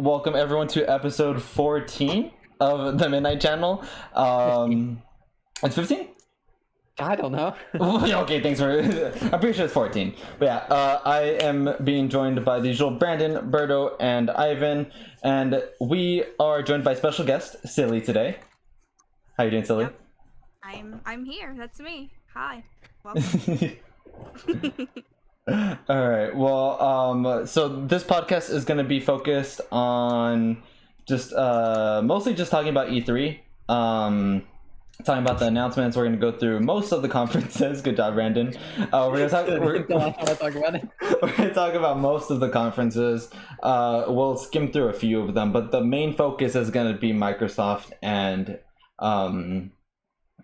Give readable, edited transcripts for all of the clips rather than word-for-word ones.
welcome everyone to episode 14 of the Midnight Channel. It's 15? I don't know. Okay, thanks for. I'm pretty sure it's 14. But yeah, I am being joined by the usual Brandon, Berto, and Ivan, and we are joined by special guest Silly today. How you doing, Silly? Yep. I'm here. That's me. Hi. Welcome. All right. Well, so this podcast is going to be focused on just mostly just talking about E3. Talking about the announcements. We're going to go through most of the conferences. Good job, Brandon. We're going to talk about most of the conferences. We'll skim through a few of them, but the main focus is going to be Microsoft and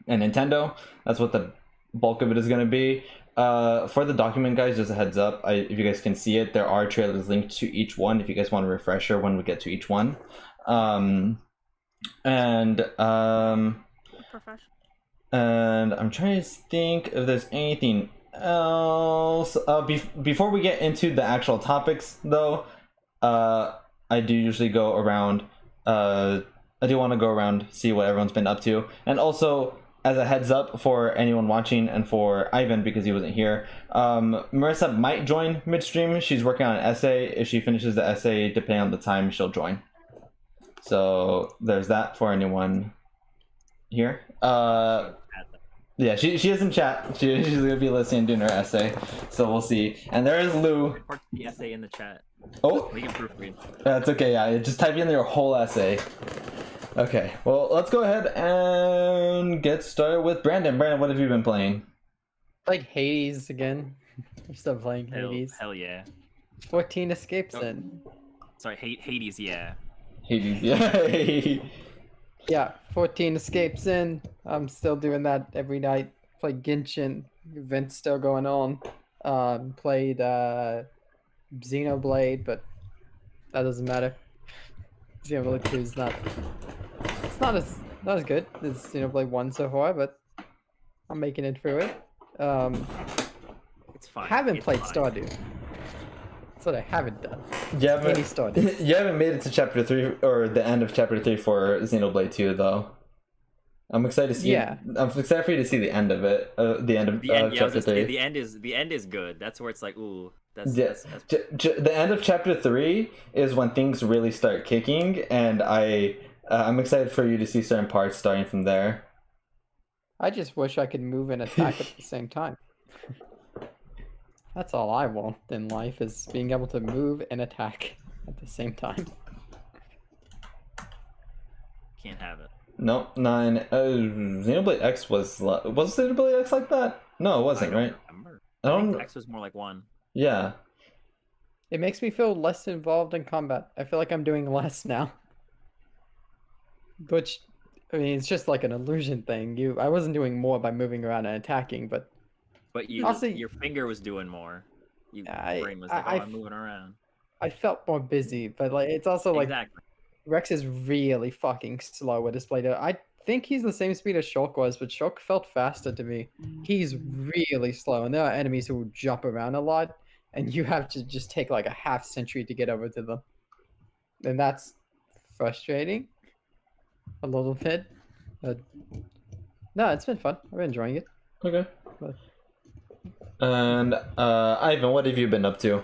Nintendo. That's what the bulk of it is going to be. For the document, guys, just a heads up. If you guys can see it, there are trailers linked to each one. If you guys want a refresher when we get to each one, and I'm trying to think if there's anything else. Before we get into the actual topics, though, I do usually go around. I do want to go around, see what everyone's been up to, and also, as a heads up for anyone watching and for Ivan, because he wasn't here, Marissa might join midstream. She's working on an essay. If she finishes the essay, depending on the time, she'll join. So there's that for anyone here. Yeah, she is in chat. She's gonna be listening, doing her essay. So we'll see. And there is Lou. Report the essay in the chat. Oh, We can proofread. that's okay. Yeah, just type in your whole essay. Okay, well, let's go ahead and get started with Brandon. Brandon, what have you been playing? Like Hades again. I'm still playing Hades. Hell yeah. 14 escapes Oh. in. Sorry, Hades, yeah. Hades, yay! Yeah, 14 escapes in. I'm still doing that every night. Play Genshin. Event's still going on. Played Xenoblade, but that doesn't matter. Xenoblade 2 is not. It's not as good as Xenoblade 1 so far, but I'm making it through it. It's fine. Haven't it's played fine. Stardew. That's what I haven't done. You Any haven't, Stardew. you haven't made it to chapter 3 or the end of chapter 3 for Xenoblade 2, though. I'm excited to see. Yeah. I'm excited for you to see the end of it. The end of The end, yeah, I was chapter gonna say, 3. the end is good. That's where it's like, ooh, that's Yeah, the end of chapter 3 is when things really start kicking, and I'm excited for you to see certain parts starting from there. I just wish I could move and attack at the same time. That's all I want in life, is being able to move and attack at the same time. can't have it. No, 9. Xenoblade X was Xenoblade X like that? No, it wasn't, right? Remember. I I think don't. X was more like 1. Yeah. It makes me feel less involved in combat. I feel like I'm doing less now. Which, I mean, it's just like an illusion thing. I wasn't doing more by moving around and attacking, but But Also- your finger was doing more. Your brain was like, I'm moving around. I felt more busy. But like, it's also like Exactly. Rex is really fucking slow with his blade. I think he's the same speed as Shulk was, but Shulk felt faster to me. He's really slow, and there are enemies who jump around a lot, and you have to just take like a half century to get over to them. And that's frustrating a little bit. But no, it's been fun. I've been enjoying it. Okay. But- And Ivan, what have you been up to?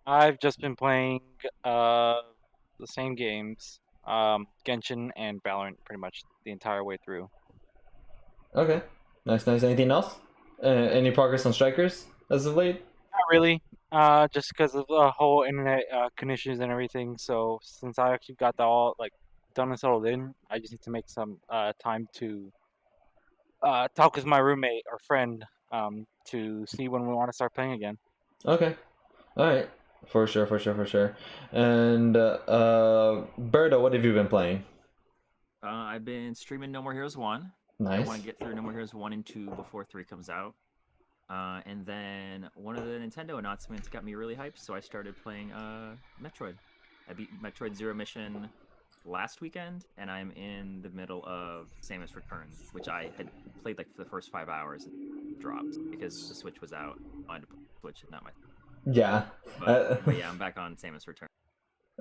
I've just been playing the same games, Genshin and Valorant, pretty much the entire way through. Okay. Nice. Anything else? Any progress on Strikers as of late? Not really, just because of the whole internet conditions and everything. So since I actually got that all like done and settled in, I just need to make some time to talk with my roommate or friend to see when we want to start playing again. Okay. All right. For sure. And Berto, what have you been playing? I've been streaming No More Heroes 1. I Nice. want to get through No More Heroes 1 and 2 before 3 comes out. And then one of the Nintendo announcements got me really hyped, so I started playing Metroid. I beat Metroid Zero Mission last weekend, and I'm in the middle of Samus Returns, which I had played like for the first 5 hours and dropped because the Switch was out. I wanted to play Switch, not my. Yeah. But yeah, I'm back on Samus Returns.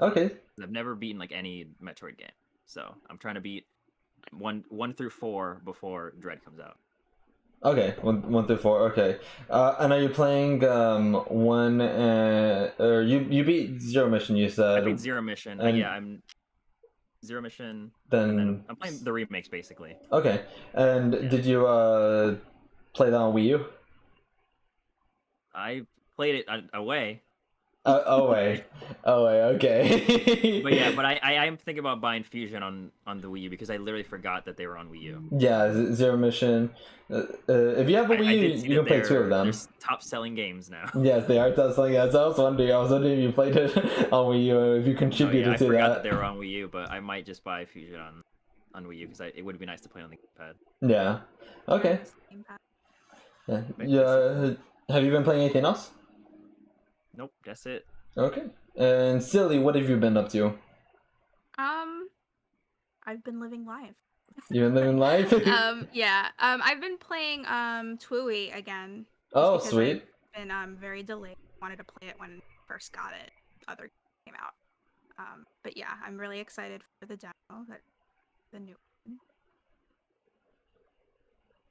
Okay. I've never beaten like any Metroid game, so I'm trying to beat one through 4 before Dread comes out. Okay, one through 4. Okay, and are you playing one? Or you beat Zero Mission? You I said. beat Zero Mission. and Yeah, I'm Zero Mission. Then, And then I'm playing the remakes basically. okay, and Yeah. did you play that on Wii U? I played it away, Oh wait, okay. but yeah, but I am thinking about buying Fusion on the Wii U because I literally forgot that they were on Wii U. Yeah, Zero Mission. If you have a Wii I U, did see you that can play 2 of them. They're top selling games now. Yes, they are something. Yes, I was wondering. if you played it on Wii U, if you Oh, contributed yeah, I to forgot that. that they were on Wii U, but I might just buy Fusion on Wii U because it would be nice to play on the gamepad. Yeah. Okay. Yeah. Yeah. Have you been playing anything else? Nope, that's it. Okay. And Silly, what have you been up to? I've been living life. You've been living life? Yeah. I've been playing Twooey again. just Oh, because sweet. I've been very delayed. Wanted to play it when I first got it. Other came out. But yeah, I'm really excited for the demo. That the new one.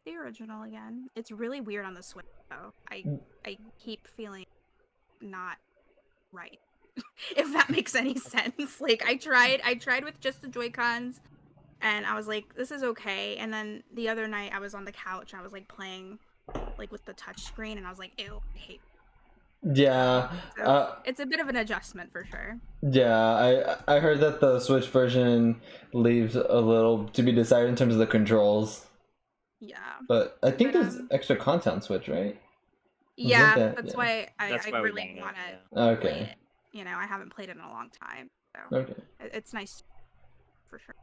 The original again. It's really weird on the Switch though. I keep feeling not right. If that makes any sense. Like I tried with just the Joy-Cons and I was like, this is okay. And then the other night I was on the couch and I was like playing like with the touch screen and I was like, ew, I hate it. Yeah. So it's a bit of an adjustment for sure. Yeah, I heard that the Switch version leaves a little to be desired in terms of the controls. Yeah. But I think But, there's extra content on Switch, right? Yeah, that- that's yeah. why I That's why we really bought it, want to yeah. play Okay. it. You know, I haven't played it in a long time. So Okay. it's nice for sure.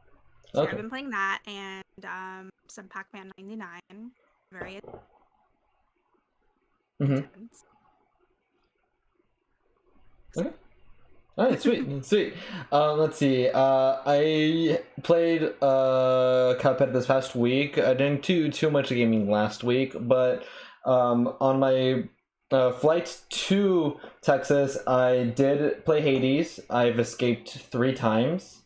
So Okay. I've been playing that and some Pac-Man 99. Very Mm-hmm. intense. Okay. All right, sweet, sweet. Let's see. I played Cuphead this past week. I didn't do too much gaming last week, but on my flight to Texas, I did play Hades. I've escaped 3 times.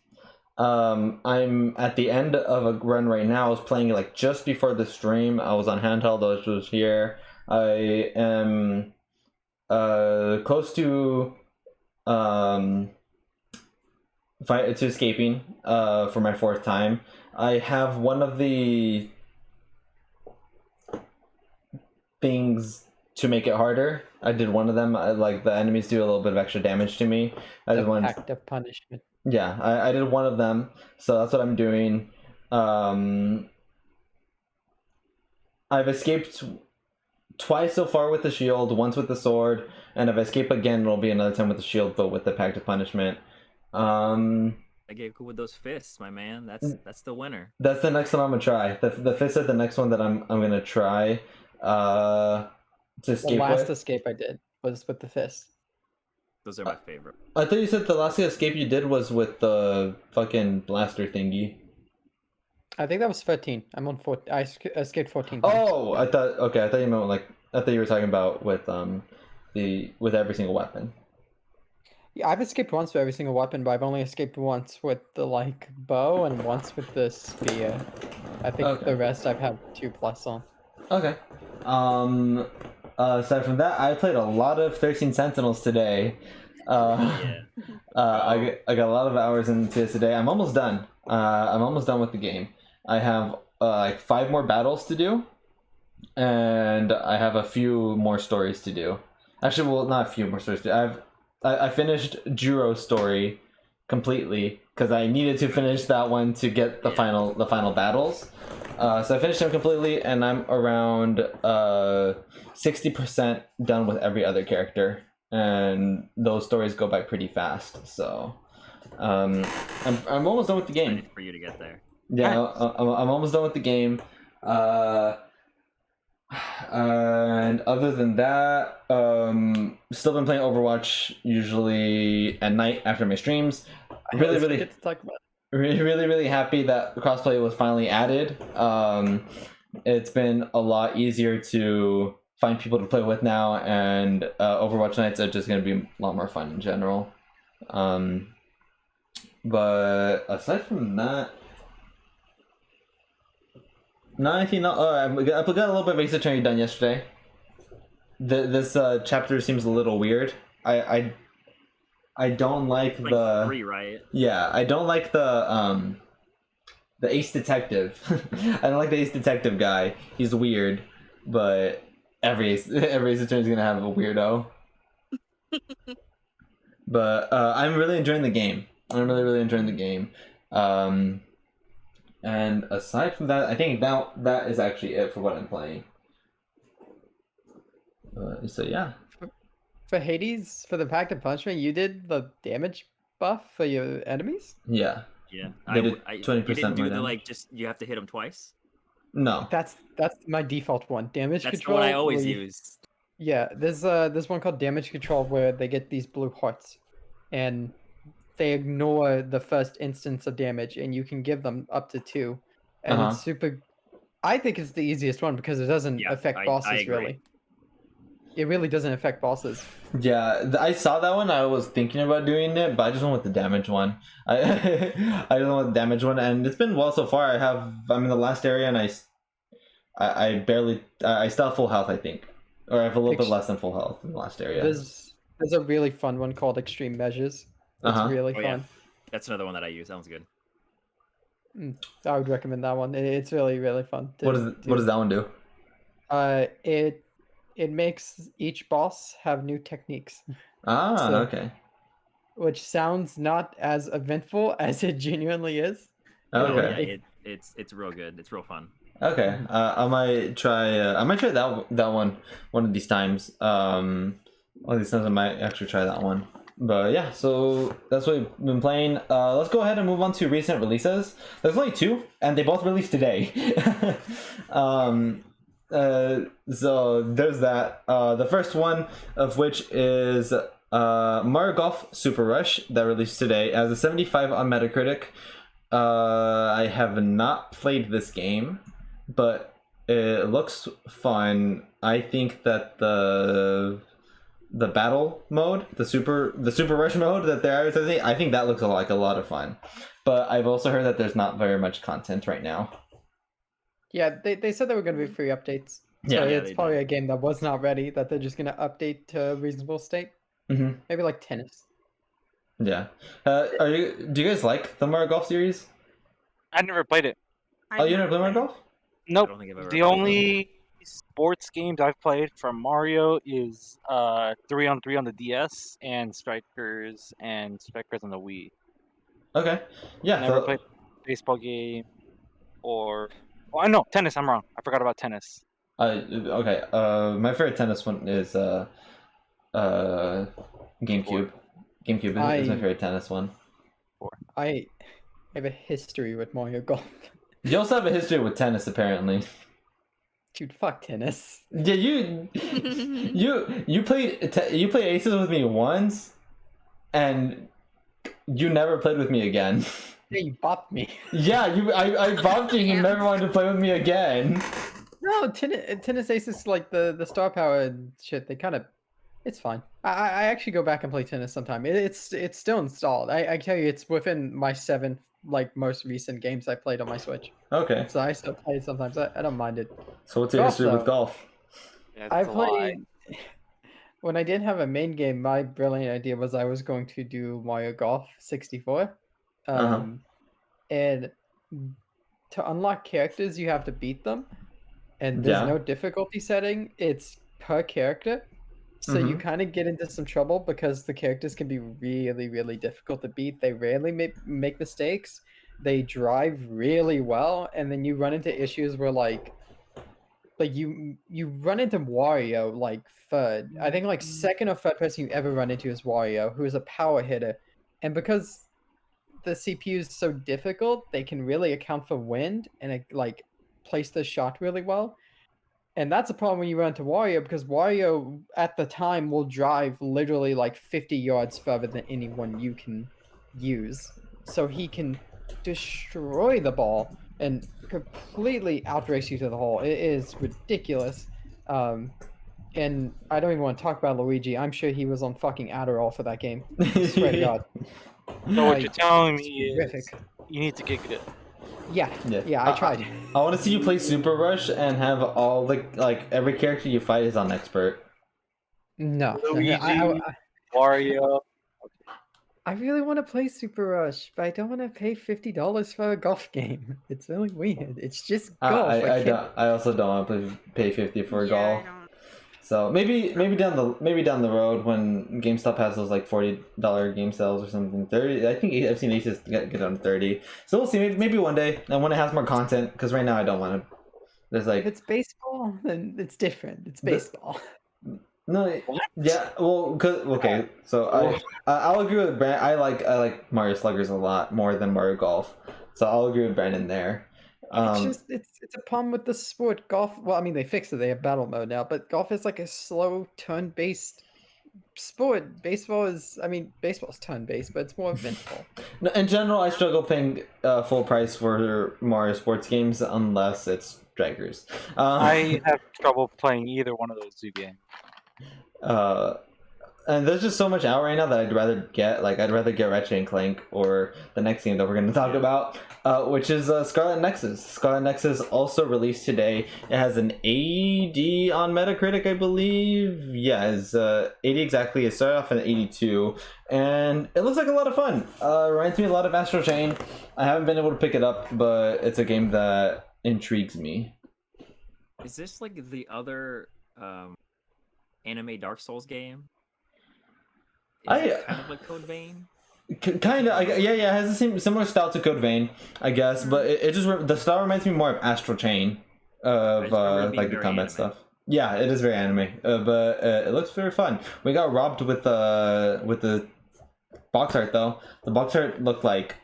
I'm at the end of a run right now. I was playing it like just before the stream. I was on handheld. I was here. I am close to to escaping for my 4th time. I have one of the things to make it harder. I did one of them. Like the enemies do a little bit of extra damage to me. I did The one. Pact of Punishment. Yeah, I did one of them, so that's what I'm doing. I've escaped twice so far with the shield, once with the sword, and if I escape again, it'll be another time with the shield, but with the Pact of Punishment. I get cool with those fists, my man. That's the winner. That's the next one I'm gonna try. The fists are the next one that I'm gonna try. To The escape last with. escape I did was with the fist. Those are my favorite. I thought you said the last escape you did was with the fucking blaster thingy. I think that was 13. I'm on 14. I escaped 14 times. Oh, I thought you meant like I thought you were talking about with with every single weapon. Yeah, I've escaped once with every single weapon, but I've only escaped once with the like bow and once with the spear. I think Okay. the rest I've had 2+ on. Okay. Aside from that, I played a lot of 13 Sentinels today. Yeah. I got a lot of hours into this today. I'm almost done. I'm almost done with the game. I have like 5 more battles to do, and I have a few more stories to do. Actually, well, not a few more stories. I finished Juro's story completely because I needed to finish that one to get the final battles. So I finished him completely, and I'm around 60% done with every other character, and those stories go by pretty fast. So I'm almost done with the game. Excited for you to get there. Yeah, I'm almost done with the game. And other than that, still been playing Overwatch usually at night after my streams. I Really, always really, forget to talk about it. really happy that crossplay was finally added. It's been a lot easier to find people to play with now, and Overwatch nights are just going to be a lot more fun in general. But aside from that, no, I think not. Oh, I got a little bit of Ace Attorney done yesterday. This chapter seems a little weird. I don't like Like the 3, right? yeah. I don't like the Ace Detective. I don't like the Ace Detective guy. He's weird, but every Ace Attorney is gonna have a weirdo. But I'm really enjoying the game. I'm really enjoying the game. And aside from that, I think that is actually it for what I'm playing. So yeah. For Hades, for the Pact of Punishment, you did the damage buff for your enemies? Yeah. Yeah. They did you 20% didn't do more the damage. like just you have to hit them twice. No. That's my default one. Damage That's the control. one I always where you- use. Yeah, there's one called damage control where they get these blue hearts, and they ignore the first instance of damage, and you can give them up to 2, and Uh-huh. it's super. I think it's the easiest one because it doesn't Yeah, affect I bosses agree. really. It really doesn't affect bosses. Yeah, I saw that one. I was thinking about doing it, but I just went with the damage one. I I just went with the damage one, and it's been well so far. I'm in the last area, and I barely I still have full health, I think, or I have a little bit less than full health in the last area. There's a really fun one called Extreme Measures. It's Uh-huh. really Oh, fun. yeah. That's another one that I use. That one's good. I would recommend that one. It's really fun. What does that one do? It makes each boss have new techniques, Ah, So- okay. which sounds not as eventful as it genuinely is. Okay. Oh, yeah, it's real good. It's real fun. Okay, I might try. I might try that one of these times. One of these times I might actually try that one. But yeah, so that's what we've been playing. Let's go ahead and move on to recent releases. There's only 2, and they both released today. So there's that. The first one of which is Mario Golf Super Rush that released today. It has a 75 on Metacritic. I have not played this game, but it looks fun. I think that the battle mode, the super rush mode that they're advertising, I think that looks like a lot of fun. But I've also heard that there's not very much content right now. Yeah, they said there were going to be free updates. Yeah, So yeah, it's they probably did. a game that was not ready that they're just going to update to a reasonable state. hmm Maybe like tennis. Yeah. Do you guys like the Mario Golf series? I never played it. Oh, you never play Mario Golf? Nope. don't think I've ever The played one. only sports games I've played from Mario is 3-on-3 on the DS and Strikers on the Wii. Okay. Yeah. Never so- played baseball game or no, tennis. I'm wrong. I forgot about tennis. Okay. My favorite tennis one is GameCube. GameCube is my I- favorite tennis one. I have a history with Mario Golf. You also have a history with tennis, apparently. Dude, fuck tennis. Yeah, you played aces with me once, and you never played with me again. Yeah, you bopped me. Yeah, I bopped you. You Damn. never wanted to play with me again. No, tennis aces like the star power and shit. They kind of, it's fine. I actually go back and play tennis sometime. It's still installed. I tell you, it's within my 7 like most recent games I played on my Switch. Okay, So I still play it sometimes. I don't mind it. so what's your Golf, history with though. golf? Yeah, I that's a lie. played when I didn't have a main game. My brilliant idea was I was going to do Mario Golf 64, Uh-huh. and to unlock characters you have to beat them, and there's Yeah. no difficulty setting. It's per character, so you kind of get into some trouble because the characters can be really difficult to beat. They rarely make mistakes. They drive really well, and then you run into issues where like you run into Wario like third. I think like second or third person you ever run into is Wario, who is a power hitter, and because the CPU is so difficult, they can really account for wind and like place the shot really well. And that's a problem when you run into Wario because Wario at the time will drive literally like 50 yards further than anyone you can use. So he can destroy the ball and completely outrace you to the hole. It is ridiculous. And I don't even want to talk about Luigi. I'm sure he was on fucking Adderall for that game. I swear to God. So what Like, you're telling me terrific. is you need to get good. Yeah, Yeah. yeah, I tried. I want to see you play Super Rush and have all the every character you fight is on expert. No, Luigi. I Wario. really want to play Super Rush, but I don't want to pay $50 for a golf game. It's really weird. It's just golf. I can't- I also don't want to pay 50 for a Yeah, I golf. don't. So maybe down the road when GameStop has those like $40 game sales or something, 30. I think I've seen Aces get on 30. So we'll see. Maybe one day, and when it has more content, because right now I don't want to. There's If like it's baseball, then it's different. It's The- baseball. no. What? Yeah. Well, okay. So I'll agree with Brand. I like Mario Sluggers a lot more than Mario Golf. So I'll agree with Brandon there. It's a problem with the sport. Golf. Well, I mean, they fixed it. They have battle mode now, but golf is like a slow turn-based sport. Baseball's turn-based, but it's more eventful. No, in general, I struggle paying full price for Mario sports games unless it's Draggers. I have trouble playing either one of those two games. And there's just so much out right now that I'd rather get Ratchet and Clank or the next game that we're going to talk about, which is Scarlet Nexus. Scarlet Nexus also released today. It has an 80 on Metacritic, I believe. Yeah, it's 80 exactly. It started off at 82, and it looks like a lot of fun. Reminds me a lot of Astral Chain. I haven't been able to pick it up, but it's a game that intrigues me. Is this like the other anime Dark Souls game? Is it kind of like Code Vein? Kind of, yeah. It has the same similar style to Code Vein, I guess, but it just the style reminds me more of Astral Chain, of I just remember it being like the very combat anime. stuff. Yeah, it is very anime, but it looks very fun. We got robbed with the box art though. The box art looked like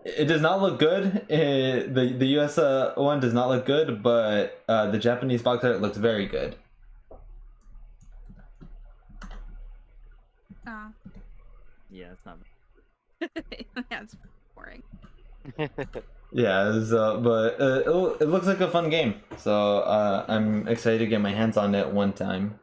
it does not look good. The US one does not look good, but the Japanese box art looks very good. Oh. Yeah, it's not. Yeah, it's boring. Yeah, but it looks like a fun game, so I'm excited to get my hands on it one time.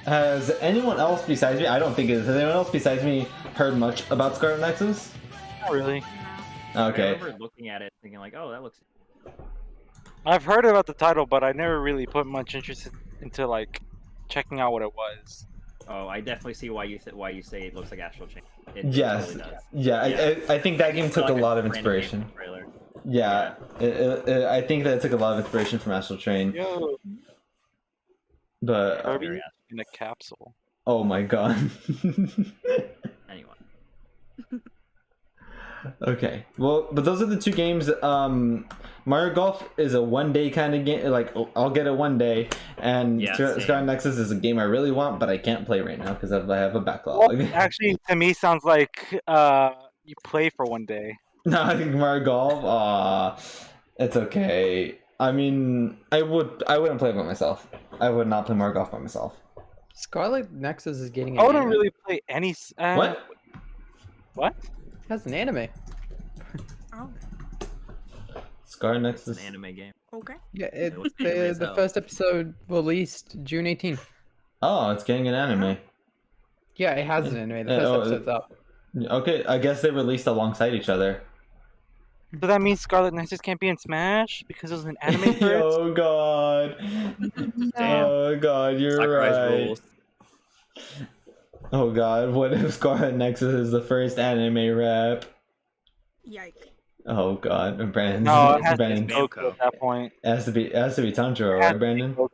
Has anyone else besides me? I don't think it is. Has anyone else besides me heard much about Scarlet Nexus? Not really. I Okay. remember looking at it thinking like, oh, that looks. I've heard about the title, but I never really put much interest into like checking out what it was. Oh, I definitely see why you say it looks like Astral Chain. It Yes. totally does. Yeah, Yeah. I think that game It's took a like lot of random inspiration. game trailer. Yeah, I think that it took a lot of inspiration from Astral Chain, Yo, but Kirby very in a capsule. oh my god. Anyway, Okay, well, but those are the two games. Mario Golf is a one-day kind of game. Like, I'll get it one day, and Yeah, same. Sky Nexus is a game I really want, but I can't play right now because I have a Well, backlog. actually, to me, sounds like you play for one day. No, I think Mario Golf. It's okay. I mean, I wouldn't play it by myself. I would not play Mario Golf by myself. Scarlet Nexus is getting. I An wouldn't anime. really play any. What? What? It has an anime. Oh, Scar it's Nexus. an anime game. okay. Yeah, It looks anime as the hell. first episode released June 18th. Oh, it's getting an anime. Yeah, it has an anime. The Yeah, first oh, episode's up. Okay, I guess they released alongside each other. So that means Scarlet Nexus can't be in Smash because it was an anime first? Oh god. Oh god, you're Sakurai's right. rules. Oh god, what if Scarlet Nexus is the first anime rep? Yike. Oh god, Brandon. No, it has to Brandon. be Namco. Goku at that point. It has to be Tanjiro, It has right, to be Brandon? Goku.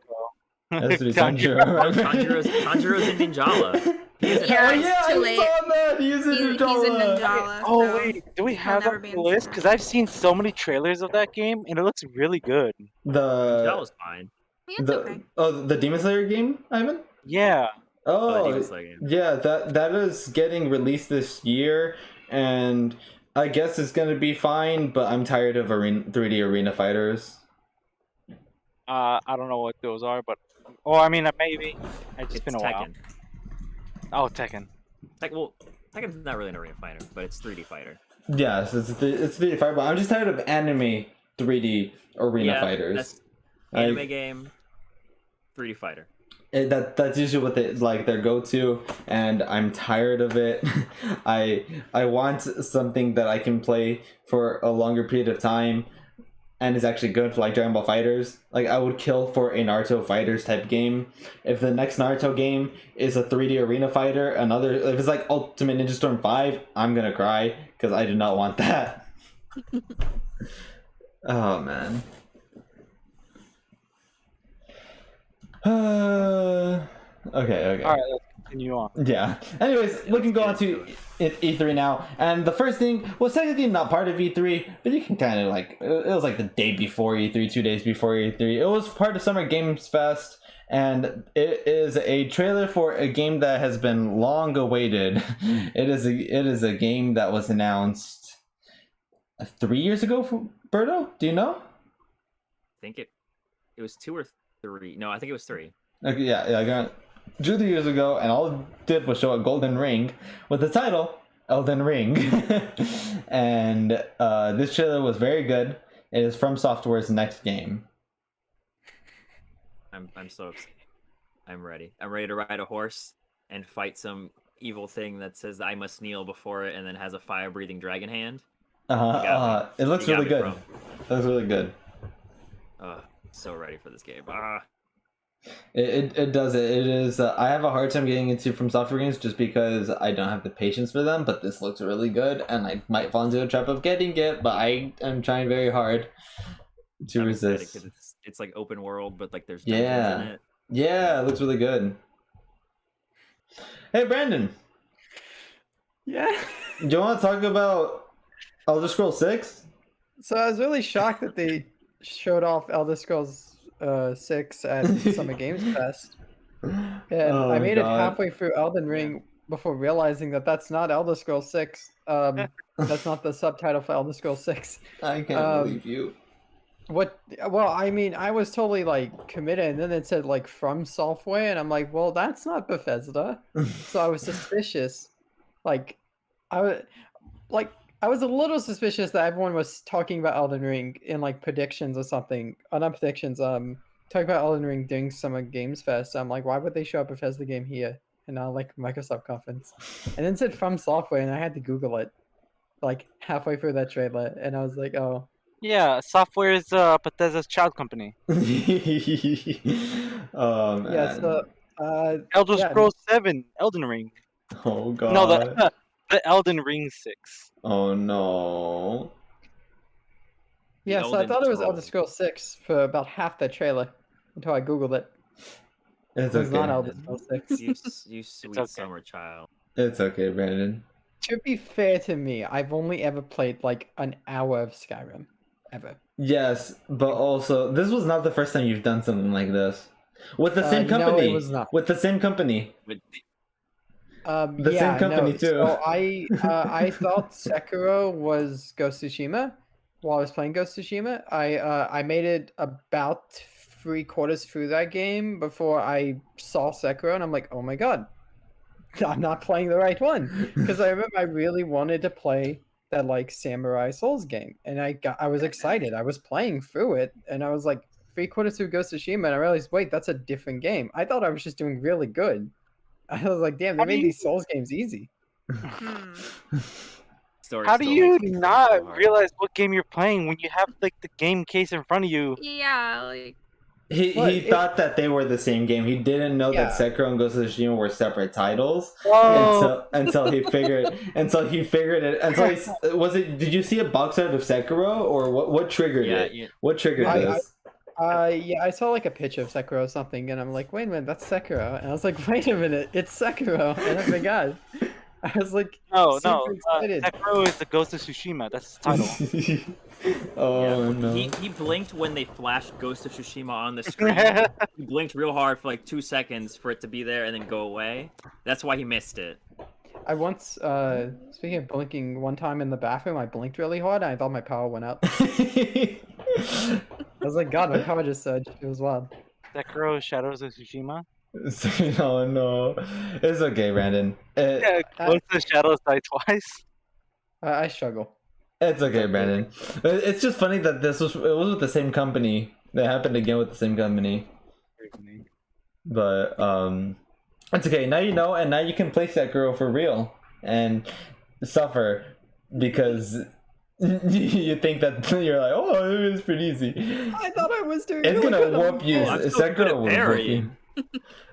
It has to be Tanjiro. Tanjiro, right, Tanjiro's in Ninjala. Yeah, Oh it's yeah, too I late. saw that. He's in He's in Ninjala. Ninjala. Oh so- wait, do we have never that be on the in list? Because I've seen so many trailers of that game, and it looks really good. Ninjala's fine. Yeah, it's okay. the Demon Slayer game, Ivan? Yeah. Oh, Demon Slayer game. yeah, that is getting released this year, and I guess it's gonna be fine. But I'm tired of 3D arena fighters. I don't know what those are, but I mean, maybe. It's just It's been a while. Tekken. Oh, Tekken. Tekken's not really an arena fighter, but it's 3D fighter. Yes, it's 3D fighter, but I'm just tired of anime 3D arena Yeah, fighters. That's I- anime game, 3D fighter. that's usually what they like their go-to, and I'm tired of it. I want something that I can play for a longer period of time and is actually good for like Dragon Ball Fighters. Like I would kill for a Naruto Fighters type game. If the next Naruto game is a 3D arena fighter, if it's like Ultimate Ninja Storm 5, I'm gonna cry because I do not want that. Oh man. Okay. All right, let's continue on. Yeah. Anyways, we can go on to E3 now, and the first thing was technically not part of E3, but you can kind of like it was like the day before E3, 2 days before E3. It was part of Summer Games Fest, and it is a trailer for a game that has been long awaited. It is a game that was announced 3 years ago. Berto, do you know? I think it was 2 or 3. No, I think it was 3. Okay, yeah, I got 2 years ago, and all it did was show a golden ring with the title Elden Ring. And this trailer was very good. It is From Software's next game. I'm so excited. I'm ready. I'm ready to ride a horse and fight some evil thing that says I must kneel before it and then has a fire-breathing dragon hand. It looks You got really me, good. bro. It looks really good. So ready for this game. It does it. It is. I have a hard time getting into From Software games just because I don't have the patience for them. But this looks really good, and I might fall into a trap of getting it. But I am trying very hard to I'm excited resist. 'cause it's like open world, but like there's dungeons Yeah. in it. Yeah, it looks really good. Hey, Brandon, Yeah. do you want to talk about Elder Scrolls 6? So I was really shocked that they showed off Elder Scrolls 6 at Summer Games Fest. And Oh I my made it God. halfway through Elden Ring before realizing that that's not Elder Scrolls 6. That's not the subtitle for Elder Scrolls 6. I can't believe you. What? Well, I mean, I was totally like committed, and then it said like From Software, and I'm like, well, that's not Bethesda. So I was suspicious. Like, I was a little suspicious that everyone was talking about Elden Ring in like predictions or something. Not predictions. Talking about Elden Ring during Summer Games Fest. I'm like, why would they show a Bethesda game here and not like Microsoft conference? And then it said From Software, and I had to Google it, like halfway through that trailer, and I was like, oh. Yeah, Software is Bethesda's child company. Oh man. Yeah, so Elder yeah. Scrolls 7, Elden Ring. Oh god. No, the Elden Ring 6. Oh no. Yeah, so I Elden thought it was Elder Scrolls. Scrolls 6 for about half the trailer until I Googled it. It's It was not okay. Elder Scrolls 6. You sweet okay. summer child. It's okay, Brandon. To be fair to me, I've only ever played like an hour of Skyrim. Ever. Yes, but also this was not the first time you've done something like this. With the same No, it company. was not. With the same company. But The same Yeah, company, no. too. So I thought Sekiro was Ghost of Tsushima while I was playing Ghost of Tsushima. I made it about 3/4 through that game before I saw Sekiro, and I'm like, oh my god, I'm not playing the right one. Because I remember I really wanted to play that like Samurai Souls game, and I was excited. I was playing through it, and I was like 3/4 through Ghost of Tsushima, and I realized, wait, that's a different game. I thought I was just doing really good. I was like, damn, they How do made you- these Souls games easy. story How do still you makes me so not hard. realize what game you're playing when you have like the game case in front of you? Yeah, like Well, He thought that they were the same game. He didn't know that Yeah. Sekiro and Ghost of Tsushima were separate titles Oh, until he figured it. Until did you see a box art of Sekiro, or what triggered Yeah, it? yeah. What triggered this? Yeah, I saw like a picture of Sekiro or something, and I'm like, wait a minute, that's Sekiro. And I was like, wait a minute, it's Sekiro. And oh my god. I was like, no, super excited. Sekiro is the Ghost of Tsushima. That's the title. Oh Yeah, no. he blinked when they flashed Ghost of Tsushima on the screen. He blinked real hard for like 2 seconds for it to be there and then go away. That's why he missed it. I once, speaking of blinking, one time in the bathroom, I blinked really hard, and I thought my power went out. I was like, God, my power just surged. It was wild. Sekiro Shadows of Tsushima. Oh no. It's okay, Brandon. Yeah, Ghost of Shadows die twice. I struggle. It's okay, Brandon. It's just funny that it was with the same company. That happened again with the same company. But it's okay. Now you know, and now you can place that girl for real and suffer because you think that you're like, oh, it's pretty easy. I thought I was doing. It's really gonna good on whoop you. this. I'm still good at Sekiro will whoop you. parrying.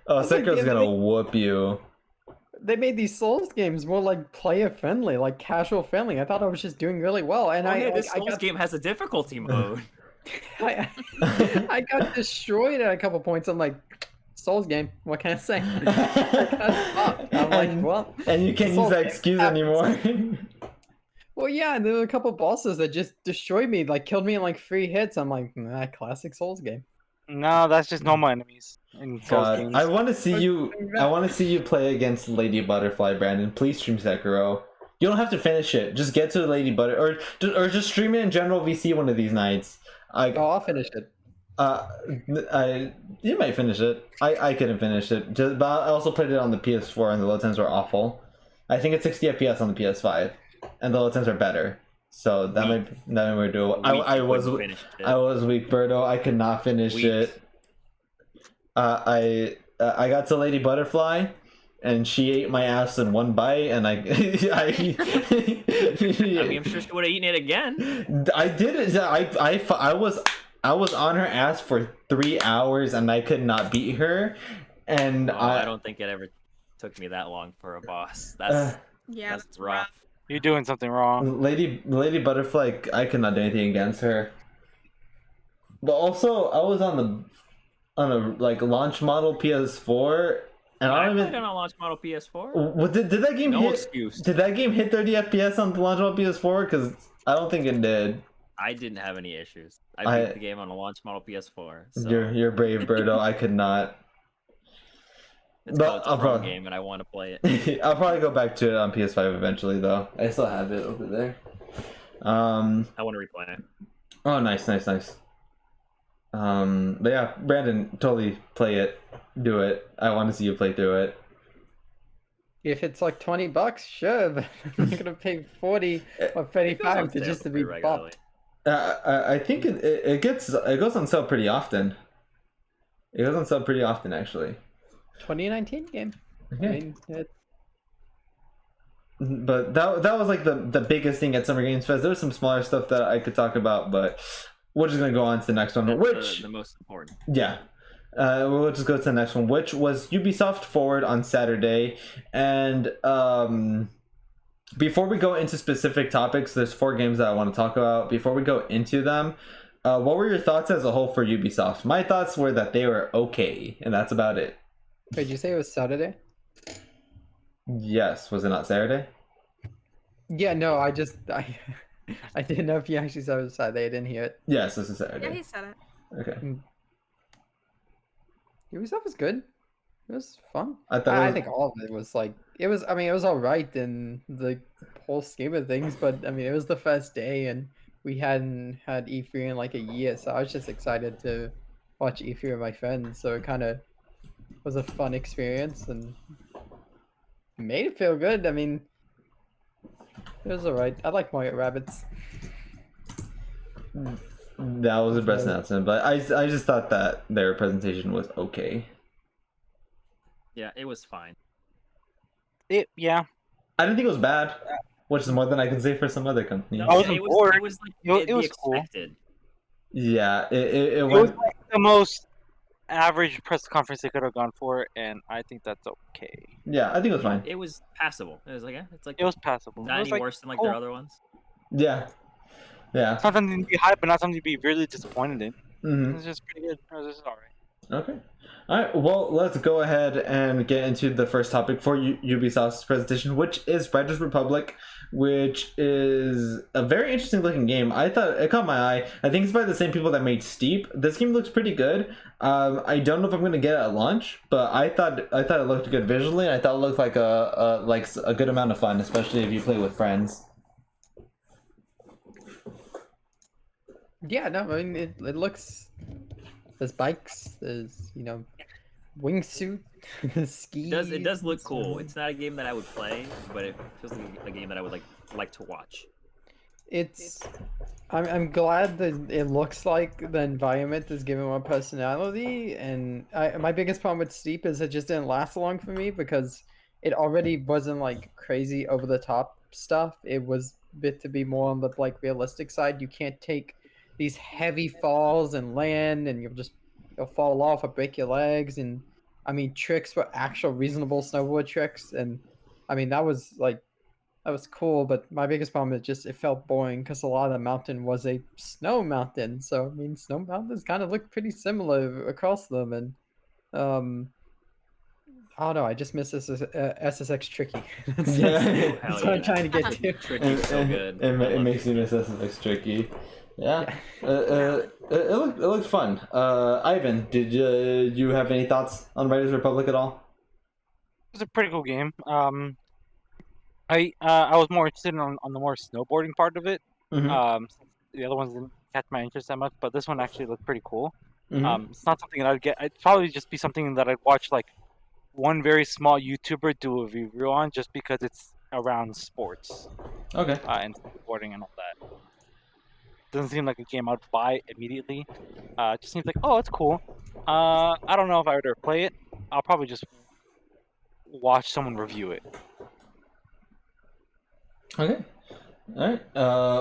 Oh, was like, Sekiro's the other gonna day- whoop you. They made these Souls games more like player friendly, like casual friendly. I thought I was just doing really well, and Oh, hey, I this I Souls got game has a difficulty mode. I, I got destroyed at a couple points. I'm like, Souls game. What can I say? I'm like, and, well, and you can't use Souls that game excuse happens. anymore. Well, yeah. And there were a couple bosses that just destroyed me, like killed me in like 3 hits. I'm like, nah, classic Souls game. No, that's just normal enemies in Souls God, games. I want to see you. Fucking I want to see you play against Lady Butterfly, Brandon. Please stream Sekiro. You don't have to finish it. Just get to Lady Butter, or just stream it in general VC one of these nights. Oh, I'll finish it. You might finish it. I couldn't finish it, but I also played it on the PS4, and the load times were awful. I think it's 60 FPS on the PS5, and the load times are better. So that might do it. I was weak, Birdo. I could not finish Weak. it. I got to Lady Butterfly, and she ate my ass in one bite, and I I mean, I'm sure she would have eaten it again. I did it. I was on her ass for 3 hours, and I could not beat her. And Oh, I don't think it ever took me that long for a boss. That's Yeah, that's rough. You're doing something wrong. Lady Butterfly, I could not do anything against her. But also, I was on a like launch model PS4, and I I don't played even. it on launch model PS4. Did that game No hit? excuse. Did that game hit 30 FPS on the launch model PS4? Because I don't think it did. I didn't have any issues. I I- beat the game on a launch model PS4. So You're brave, Birdo. I could not. it's but called it's a I'll fun probably- game, and I want to play it. I'll probably go back to it on PS5 eventually, though. I still have it over there. I want to replay it. Oh, nice. But yeah, Brandon, totally play it. Do it. I want to see you play through it. If it's like $20, sure, but I'm not gonna pay 40 or It goes on 35 to sale just to pretty be regularly. bopped. I think it goes on sale pretty often. It goes on sale pretty often, actually. 2019 game. I Yeah. mean, But that was like the biggest thing at Summer Games Fest. There's some smaller stuff that I could talk about, but we're just gonna go on to the next one. That's Which the most important. yeah. We'll just go to the next one, which was Ubisoft Forward on Saturday. And before we go into specific topics, there's 4 games that I want to talk about. Before we go into them, what were your thoughts as a whole for Ubisoft? My thoughts were that they were okay, and that's about it. wait, did you say it was Saturday? Yes, was it not Saturday? Yeah, no, I I didn't know if you actually said it was Saturday. I didn't hear it. Yes, this is Yeah, Saturday. he said it. Okay. Ubisoft was good. It was fun. I thought I it was- think all of it was like it was. I mean, it was all right in the whole scheme of things, but I mean, it was the first day, and we hadn't had E3 in like a year, so I was just excited to watch E3 with my friends. So it kind of was a fun experience and made it feel good. I mean, it was all right. I like Mario Rabbids. That was the best announcement, but I just thought that their presentation was okay. Yeah, it was fine. Yeah. I didn't think it was bad, which is more than I can say for some other companies. No, I wasn't it was, bored. It was like It was the cool. expected. Yeah, it It went. was like the most average press conference they could have gone for, and I think that's okay. Yeah, I think it was fine. It was passable. It was like, it's like It was passable. not It was any like, worse than like cool. their other ones. Yeah, yeah. It's not something to be hyped, but not something to be really disappointed in. hmm It's just pretty good. It was just alright. Okay. All right. Well, let's go ahead and get into the first topic for Ubisoft's presentation, which is Riders Republic, which is a very interesting looking game. I thought it caught my eye. I think it's by the same people that made Steep. This game looks pretty good. I don't know if I'm going to get it at launch, but I thought it looked good visually. And I thought it looked like a good amount of fun, especially if you play with friends. Yeah, no, I mean it looks. There's bikes. There's wingsuit, skis. It does look cool. It's not a game that I would play, but it feels like a game that I would like to watch. it's I'm glad that it looks like the environment is giving more personality, and my biggest problem with Steep is it just didn't last long for me because it already wasn't like crazy over the top stuff. It was bit to be more on the like realistic side. You can't take these heavy falls and land, and you'll fall off or break your legs. And I mean, tricks were actual reasonable snowboard tricks, and I mean that was cool, but my biggest problem is just it felt boring because a lot of the mountain was a snow mountain. So I mean, snow mountains kind of look pretty similar across them, and I don't know. I just miss SSX Tricky. that's, Yeah. that's, Hell what I'm yeah. trying to get to. Tricky's so good. It, I it love makes it. you miss SSX Tricky. Yeah. Yeah. It looked fun. Ivan, did you have any thoughts on Riders Republic at all? It was a pretty cool game. I was more interested on the more snowboarding part of it. Mm-hmm. The other ones didn't catch my interest that much, but this one actually looked pretty cool. Mm-hmm. It's not something that I'd get. It'd probably just be something that I'd watch like one very small YouTuber do a review on, just because it's around sports Okay. and snowboarding and all that. Doesn't seem like a game I'd buy immediately. It just seems like, oh, it's cool. I don't know if I would ever play it. I'll probably just watch someone review it. Okay. All right.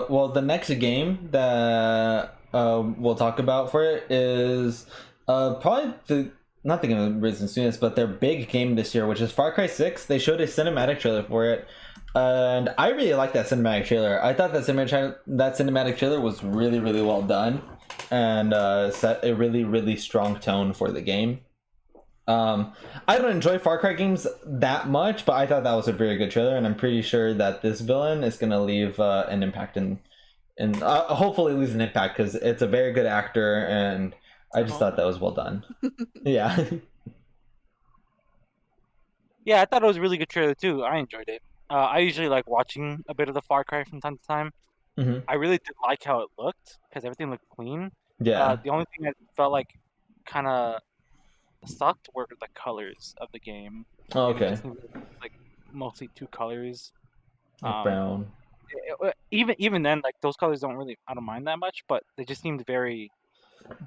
Well, the next game that we'll talk about for it is probably not thinking of Risen Students, but their big game this year, which is Far Cry 6. They showed a cinematic trailer for it, and I really liked that cinematic trailer. I thought that cinematic trailer was really, really well done, and set a really, really strong tone for the game. I don't enjoy Far Cry games that much, but I thought that was a very good trailer, and I'm pretty sure that this villain is going to leave an impact and hopefully leaves an impact because it's a very good actor, and I just thought that was well done. Yeah. Yeah, I thought it was a really good trailer too. I enjoyed it. I usually like watching a bit of the Far Cry from time to time. Hmm. I really did like how it looked because everything looked clean. Yeah. The only thing that felt like kind of sucked were the colors of the game. Oh, It okay. just seemed like mostly two colors. Like brown. Even then, like those colors I don't mind that much, but they just seemed very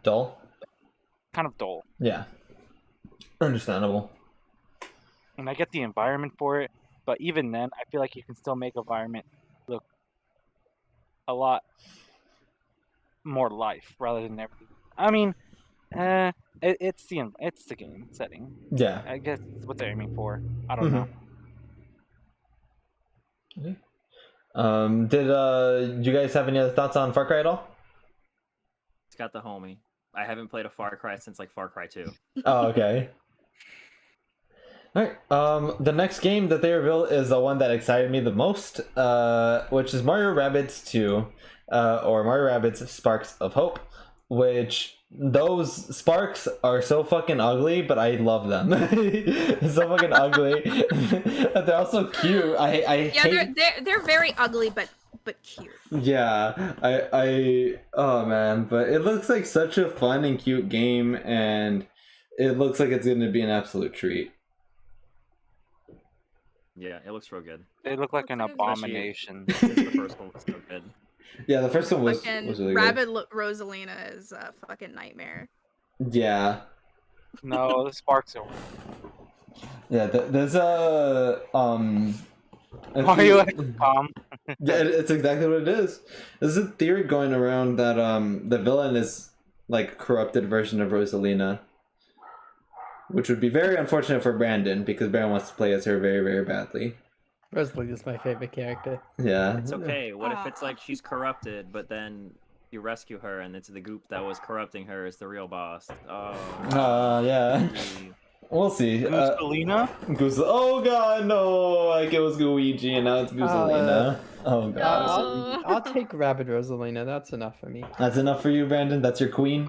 Dull. kind of dull. Yeah. Understandable. And I get the environment for it, but even then, I feel like you can still make environment look a lot more life rather than everything. I mean, it's the game setting. Yeah. I guess it's what they're aiming for. I don't know. Mhm. Did you guys have any other thoughts on Far Cry at all? It's got the homie. I haven't played a Far Cry since like Far Cry 2. Oh, okay. Alright, the next game that they revealed is the one that excited me the most, which is Mario Rabbids 2, or Mario Rabbids Sparks of Hope, which those sparks are so fucking ugly, but I love them. So fucking ugly. They're also cute. I Yeah, hate... they're very ugly, but cute. Yeah, oh man, but it looks like such a fun and cute game, and it looks like it's going to be an absolute treat. Yeah, it looks real good. They look like an Looks like abomination. Since the first one was so good. Yeah, the first one was Fucking really Rabbit Rosalina is a fucking nightmare. good. Yeah. No, the sparks are. Yeah, there's a Mario XCOM. Yeah, it's exactly what it is. There's a theory going around that the villain is like a corrupted version of Rosalina, which would be very unfortunate for Brandon because Brandon wants to play as her very, very badly. Rosalina's my favorite character. Yeah, It's okay. What if it's like she's corrupted, but then you rescue her and it's the goop that was corrupting her is the real boss? Oh. Yeah. We'll see. Goose-Alina? Oh god, no! Like it was Luigi and now it's Gooselina. Oh god. No. I'll take Rabbit Rosalina. That's enough for me. That's enough for you, Brandon? That's your queen?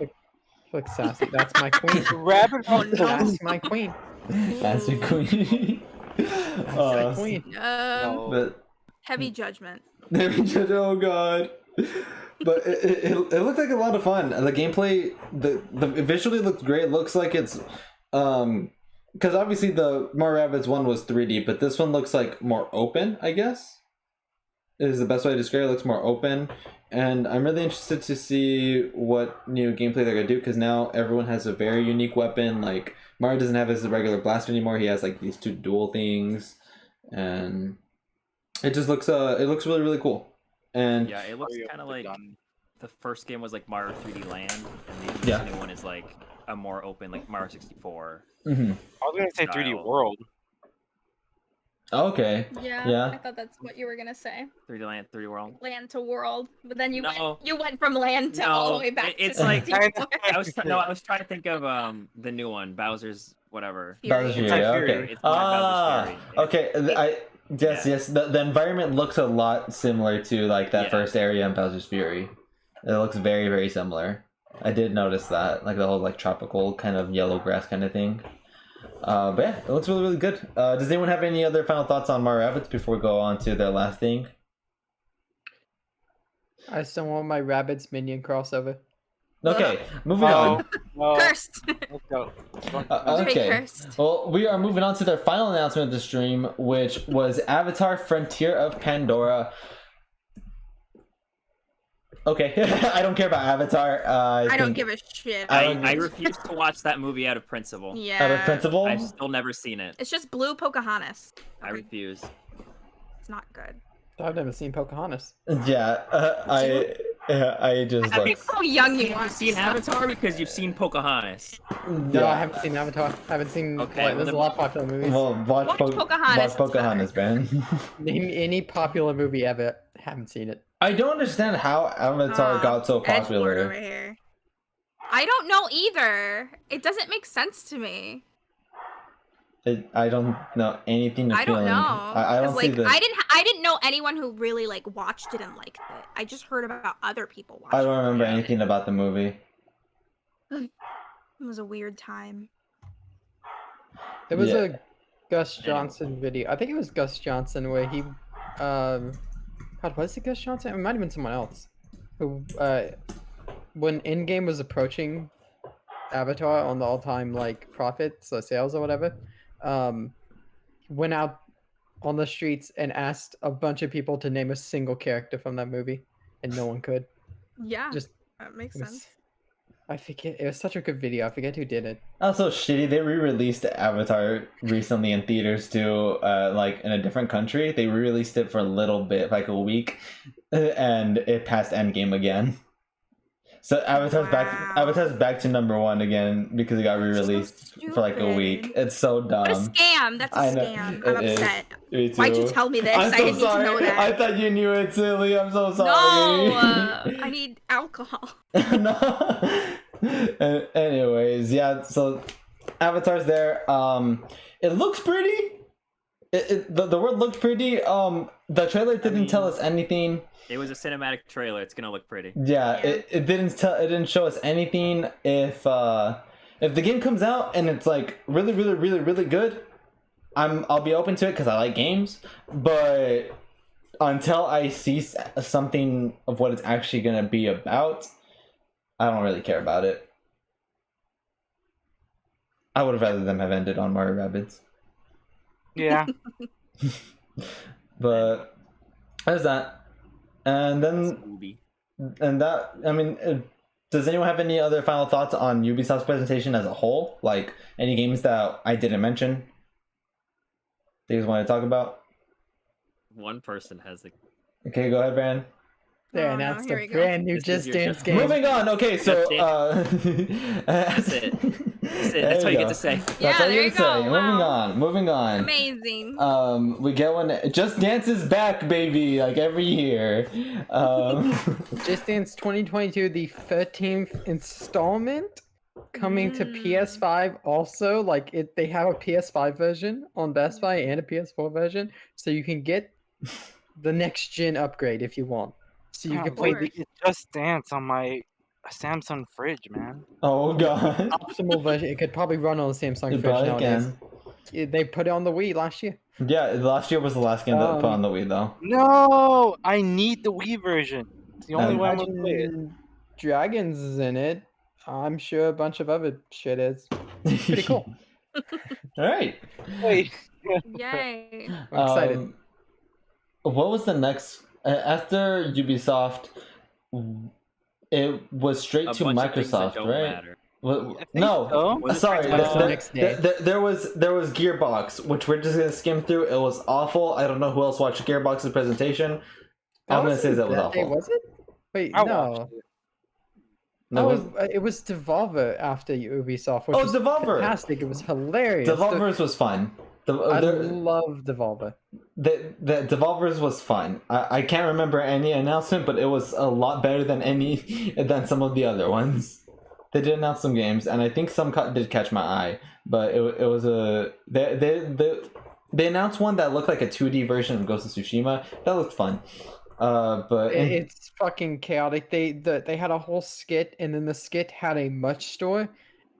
Look sassy. That's my queen. Rabbit Oh, no. That's my queen. That's your queen. That's my queen. No. But Heavy judgment. oh god. But it looked like a lot of fun. The gameplay, it visually looked great. It looks like it's because obviously the Mario Rabbids one was 3D, but this one looks like more open, I guess. is the best way to describe it. It looks more open, and I'm really interested to see what new gameplay they're gonna do because now everyone has a very unique weapon. Like Mario doesn't have his regular blaster anymore. He has like these two dual things, and it just looks it looks really really cool. And Yeah, it looks Mario kind of with a like gun. the first game was like Mario 3D Land, and this Yeah. new one is like a more open, like Mario 64. mhm. I was gonna say 3D Style. World. Okay, Yeah, Yeah. I thought that's what you were gonna say. 3D Land, 3D World. Land to world, but then No. you went from land to all the No, way back. it's to like- 64. I was trying to think of the new one, Bowser's whatever. Bowser's Fury. Fury. It's like Okay. Fury. It's called Bowser's Fury. Okay. Yes, Yeah. yes. The environment looks a lot similar to like that Yeah. first area in Bowser's Fury. It looks very, very similar. I did notice that, like the whole like tropical kind of yellow grass kind of thing. But yeah, it looks really, really good. Does anyone have any other final thoughts on Mario Rabbids before we go on to their last thing? I still want my Rabbids minion crossover. Okay, moving on. No, Cursed. let's go. Very Okay. cursed. Well, we are moving on to their final announcement of the stream, which was Avatar: Frontier of Pandora. Okay, I don't care about Avatar. I don't think give a shit. I I, don't- I refuse to watch that movie out of principle. Yeah. out of principle. I've still never seen it. It's just blue Pocahontas. I refuse. It's not good. I've never seen Pocahontas. Yeah, I just I look. think how young you You've are. seen Avatar because you've seen Pocahontas. No, I Yeah. haven't seen Avatar. I haven't seen. Okay, Like, there's a lot of popular movies. Well, watch, Watch Pocahontas, watch it's Pocahontas, man. Name any popular movie ever. Haven't seen it. I don't understand how Avatar got so Edgelord popular. over here. I don't know either. It doesn't make sense to me. I don't know anything. I don't appealing. know. I don't 'Cause, see like, the. I didn't know anyone who really like watched it and liked it. I just heard about other people watching I don't remember Yeah. anything about the movie. it. It was a weird time. There was Yeah. a Gus Johnson video. I think it was Gus Johnson where he, God, was it Gus Johnson? It might have been someone else. Who, when Endgame was approaching Avatar on the all-time like profits or sales or whatever, went out on the streets and asked a bunch of people to name a single character from that movie, and no one could. Yeah, Just that makes it was- sense. I forget. It was such a good video. I forget who did it. Also shitty. They re-released Avatar recently in theaters too. Like in a different country, they re-released it for a little bit, like a week, and it passed Endgame again. So Avatar's back. Wow. Avatar's back to #1 again because it got re-released for like a week. stupid. It's so dumb. What a scam! That's a I know, scam. it I'm is. upset. Me Why'd you too. tell me this? I'm I so didn't sorry. need to know that. I thought you knew it, silly. I'm so sorry. No, I need alcohol. No. Anyways, yeah. So Avatar's there. It looks pretty. The word looked pretty. The trailer didn't tell us anything. It was a cinematic trailer. It's gonna look pretty. Yeah, Yeah. it didn't tell. It didn't show us anything. If the game comes out and it's like really, really, really, really good, I'll be open to it because I like games. But until I see something of what it's actually gonna be about, I don't really care about it. I would have rather them have ended on Mario Rabbids. Yeah. But there's that. And then Movie. and that, I mean, does anyone have any other final thoughts on Ubisoft's presentation as a whole? Like any games that I didn't mention that you guys want to talk about? One person has a. Okay, go ahead, Brand. They Oh, no, announced here a we go. brand new This is Just your Dance Just game. Moving on. Okay, so That's it. That's all you get to say. Yeah, That's all there you get to go. say. Moving Wow. on. Moving on. Amazing. We get one. Just Dance is back, baby! Like every year. Just Dance 2022, the 13th installment, coming to Mm. PS5. Also, like they have a PS5 version on Best Buy and a PS4 version, so you can get the next gen upgrade if you want. So you Oh, can play course. the It Just Dance on my Samsung fridge, man. Oh god. optimal version. It could probably run on the Samsung You fridge probably nowadays. can. They put it on the Wii last year. Yeah, last year was the last game that put on the Wii though. No, I need the Wii version. It's the only way I'm gonna play it. Imagine Dragons is in it. I'm sure a bunch of other shit is. Pretty cool. All right. Wait, Yay. I'm excited. What was the next After Ubisoft, it was straight A to bunch of things that Microsoft, don't right? matter. I think No, so. Was it sorry. straight to Microsoft? The next day. There was Gearbox, which we're just gonna skim through. It was awful. I don't know who else watched Gearbox's presentation. I'm gonna say that was day, awful. was it? Wait, I no. watched it. No, It was Devolver after Ubisoft, which Oh, was Devolver! fantastic. It was hilarious. Devolver's was fun. I The, love Devolver. the Devolver's was fun. I can't remember any announcement, but it was a lot better than than some of the other ones. They did announce some games, and I think some did catch my eye. But it was a they announced one that looked like a 2D version of Ghost of Tsushima. That looked fun. But It's fucking chaotic. They had a whole skit, and then the skit had a merch store,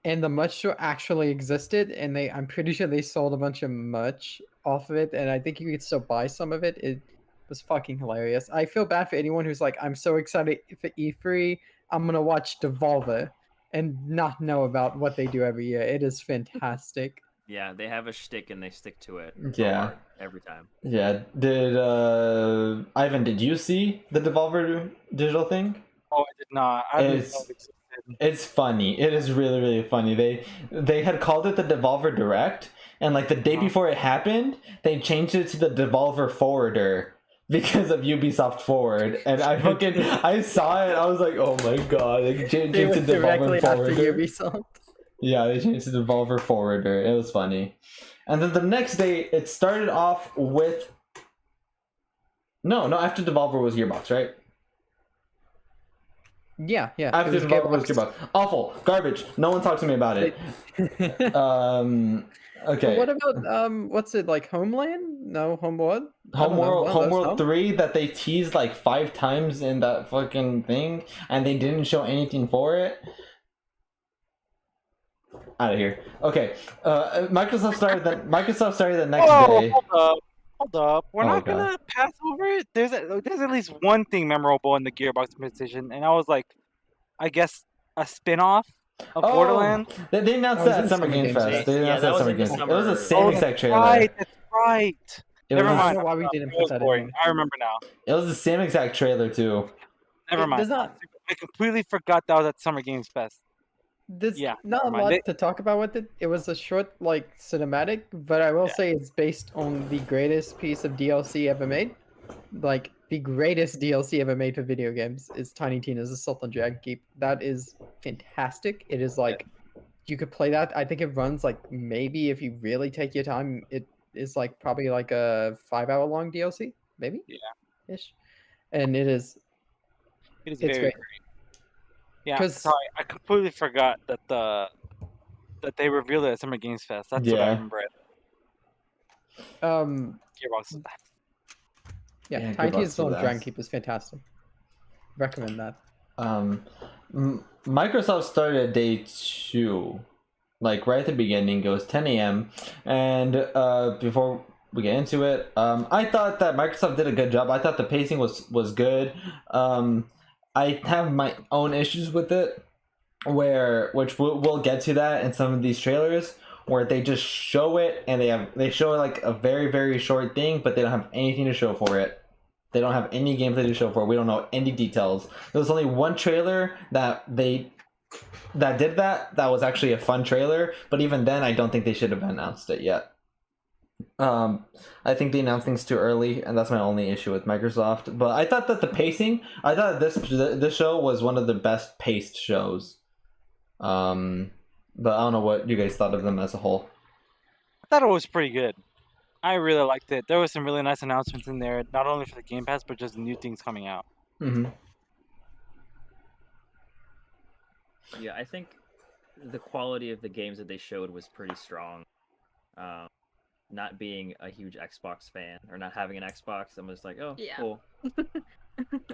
and the merch store actually existed, and I'm pretty sure they sold a bunch of merch off of it, and I think you could still buy some of it. It was fucking hilarious. I feel bad for anyone who's like, I'm so excited for E3, I'm gonna watch Devolver, and not know about what they do every year. It is fantastic. Yeah, they have a shtick and they stick to it. Yeah. hard every time. yeah, did Ivan? Did you see the Devolver digital thing? Oh, I did not. I didn't know It's- it existed. It's funny. It is really, really funny. They had called it the Devolver Direct, and like the day before it happened, they changed it to the Devolver Forwarder because of Ubisoft Forward. And I saw it. I was like, oh my god! They changed They it to went directly Devolver after Forwarder. Ubisoft. Yeah, they changed it to Devolver Forwarder. It was funny. And then the next day, it started off with. No, after Devolver was Gearbox, right? Yeah. It After was Devolver was Gearbox. Awful. Garbage. No one talked to me about it. Okay. Okay. What about what's it like, Homeland? No, Homeworld. I don't know, Homeworld, one of those, Homeworld no? 3 that they teased like 5 times in that fucking thing, and they didn't show anything for it. Out of here. Okay. Microsoft started the next Whoa, day. hold up. We're Oh, not God. gonna pass over it. There's at least one thing memorable in the Gearbox presentation, and I was like, I guess a spin-off of Oh, Borderlands. They announced That was that at in Summer Summer Game Games Fest. Fest. They Yeah, announced that that at was Summer in the Games Fest. It was the summer- same Oh, exact that's trailer. right. That's right. It Never was, I mind. don't know why we didn't It put was that boring. in. I remember now. It was the same exact trailer too. Never There's mind. not I completely forgot that was at Summer Games Fest. there's Yeah, not a never mind. lot to talk about with it. It was a short like cinematic, but I will Yeah. say it's based on the greatest piece of DLC ever made. Like the greatest DLC ever made for video games is Tiny Tina's Assault on Dragon Keep. That is fantastic. It is like you could play that. I think it runs like maybe if you really take your time, it is like probably like a 5-hour long DLC, maybe. Yeah. Ish. And it is It is It's very great. great. Yeah, 'Cause- sorry, I completely forgot that they revealed it at Summer Games Fest. That's what I Yeah. remember. Gearbox. Yeah, Yeah, Tiny Gearbox Tina's Assault was on Dragon ass. Keep is fantastic. Recommend that. Microsoft started day 2, like right at the beginning. It was 10 a.m. And before we get into it, I thought that Microsoft did a good job. I thought the pacing was good. I have my own issues with it, which we'll get to that in some of these trailers, where they just show it and they show like a very, very short thing, but they don't have anything to show for it. They don't have any gameplay to show for it. We don't know any details. There was only one trailer that did that was actually a fun trailer, but even then I don't think they should have announced it yet. I think they announced things too early, and that's my only issue with Microsoft. But I thought that this show was one of the best paced shows. But I don't know what you guys thought of them as a whole. I thought it was pretty good. I really liked it. There was some really nice announcements in there, not only for the Game Pass, but just new things coming out. Mm-hmm. Yeah, I think the quality of the games that they showed was pretty strong. Not being a huge Xbox fan or not having an Xbox, I'm just like, oh, Yeah. cool.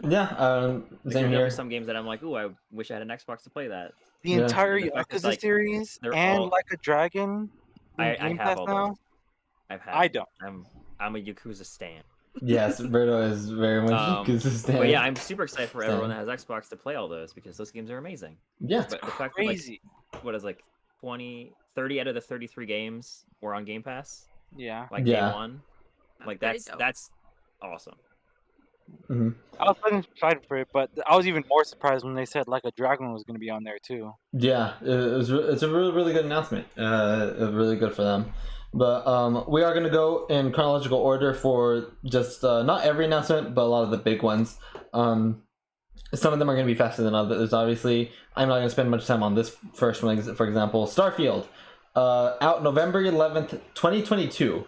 Yeah, Like, same there here. were some games that I'm like, ooh, I wish I had an Xbox to play that. The Yeah. entire The fact is, Yakuza like, series they're and all- Like a Dragon. in I Game have Pass all now. those. I've had. I them. don't. I'm a Yakuza stan. Yes, Berto is very much consistent. But yeah, I'm super excited for Same. everyone that has Xbox to play all those because those games are amazing. yeah. But the fact that, like, Crazy. what is like 30 out of the 33 games were on Game Pass, Yeah. like Yeah. day one. Like Pretty that's dope. that's awesome. Mhm. I was really excited for it, but I was even more surprised when they said like a dragon was gonna be on there too. Yeah, it's a really really good announcement. Really good for them. But we are gonna go in chronological order for just not every announcement, but a lot of the big ones. Some of them are gonna be faster than others. Obviously, I'm not gonna spend much time on this first one. For example, Starfield, out November 11th, 2022.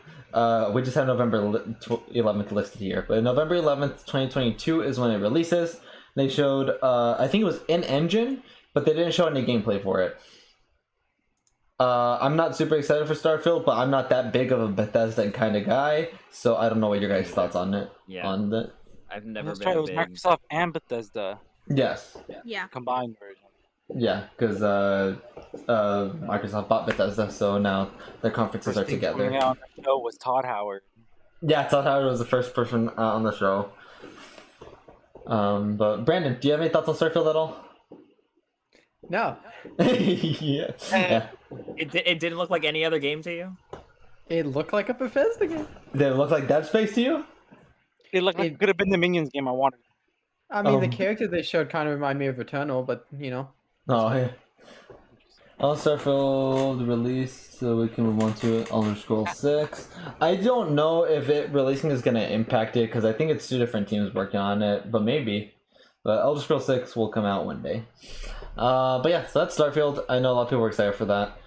We just have November 11th listed here, but November 11th, 2022 is when it releases. They showed, I think it was in engine, but they didn't show any gameplay for it. I'm not super excited for Starfield, but I'm not that big of a Bethesda kind of guy, so I don't know what your guys' thoughts on it. Yeah. On that. I've never That's been right. a It was big. Microsoft and Bethesda Yes. Yeah. combined version. Yeah, because Microsoft bought Bethesda, so now their conferences are First thing coming together. out on the show was Todd Howard. Yeah, Todd Howard was the first person on the show. But Brandon, do you have any thoughts on Starfield at all? No, Yeah. Yeah. It didn't look like any other game to you. it looked like a Bethesda game. Did it look like Dead Space to you? It looked like it could have been the Minions game I wanted. I mean, the Um, character they showed kind of reminded me of Returnal, but you know. Oh, yeah. All Starfield released, so we can move on to Elder Scrolls 6. I don't know if it releasing is going to impact it, because I think it's two different teams working on it, but maybe. But Elder Scrolls 6 will come out one day. But yeah, so that's Starfield. I know a lot of people were excited for that.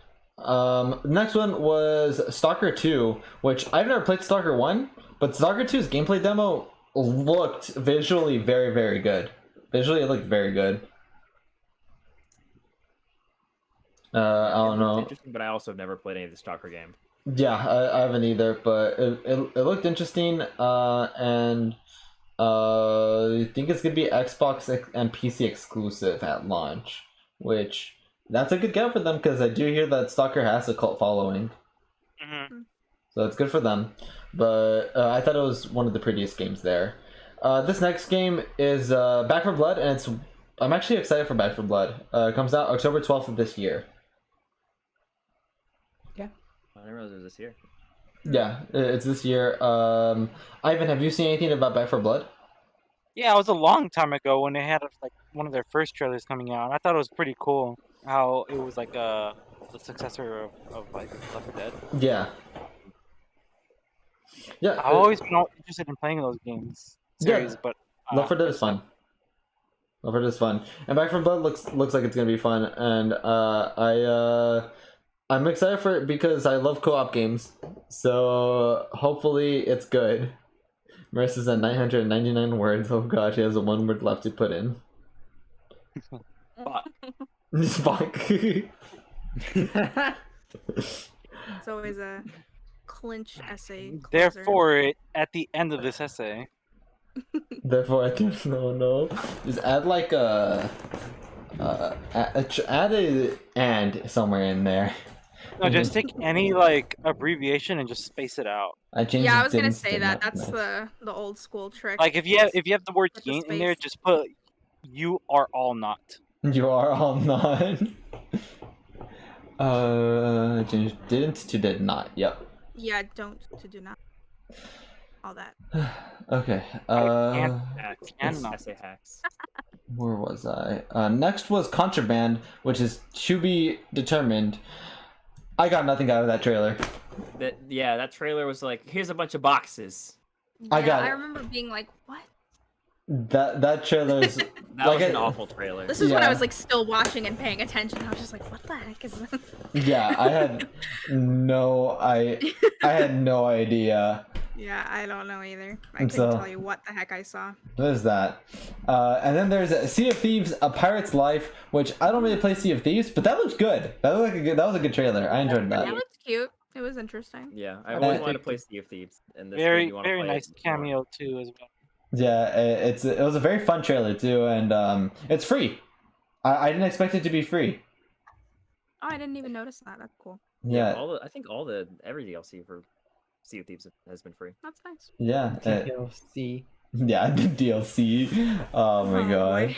Next one was Stalker 2, which I've never played Stalker 1, but Stalker 2's gameplay demo looked visually very, very good. Visually, it looked very good. I don't know. Interesting, but I also have never played any of the Stalker games. Yeah, I haven't either, but it looked interesting, and I think it's gonna be Xbox and PC exclusive at launch, which that's a good get for them because I do hear that Stalker has a cult following, so it's good for them. But I thought it was one of the prettiest games there. This next game is Back 4 Blood, and I'm actually excited for Back 4 Blood. It comes out October 12th of this year. I didn't realize it was this year. Yeah, it's this year. Ivan, have you seen anything about Back 4 Blood? Yeah, it was a long time ago when they had like one of their first trailers coming out. I thought it was pretty cool how it was like the successor of like Left 4 Dead. Yeah. Yeah. I've always been interested in playing those games series, Yeah. but Left 4 Dead is fun. Left 4 Dead is fun, and Back 4 Blood looks like it's gonna be fun, and I'm excited for it because I love co-op games. So hopefully it's good. Marissa's at 999 words. Oh god, she has a 1 word left to put in. Fuck. Fuck. It's always a clinch essay. closer. therefore, at the end of this essay, Therefore, I can no. Just add like add a and somewhere in there. no, just take any like abbreviation and just space it out. I changed. Yeah, I was gonna didn't say to that. not- That's no. the old school trick. Like if you have the word Put the "yin" in there, space. just put "you are all not." You are all not. Changed didn't to did not. Yep. Yeah, don't to do not. All that. Okay. Hacks. And not. Essay hacks. Where was I? Next was Contraband, which is to be determined. I got nothing out of that trailer. That trailer was like, here's a bunch of boxes. I Yeah, got I it. remember being like, "What?" That trailer is That Like was an I- awful trailer. This is when Yeah. I was like still watching and paying attention. I was just like, "What the heck is this?" yeah. I had I had no idea. Yeah, I don't know either. I couldn't So- tell you what the heck I saw. What is that? And then there's Sea of Thieves: A Pirate's Life, which I don't really play Sea of Thieves, but that looks good. That was a good trailer. I enjoyed It that. looked cute. It was interesting. Yeah, I Uh, always wanted to play Sea of Thieves. And this Very made me wanna very play it nice more. cameo too as well. Yeah, it was a very fun trailer too, and it's free. I didn't expect it to be free. Oh, I didn't even notice that. That's cool. Yeah, I think every DLC for Sea of Thieves has been free. That's nice. yeah, DLC. yeah. The DLC. Oh my Oh, god.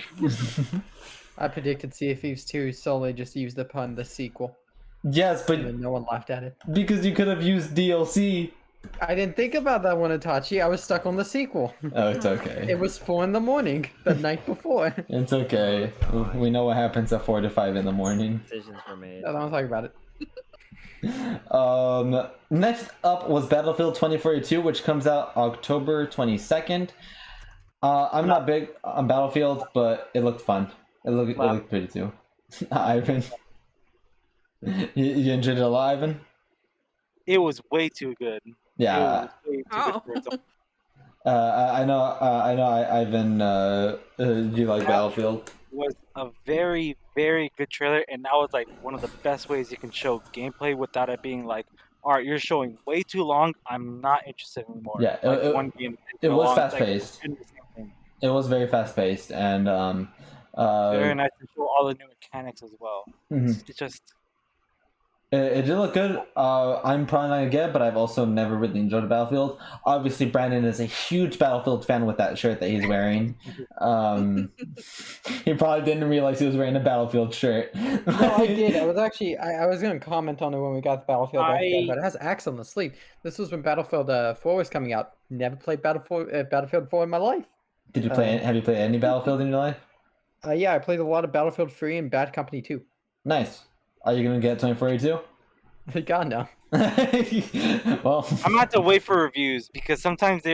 I predicted Sea of Thieves 2 solely just use the pun, the sequel. Yes, but And then no one laughed at it. because you could have used DLC. I didn't think about that one, Itachi. I was stuck on the sequel. Oh, it's okay. It was 4 in the morning the night before. It's okay. We know what happens at 4 to 5 in the morning. Decisions were made. I don't talk about it. Next up was Battlefield 2042, which comes out October 22nd. I'm not big on Battlefield, but it looked fun. It looked pretty too. Ivan, you enjoyed it a lot, Ivan? It was way too good. Yeah, It was way too Oh. good for its I know. Ivan, you like Battlefield? was a very, very good trailer, and that was like one of the best ways you can show gameplay without it being like, all right, you're showing way too long. I'm not interested anymore. Yeah, like one game. it was long, fast like, paced. doing the same thing. It was very fast paced, and Very nice to show all the new mechanics as well. mhm. It's just It did look good. I'm probably not gonna get it, but I've also never really enjoyed Battlefield. Obviously, Brandon is a huge Battlefield fan with that shirt that he's wearing. He probably didn't realize he was wearing a Battlefield shirt. No, I did. I was actually I was going to comment on it when we got the Battlefield, but it has Axe on the sleeve. This was when Battlefield 4 was coming out. Never played Battlefield 4 in my life. Did you play? Have you played any Battlefield in your life? Yeah, I played a lot of Battlefield 3 and Bad Company 2. Nice. Are you gonna get 2042? God no. Well, I'm gonna have to wait for reviews because sometimes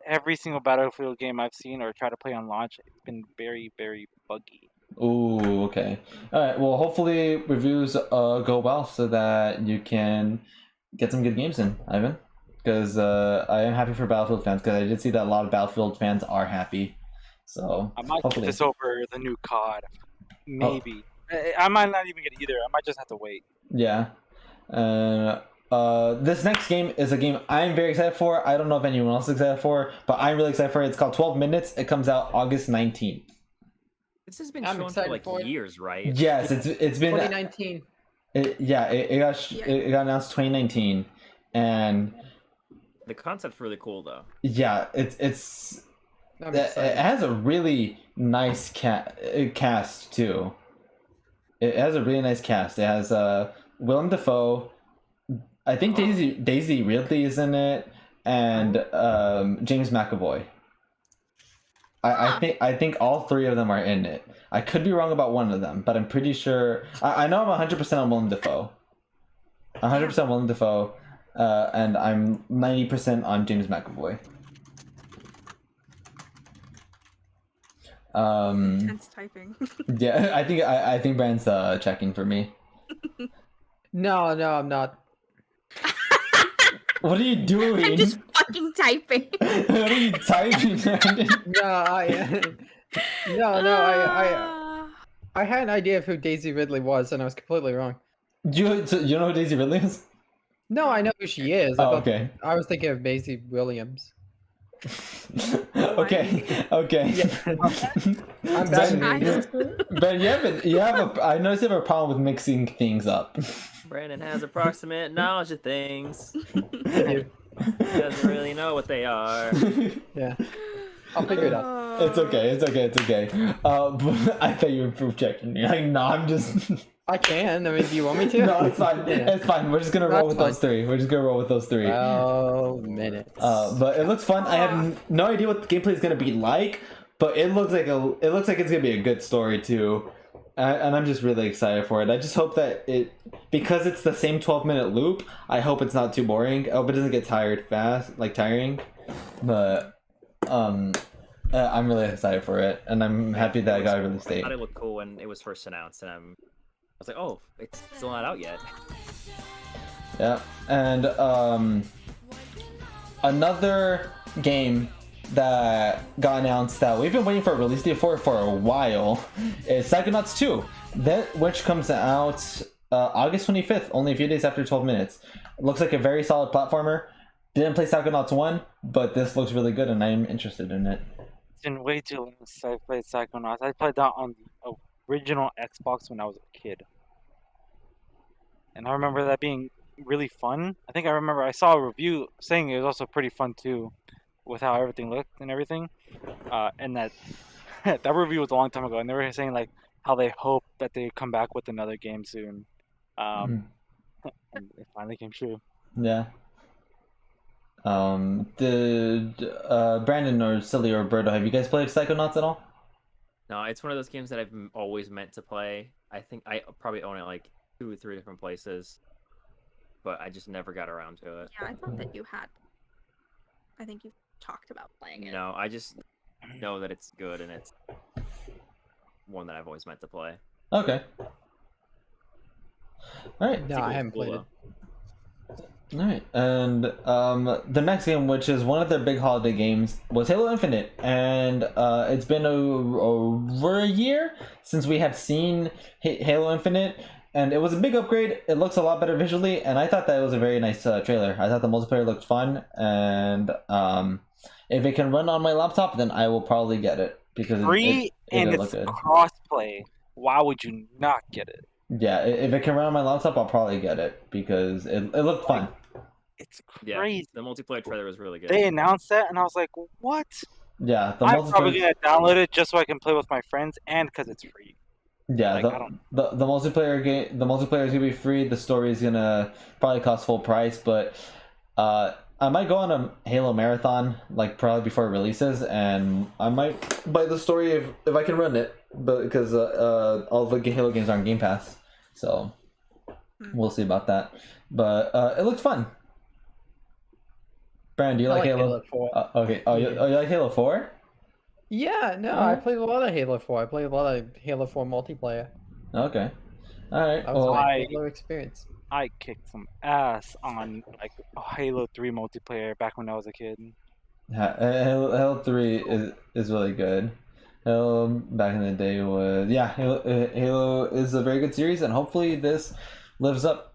every single Battlefield game I've seen or try to play on launch, it's been very, very buggy. ooh, okay. All right. Well, hopefully reviews go well so that you can get some good games in, Ivan. Because I am happy for Battlefield fans. Because I did see that a lot of Battlefield fans are happy. So I might hopefully. get this over the new COD. Maybe. I might not even get it either. I might just have to wait. Yeah. This next game is a game I'm very excited for. I don't know if anyone else is excited for, but I'm really excited for it. It's called 12 Minutes. It comes out August 19th. This has been I'm shown for excited like for it. years, right? Yes, it's been 2019. it got announced 2019, and The concept's really cool though. yeah, it's I'm it excited. has a really nice cast too. It has a really nice cast. It has Willem Dafoe. I think Daisy Ridley is in it, and James McAvoy. I think all three of them are in it. I could be wrong about one of them, but I'm pretty sure. I know I'm 100% on Willem Dafoe. 100% Willem Dafoe, and I'm 90% on James McAvoy. Intense typing. Yeah, I think Brand's checking for me. No, I'm not. What are you doing? I'm just fucking typing. What are you typing, Brandon? I had an idea of who Daisy Ridley was, and I was completely wrong. You know who Daisy Ridley is? No, I know who she is. I Oh, thought- okay. I was thinking of Maisie Williams. Okay. I'm bad at I- names. But I noticed you have a problem with mixing things up. Brandon has approximate knowledge of things. Dude, He doesn't really know what they are. yeah, I'll figure it out. It's okay. But I thought you were proof checking me. Like, no, I'm just. I can. I mean, do you want me to? No, it's fine. Yeah. It's fine. We're just gonna roll That's with those three. We're just gonna roll with those three. minutes. But it looks fun. I have no idea what the gameplay is gonna be like, but it looks like it's gonna be a good story too, and I'm just really excited for it. I just hope that because it's the same 12-minute loop. I hope it's not too boring. I hope it doesn't get tiring. But I'm really excited for it, and I'm happy that I got a release I date. thought it looked cool when it was first announced, and I was like, oh, it's still not out yet. Yeah, and another game that got announced that we've been waiting for a release date for a while is Psychonauts 2, which comes out August 25th, only a few days after 12 minutes. It looks like a very solid platformer. Didn't play Psychonauts 1, but this looks really good, and I'm interested in it. It's been way too long since I played Psychonauts. I played that on the original Xbox when I was a kid. And I remember that being really fun. I remember I saw a review saying it was also pretty fun too, with how everything looked and everything. And that that review was a long time ago, and they were saying like how they hope that they come back with another game soon. And it finally came true. Yeah. Did Brandon or Silly or Roberto, have you guys played Psychonauts at all? No, it's one of those games that I've always meant to play. I think I probably own it like 2 or 3 different places, but I just never got around to it. Yeah, I thought that you had. I think you talked about playing it. No, I just know that it's good and it's one that I've always meant to play. Okay. All right. No, I haven't Cool, played it. All right, and the next game, which is one of their big holiday games, was Halo Infinite, and it's been over a year since we have seen Halo Infinite, and it was a big upgrade. It looks a lot better visually, and I thought that was a very nice trailer. I thought the multiplayer looked fun, and if it can run on my laptop, then I will probably get it because Free and did it's look good. crossplay. Why would you not get it? Yeah, if it can run on my laptop, I'll probably get it because it looked fun. It's Yeah, crazy. the multiplayer trailer was really good. They announced that, and I was like, "What?" Yeah, the I'm probably multiplayer. gonna download it just so I can play with my friends, and because it's free. Yeah, Like, I don't- the multiplayer game, the multiplayer is gonna be free. The story is gonna probably cost full price, but I might go on a Halo marathon like probably before it releases, and I might buy the story if I can run it, but because all the Halo games are on Game Pass, so we'll see about that. But it looks fun. Brandon, do you I like like Halo? Halo 4. Okay. Oh, you like Halo 4? Yeah, no, I played a lot of Halo 4. I played a lot of Halo 4 multiplayer. Okay. All right. That was Well, my I- Halo experience. I kicked some ass on like Halo 3 multiplayer back when I was a kid. Halo 3 is really good. Halo back in the day was Halo is a very good series, and hopefully this lives up.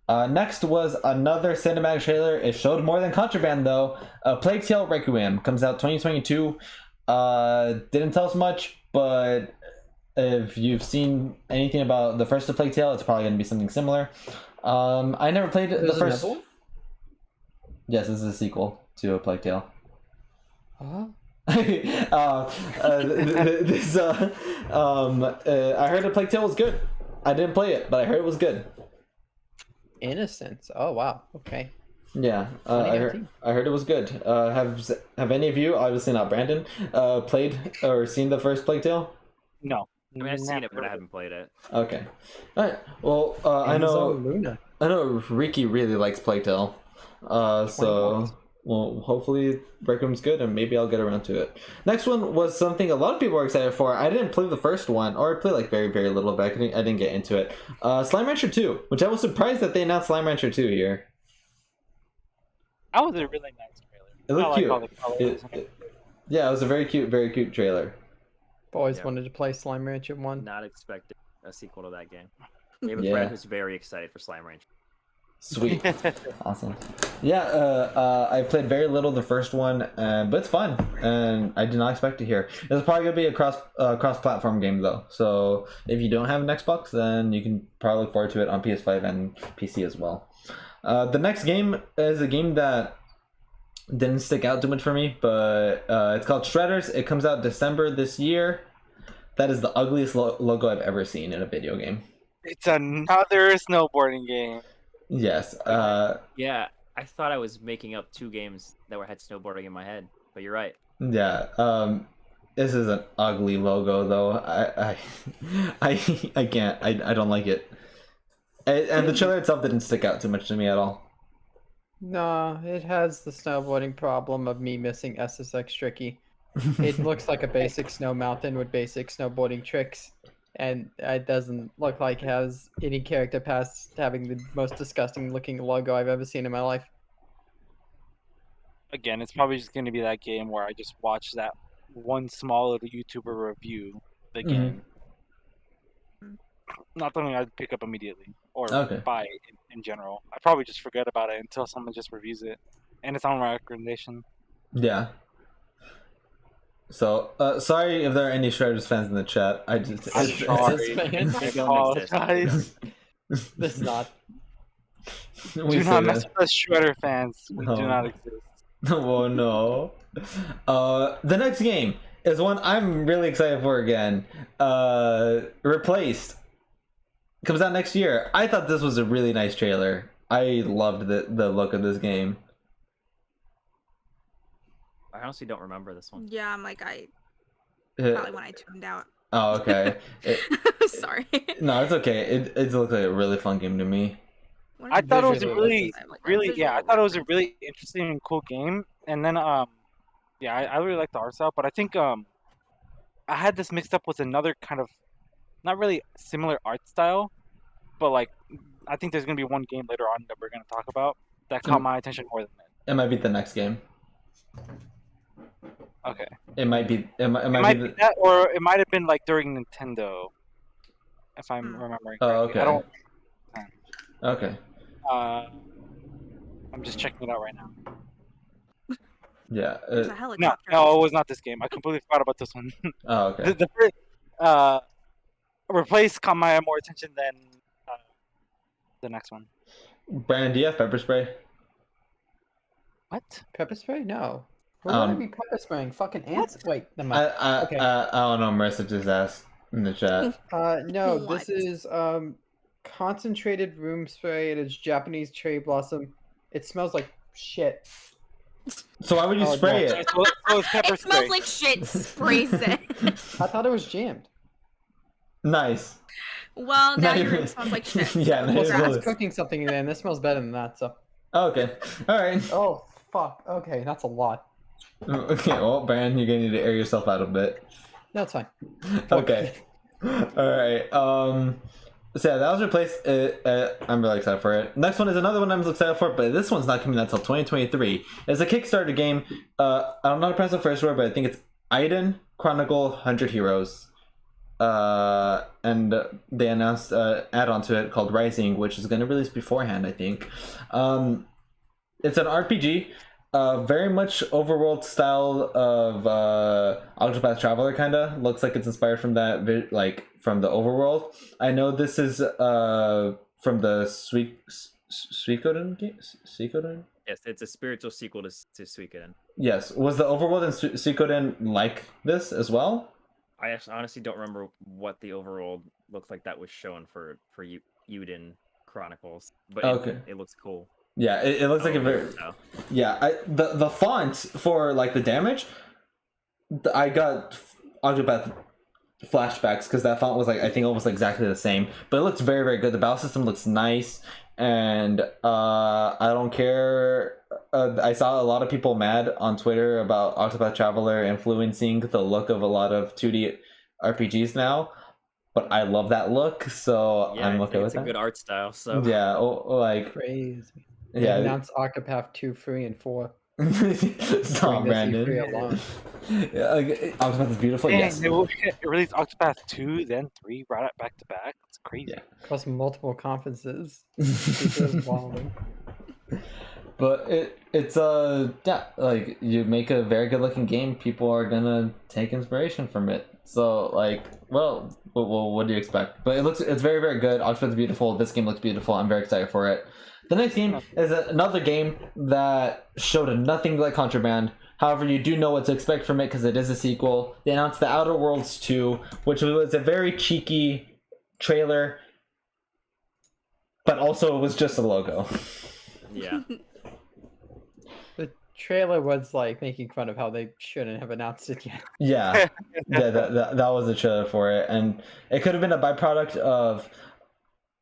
Next was another cinematic trailer. It showed more than Contraband though. Plague Tale Requiem comes out 2022. Didn't tell us much, but if you've seen anything about the first of Plague Tale, it's probably going to be something similar. I never played the There's first. another one? Yes, this is a sequel to a Plague Tale. Huh? I heard a Plague Tale was good. I didn't play it, but I heard it was good. Innocence. Oh wow. Okay. Yeah, I heard it was good. Have any of you, obviously not Brandon, played or seen the first Plague Tale? No. I mean, I've seen it, but I never. haven't played it. Okay. All right. Well, I Amazon know Luna. Ricky really likes Plague Tale. So well, hopefully Requiem's good, and maybe I'll get around to it. Next one was something a lot of people are excited for. I didn't play the first one, or I played like very, very little, but I didn't get into it. Slime Rancher 2, which I was surprised that they announced Slime Rancher 2 here. That was a really nice trailer. It looked I cute. all the colors and Yeah, it was a very cute trailer. I've always Yeah. wanted to play Slime Rancher 1. Not expecting a sequel to that game. We have a Yeah. friend who's very excited for Slime Rancher. Sweet. Awesome. Yeah, I played very little the first one, but it's fun, and I did not expect to hear. It's probably gonna be a cross-platform game though. So if you don't have an Xbox, then you can probably look forward to it on PS5 and PC as well. The next game is a game that didn't stick out too much for me, but it's called Shredders. It comes out December this year. That is the ugliest logo I've ever seen in a video game. It's another snowboarding game. Yes. Yeah, I thought I was making up 2 games that had snowboarding in my head, but you're right. Yeah. This is an ugly logo though. I can't. I don't like it. And the trailer itself didn't stick out too much to me at all. No, it has the snowboarding problem of me missing SSX Tricky. It looks like a basic snow mountain with basic snowboarding tricks, and it doesn't look like it has any character past having the most disgusting looking logo I've ever seen in my life. Again, it's probably just going to be that game where I just watch that one small little YouTuber review the Mhm. game. Not something I'd pick up immediately or Okay. buy in general. I probably just forget about it until someone just reviews it, and it's on my recommendation. Yeah. So, sorry if there are any Shredders fans in the chat. I'm It's sorry. fans. I Go next, apologize. This is not. We Do say not mess that. with us Shredder fans. We No. do not exist. Oh no. The next game is one I'm really excited for again. Replaced. Comes out next year. I thought this was a really nice trailer. I loved the look of this game. I honestly don't remember this one. Yeah, I'm like I Uh, probably when I tuned out. oh, okay. Sorry. No, it's okay. It looked like a really fun game to me. What I is thought it was a Visually, really, I have, like, a really, yeah, I visual thought it was a reference. really interesting and cool game. And then, yeah, I really like the art style, but I think, I had this mixed up with another kind of, not really similar art style, but like, I think there's gonna be one game later on that we're gonna talk about that caught my attention more than that. It might be the next game. Okay, It might be. It it might might be. be that, or it might have been like during Nintendo, if I'm Hmm. remembering Oh, correctly. I okay. don't. Okay. I'm just checking it out right now. Yeah. There's a No, helicopter. no, it was not this game. I completely forgot about this one. Oh, okay. The first, Replace caught my more attention than the next one. Brandon, do you have pepper spray? What? Pepper spray? No. Why would I be pepper spraying? Fucking ants. Wait, never mind. Okay. I don't know. Marissa just asked in the chat. No, What? this is concentrated room spray. It is Japanese cherry blossom. It smells like shit. So why would you Oh, spray no. it? So it's pepper It smells spray. like shit. Sprays it. I thought it was jammed. Nice. Well, now Now your you're- room smells like shit. Yeah, so now Well, it's congrats. someone's good. cooking something in there, and this smells better than that. So. Okay. All right. Oh fuck. Okay, that's a lot. Okay. Well, Brandon, you're gonna need to air yourself out a bit. No, it's fine. Okay. All right. So yeah, that was replaced. I'm really excited for it. Next one is another one I'm excited for, but this one's not coming out until 2023. It's a Kickstarter game. I don't know how to pronounce the first word, but I think it's Aiden Chronicle 100 Heroes. And they announced add-on to it called Rising, which is going to release beforehand, I think. It's an RPG. Very much overworld style of Octopath Traveler, kind of looks like it's inspired from that, like from the overworld. I know this is from the Suikoden game. Suikoden. Yes, it's a spiritual sequel to Suikoden. Yes, was the overworld in Suikoden like this as well? I actually honestly don't remember what the overall looked like that was shown for Uden Chronicles, but Okay. it looks cool. Yeah, it looks like a very So, yeah. The font for like the damage, I got Octopath flashbacks because that font was like I think almost exactly the same, but it looks very good. The battle system looks nice, and I don't care. I saw a lot of people mad on Twitter about Octopath Traveler influencing the look of a lot of 2D RPGs now, but I love that look, so yeah, I'm it's, okay with it's a that. good art style. So Yeah, like Crazy. They yeah. announced Octopath 2, 3, and 4. Stop, During this E3 Brandon. alone. Yeah, like, Octopath is beautiful. Dang, Yes. it released Octopath 2, then 3, right back to back. It's crazy. Yeah. Across multiple conferences. It was wild. But it's yeah, like you make a very good looking game, people are gonna take inspiration from it. So like, well, what do you expect? But it's very good. Octopath's beautiful. This game looks beautiful. I'm very excited for it. The next game is another game that showed nothing like Contraband. However, you do know what to expect from it because it is a sequel. They announced The Outer Worlds 2, which was a very cheeky trailer, but also it was just a logo. yeah, The trailer was like making fun of how they shouldn't have announced it yet. Yeah, yeah, that was a trailer for it, and it could have been a byproduct of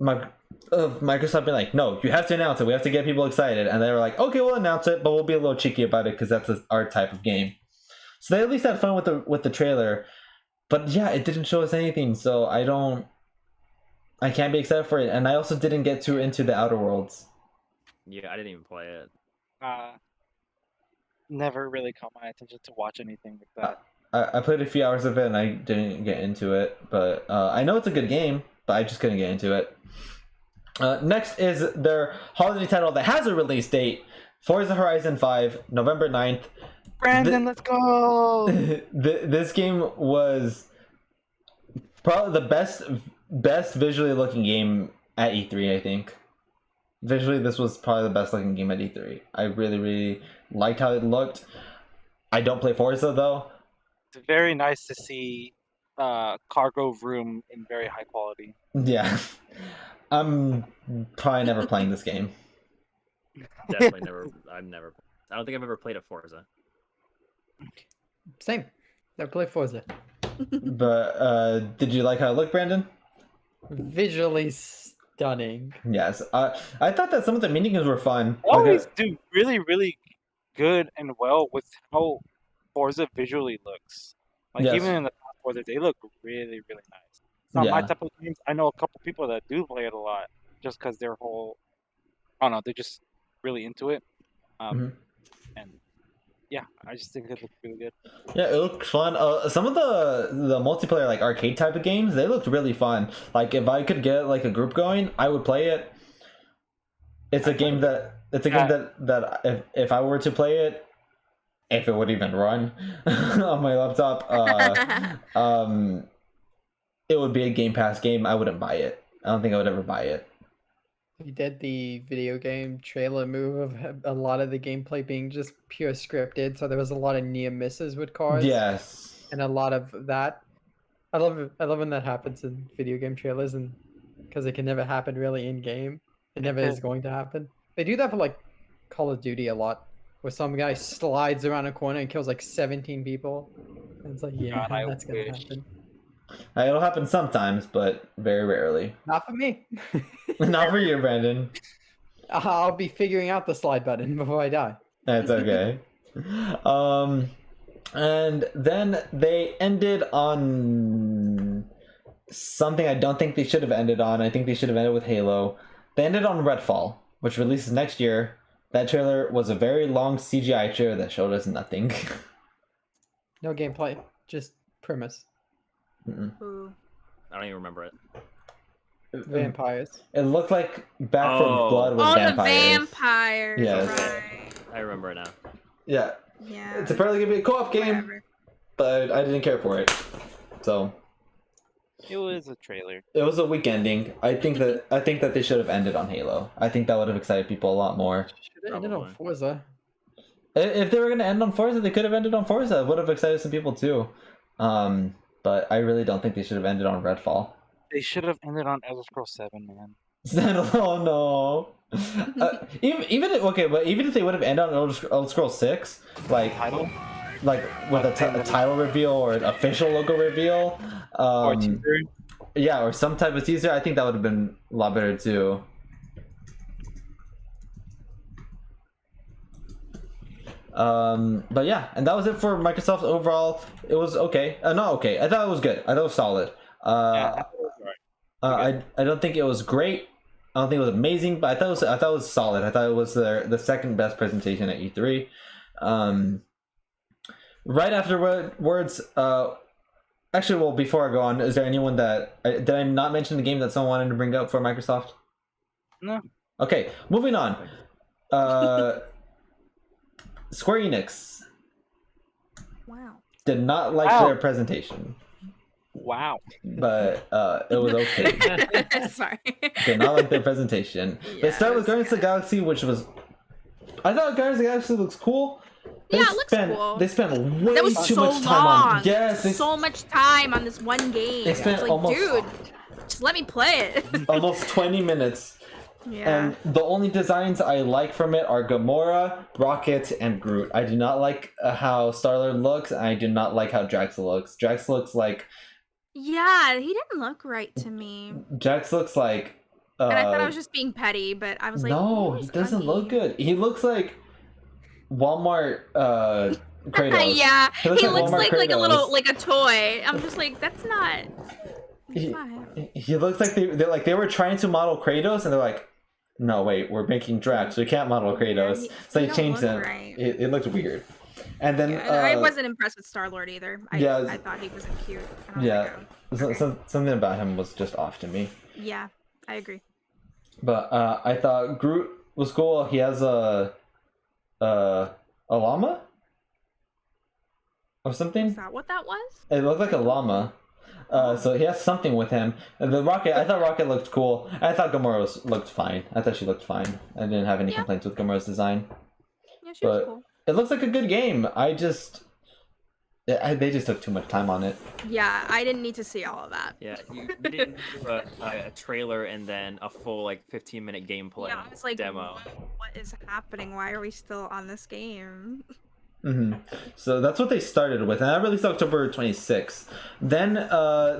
Microsoft being like, no, you have to announce it. We have to get people excited, and they were like, okay, we'll announce it, but we'll be a little cheeky about it because that's our type of game. So they at least had fun with the trailer, but yeah, it didn't show us anything, so I can't be excited for it, and I also didn't get too into the Outer Worlds. yeah. I didn't even play it. Never really caught my attention to watch anything like that. I played a few hours of it and I didn't get into it, but I know it's a good game, but I just couldn't get into it. Next is their holiday title that has a release date: Forza Horizon 5, November 9th. Brandon, let's go! This game was probably the best visually looking game at E3, I think. Visually, this was probably the best looking game at E3. I really liked how it looked. I don't play Forza though. It's very nice to see cargo room in very high quality. Yeah. I'm probably never playing this game. Definitely never. I've never. I don't think I've ever played a Forza. Same. Never played Forza. But did you like how it looked, Brandon? Visually stunning. Yes. I thought that some of the mini games were fun. They always do really, really good and well with how Forza visually looks. Like Yes. even in the past Forza, they look really, really nice. It's not my Yeah. type of games. I know a couple people that do play it a lot, just because their whole, I don't know, they're just really into it. Mhm. And yeah, I just think it looks really good. Yeah, it looks fun. Some of the multiplayer like arcade type of games, they looked really fun. Like if I could get like a group going, I would play it. It's a game that if I were to play it, if it would even run on my laptop, it would be a Game Pass game. I wouldn't buy it. I don't think I would ever buy it. We did the video game trailer move of a lot of the gameplay being just pure scripted, so there was a lot of near misses with cars. Yes. And a lot of that. I love when that happens in video game trailers, and because it can never happen really in game. It never is going to happen. They do that for like Call of Duty a lot, where some guy slides around a corner and kills like 17 people. And it's like, yeah, God, I that's gonna wish. happen. It'll happen sometimes, but very rarely. Not for me. Not for you, Brandon. I'll be figuring out the slide button before I die. That's okay. And then they ended on something I don't think they should have ended on. I think they should have ended with Halo. They ended on Redfall, which releases next year. That trailer was a very long CGI trailer that showed us nothing. No gameplay, just premise. Ooh. I don't even remember it. Vampires. It looked like Back from Oh. Blood with Oh, the vampires. vampires. Yes. Right. I remember it now. Yeah, Yeah. it's apparently gonna be a co-op game, Whatever. but I didn't care for it. So It was a trailer. it was a weak ending. I think that they should have ended on Halo. I think that would have excited people a lot more. Should have ended on Probably. Forza. If they were going to end on Forza, they could have ended on Forza. It would have excited some people too. But I really don't think they should have ended on Redfall. They should have ended on Elder Scrolls 7, man. Oh no. Even if they would have ended on Elder Scrolls 6, like Title? with a title reveal or an official logo reveal, Or teaser? yeah, or some type of teaser, I think that would have been a lot better too. But yeah, and that was it for Microsoft overall. It was okay. Not okay. I thought it was good. I thought it was solid. Yeah, I don't think it was great. I don't think it was amazing, but I thought it was solid. I thought it was the second best presentation at E3. Right afterwards, actually, well, before I go on, is there anyone that did I not mention the game that someone wanted to bring up for Microsoft? No. Okay, moving on. Square Enix Wow. did not like Wow. their presentation, Wow. but it was okay. Sorry. Did not like their presentation. They Yeah, started with it Guardians of the Galaxy, which was I thought Guardians of the Galaxy looks cool. Yeah, it looks cool. They spent way That was too so much time on. long. Yes, they So much time on this one game. They spent It's like, almost- dude, just let me play it. almost 20 minutes. Yeah. And the only designs I like from it are Gamora, Rocket, and Groot. I do not like how Star-Lord looks, and I do not like how Drax looks. Drax looks like Yeah, he didn't look right to me. Drax looks like. And I thought I was just being petty, but I was like, no, he "He's doesn't ugly." look good. He looks like Walmart Kratos. Yeah, He he looks looks, like Walmart like a Kratos. little like a toy. I'm just like, that's not. He- That's not him. He looks like they were trying to model Kratos, and they're like, no, wait, we're making Drax. We can't model Kratos. he- So he they don't changed look him. right. It looked weird. And then Yeah, and I wasn't impressed with Star Lord either. yeah, I thought he wasn't cute. And I was yeah. like, oh, okay. Something about him was just off to me. Yeah, I agree. But I thought Groot was cool. He has a llama or something. Is that what that was? It looked like a llama. So he has something with him. And the Rocket, I thought Rocket looked cool. I thought Gamora looked fine. I thought she looked fine. I didn't have any Yeah. complaints with Gamora's design. Yeah, she was But- cool. It looks like a good game. I just They just took too much time on it. Yeah, I didn't need to see all of that. Yeah, you didn't do a trailer and then a full like 15-minute gameplay Yeah, I was like, demo. what is happening? Why are we still on this game? So that's what they started with, and that released October 26th. Then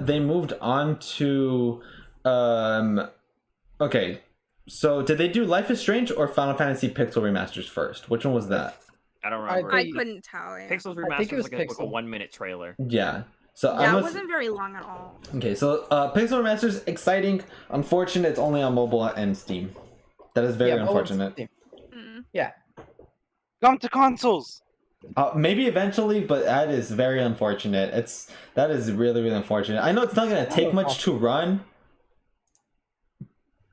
they moved on to okay. So did they do Life is Strange or Final Fantasy Pixel Remasters first? Which one was that? I don't I remember. I They- couldn't tell you. Pixels I think Remastered it was was like a Pixel. 1-minute trailer. Yeah. So Yeah, I it must. wasn't very long at all. Okay, so Pixel Remasters exciting. Unfortunate, it's only on mobile and Steam. That is very Yeah, mobile and unfortunate. Steam. Mm. Yeah. Come to consoles. Maybe eventually, but that is very unfortunate. That is really really unfortunate. I know it's not gonna take much to run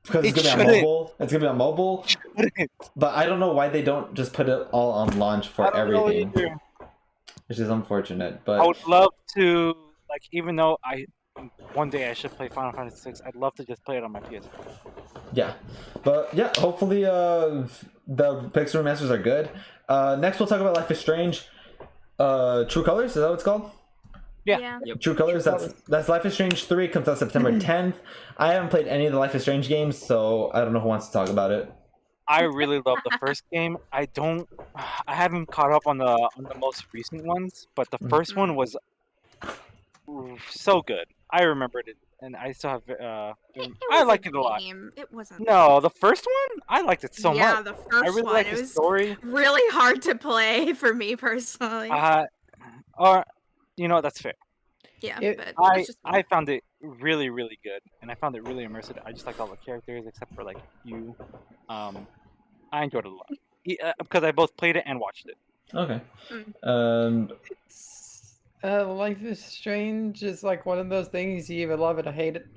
because it's It gonna be on shouldn't. mobile. It's gonna be on mobile, but I don't know why they don't just put it all on launch I for don't know everything, either. which is unfortunate. I But would love to, like, even though one day I should play Final Fantasy VI, I'd love to just play it on my PS. yeah, hopefully the Pixel Remasters are good. Next we'll talk about Life is Strange. True Colors, is that what it's called? Yeah. True Colors, that's Life is Strange 3, comes out September 10th. I haven't played any of the Life is Strange games, so I don't know who wants to talk about it. I really love the first game. I haven't caught up on the most recent ones, but the first one was so good. I remembered it, and I still have. I was liked a it a lot. game. It wasn't. No, the first one, I liked it so yeah, much. the first I really one. like It the was story. really hard to play for me personally. Or, that's fair. yeah, it- but I it's just I found it really really good, and I found it really immersive. I just liked all the characters except for like you. I enjoyed it a lot because I both played it and watched it. Okay. Mm. Life is Strange is like one of those things you either love it or hate it.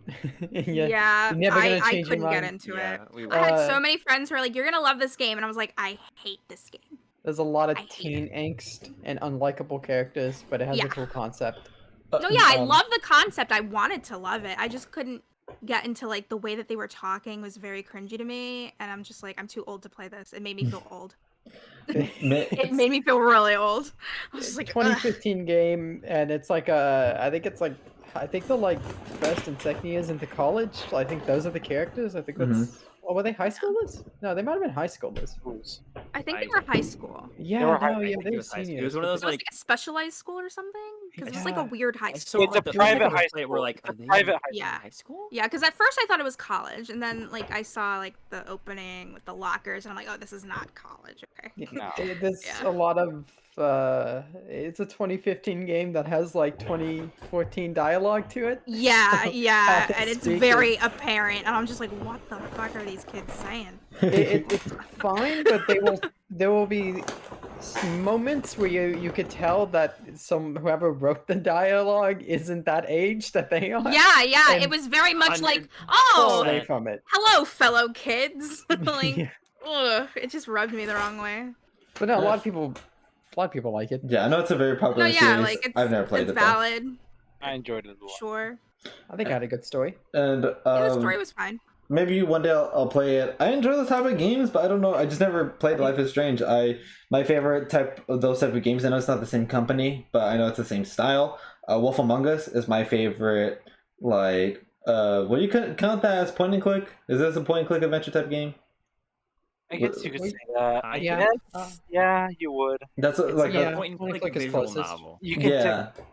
yeah, you're never gonna I change your couldn't get mind. into Yeah, it. we I had Uh, so many friends who were like, "You're gonna love this game," and I was like, "I hate this game." There's a lot of I hate teen angst and unlikable characters, but it has Yeah. a cool concept. No, yeah, I Um, love the concept. I wanted to love it. I just couldn't get into like the way that they were talking was very cringy to me, and I'm just like, I'm too old to play this. It made me feel old. It made me feel really old. I was just like, 2015 game, and it's like I think the like first and second years into college. I think those are the characters. I think that's. Or were they high schoolers? No, they might have been high schoolers. I think they I- were high school. Yeah, were high- no, I yeah, think they it were was high school. seniors. It was one of It those was like like a specialized school or something, because it was like a Yeah. weird high I school. saw It's a the private people who high played school. Were like, It's a are they private in high Yeah. high school? Yeah, because at first I thought it was college, and then like I saw like the opening with the lockers, and I'm like, oh, this is not college. Okay. Yeah, No. There's Yeah. a lot of it's a 2015 game that has like 2014 dialogue to it. Yeah, yeah, It's and it's stupid. very apparent, and I'm just like, what the fuck are these kids saying? It's fine, but there will be moments where you could tell that whoever wrote the dialogue isn't that age that they are. Yeah, yeah, it And was very much like, 100% oh, away from it. hello, fellow kids. like, Yeah. ugh, it just rubbed me the wrong way. But no, a lot of people like it. Yeah, I know it's a very No, popular yeah, series. like it's, I've never played it's it though. valid. I enjoyed it a lot. Sure. I think I had a good story. And Yeah, the story was fine. maybe one day I'll play it. I enjoy those type of games, but I don't know. I just never played Life is Strange. My favorite type of those type of games. I know it's not the same company, but I know it's the same style. Wolf Among Us is my favorite. Like, what do you count that as point and click? Is this a point and click adventure type game? I guess you could Wait. say that. I Yeah. guess. Uh, Yeah, you would. That's what, It's like like yeah. a point and point and click click is visual closest. novel. You can yeah. take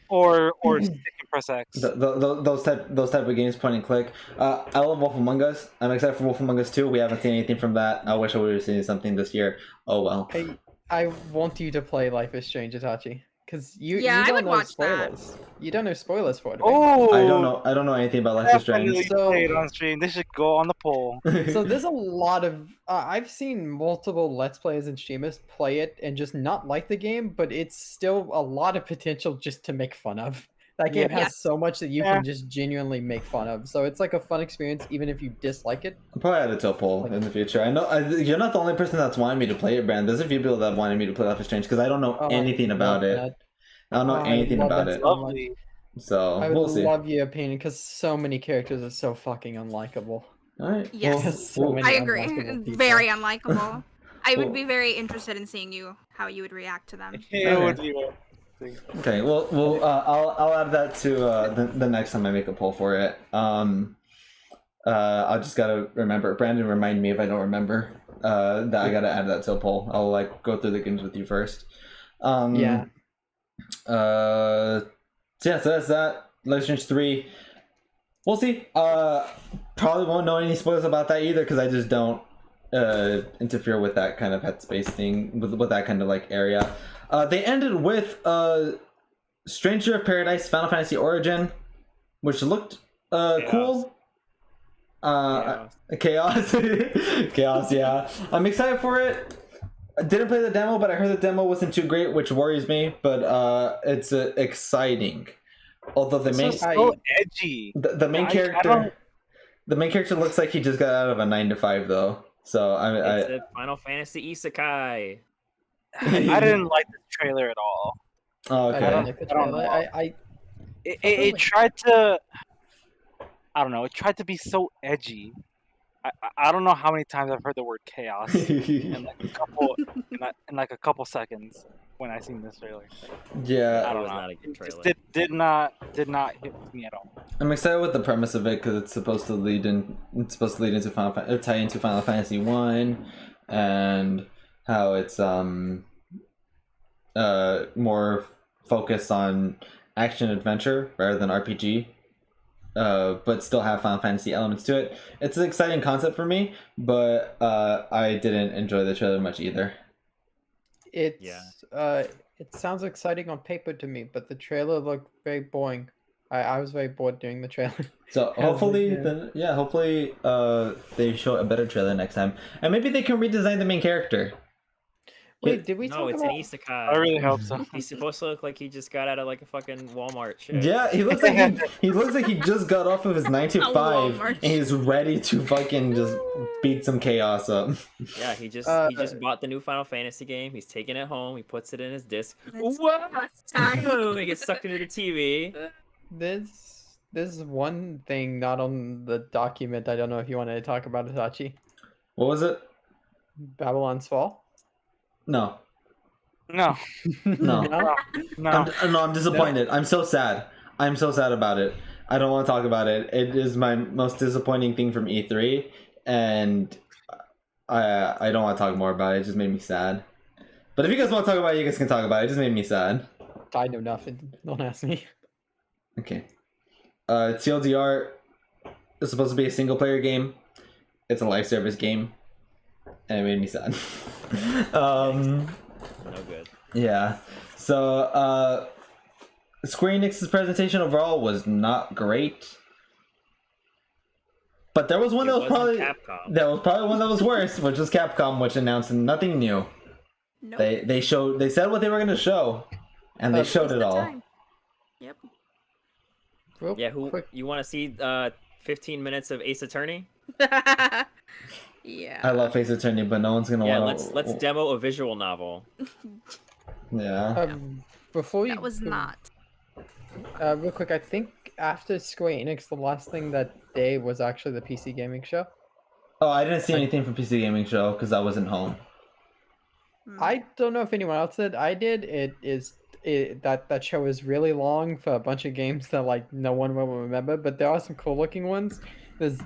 or stick and press X. Those type of games, point and click. I love Wolf Among Us. I'm excited for Wolf Among Us 2. We haven't seen anything from that. I wish I would have seen something this year. Oh well. I want you to play Life is Strange, Itachi, because Yeah, you I don't would know watch that. spoilers. You don't know spoilers for it. right? Oh, I don't know anything about Life is definitely Strange. So- play it on stream. This should go on the poll. So there's a lot of I've seen multiple Let's Players and streamers play it and just not like the game, but it's still a lot of potential just to make fun of. That game Yeah. has Yes. so much that you Yeah. can just genuinely make fun of. So it's like a fun experience, even if you dislike it. I'll probably add it to a poll in the future. I know you're not the only person that's wanting me to play it, Brand. There's a few people that wanted me to play Life is Strange because I don't know Oh, anything about love it. that. I don't know I anything love about that it. so much. Lovely. So I would we'll see. love your opinion because so many characters are so fucking unlikable. All right. Yes. So many I agree. unlikable people. Very unlikable. I Well- would be very interested in seeing how you would react to them. It Okay. would be. thing. Okay, well, I'll add that to the next time I make a poll for it. I just gotta remember. Brandon, remind me if I don't remember. That I gotta add that to a poll. I'll like go through the games with you first. Yeah. So that's that. Life is Strange 3. We'll see. Probably won't know any spoilers about that either because I just don't interfere with that kind of headspace thing with that kind of like area. They ended with Stranger of Paradise Final Fantasy Origin, which looked cool. Chaos. Chaos, yeah. I'm excited for it. I didn't play the demo, but I heard the demo wasn't too great, which worries me, but it's exciting. Although the main so edgy. the main character the main character looks like he just got out of a 9 to 5 though. So It's a Final Fantasy Isekai. I didn't like the trailer at all. Oh, I don't okay. like the I don't trailer. know. It tried to, I don't know, it tried to be so edgy. I don't know how many times I've heard the word chaos in like a couple seconds when I seen this trailer. Yeah, I It don't was know. not a good It just trailer. did not hit with me at all. I'm excited with the premise of it because it's supposed to lead into tie into Final Fantasy 1 and how it's more focused on action adventure rather than RPG. But still have Final Fantasy elements to it. It's an exciting concept for me, but I didn't enjoy the trailer much either. It's Yeah. it sounds exciting on paper to me, but the trailer looked very boring. I was very bored during the trailer. So Yeah, hopefully, yeah. hopefully, they show a better trailer next time, and maybe they can redesign the main character. Wait, did we No, talk it's about? an Isekai. I really hope so. He's supposed to look like he just got out of like a fucking Walmart shit. Yeah, he looks like he looks like he just got off of his 9 to A 5 Walmart and he's ready to fucking just beat some chaos up. Yeah, he just bought the new Final Fantasy game. He's taking it home. He puts it in his disc. It's What? time. Boom! He gets sucked into the TV. There's one thing not on the document. I don't know if you wanted to talk about Itachi. What was it? Babylon's Fall. No, No, no. No? I'm disappointed. I'm so sad. I'm so sad about it. I don't want to talk about it. It is my most disappointing thing from E3, and I don't want to talk more about it. It just made me sad. But if you guys want to talk about it, you guys can talk about it. It just made me sad. I know nothing. Don't ask me. Okay. TLDR is supposed to be a single player game. It's a live service game. And it made me sad. No good. Yeah. So Square Enix's presentation overall was not great. But there was one that was probably Capcom. one that was worse, which was Capcom, which announced nothing new. Nope. They said what they were gonna show, and they showed It's it the all. time. Yep. Real Yeah, who quick. you want to see 15 minutes of Ace Attorney? Yeah. I love Face Attorney, but no one's gonna Yeah, want. let's demo a visual novel. Yeah. Before you That was not. real quick, I think after Square Enix, the last thing that day was actually the PC gaming show. Oh, I didn't see anything from PC Gaming Show because I wasn't home. I don't know if anyone else did. I did. That show is really long for a bunch of games that like no one will remember, but there are some cool looking ones. There's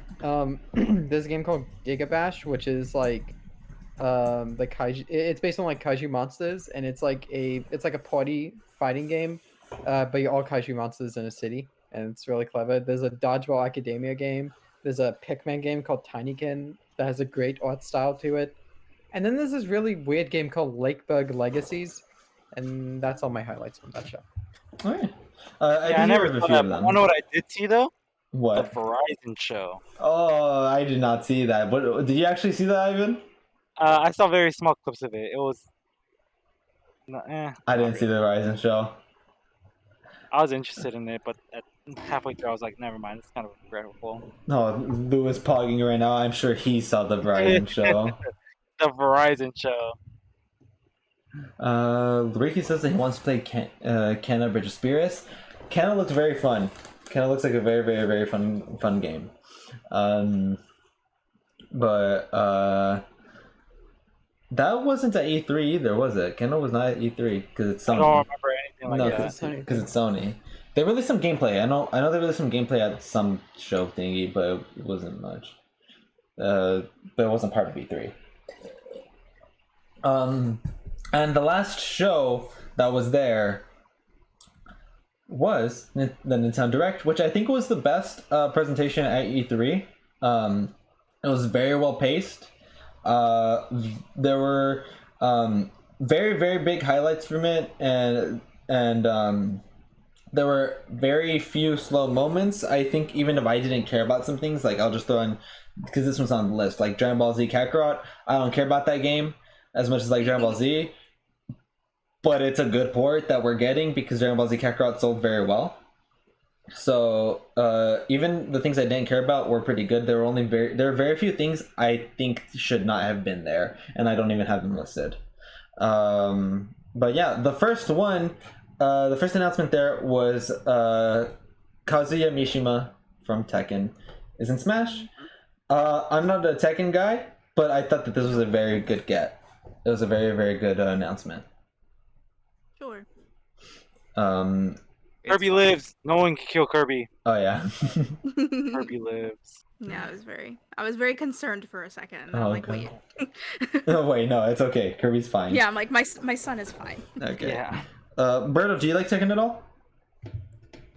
there's a game called Gigabash, which is like the kaiju. It's based on like kaiju monsters, and it's like a party fighting game, but you're all kaiju monsters in a city, and it's really clever. There's a Dodgeball Academia game. There's a Pikmin game called Tinykin that has a great art style to it. And then there's this really weird game called Lakeburg Legacies, and that's all my highlights from that show. All right. I yeah, I did never hear of a saw few that. of But them. I know what I did see though. The What? Verizon show. Oh, I did not see that. What? Did you actually see that, Ivan? I saw very small clips of it. It was. I not didn't see really. the Horizon show. I was interested in it, but halfway through, I was like, never mind. It's kind of regrettable. No, Lou is pogging right now. I'm sure he saw the Verizon show. The Verizon show. Ricky says that he wants to play Kenna Bridge of Spirits. Kenna looks very fun. Kenna looks like a very, very, very fun game. But that wasn't at E3 either, was it? Kenna was not at E3 because it's I don't something. remember anything something like No, that. because it's Sony. They released some gameplay. I know they released some gameplay at some show thingy, but it wasn't much. But it wasn't part of E3. And the last show that was there was the Nintendo Direct, which I think was the best presentation at E3. It was very well paced. There were very, very big highlights from it, and there were very few slow moments. I think even if I didn't care about some things, like I'll just throw in, because this one's on the list, like Dragon Ball Z Kakarot. I don't care about that game as much as like Dragon Ball Z, but it's a good port that we're getting because Dragon Ball Z Kakarot sold very well. So even the things I didn't care about were pretty good. There were very few things I think should not have been there, and I don't even have them listed. But yeah, the first announcement there was Kazuya Mishima from Tekken is in Smash. I'm not a Tekken guy, but I thought that this was a very good get. It was a very, very good announcement. Sure. Kirby lives. No one can kill Kirby. Oh yeah. Kirby lives. Yeah, I was very concerned for a second. And then Oh, I'm like, God. wait. Oh wait, no, it's okay. Kirby's fine. Yeah, I'm like, my son is fine. Okay. Yeah. Berto, do you like Tekken at all?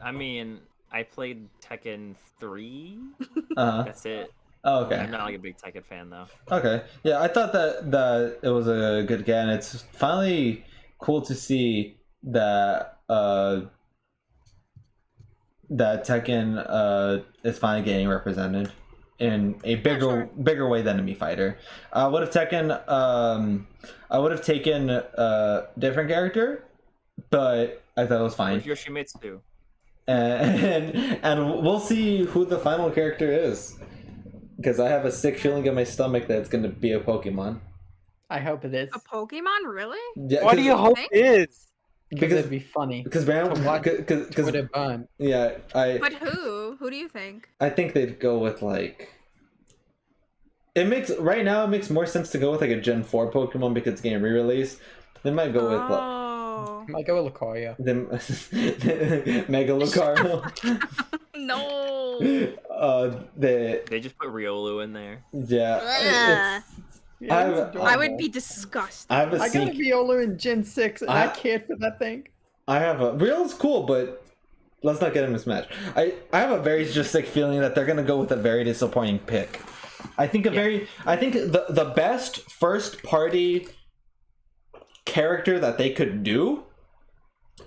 I mean, I played Tekken 3. Uh-huh. That's it. Oh, okay. I'm not like a big Tekken fan though. Okay. Yeah, I thought that it was a good get, and it's finally cool to see that that Tekken is finally getting represented in a bigger way than a Mii Fighter. I would have taken a different character, but I thought it was fine. With Yoshimitsu. And we'll see who the final character is, because I have a sick feeling in my stomach that it's going to be a Pokemon. I hope it is. A Pokemon, really? Yeah, What do you hope it is? Because it'd be funny. Because To watch because Twitter burn. yeah, But who? Who do you think? I think they'd go with like. It makes more sense to go with like a Gen 4 Pokemon because it's getting re-released. They might go with Oh. Might go with Lucario. them Mega Lucario. No. They just put Riolu in there. Yeah. Yeah, it's I adorable. I would be disgusted. I have a I got a sick. Viola in Gen 6 and I I- cared for that thing. I have a Real's cool, but let's not get him mismatched. I have a very just sick feeling that they're gonna go with a very disappointing pick. I think the best first party character that they could do,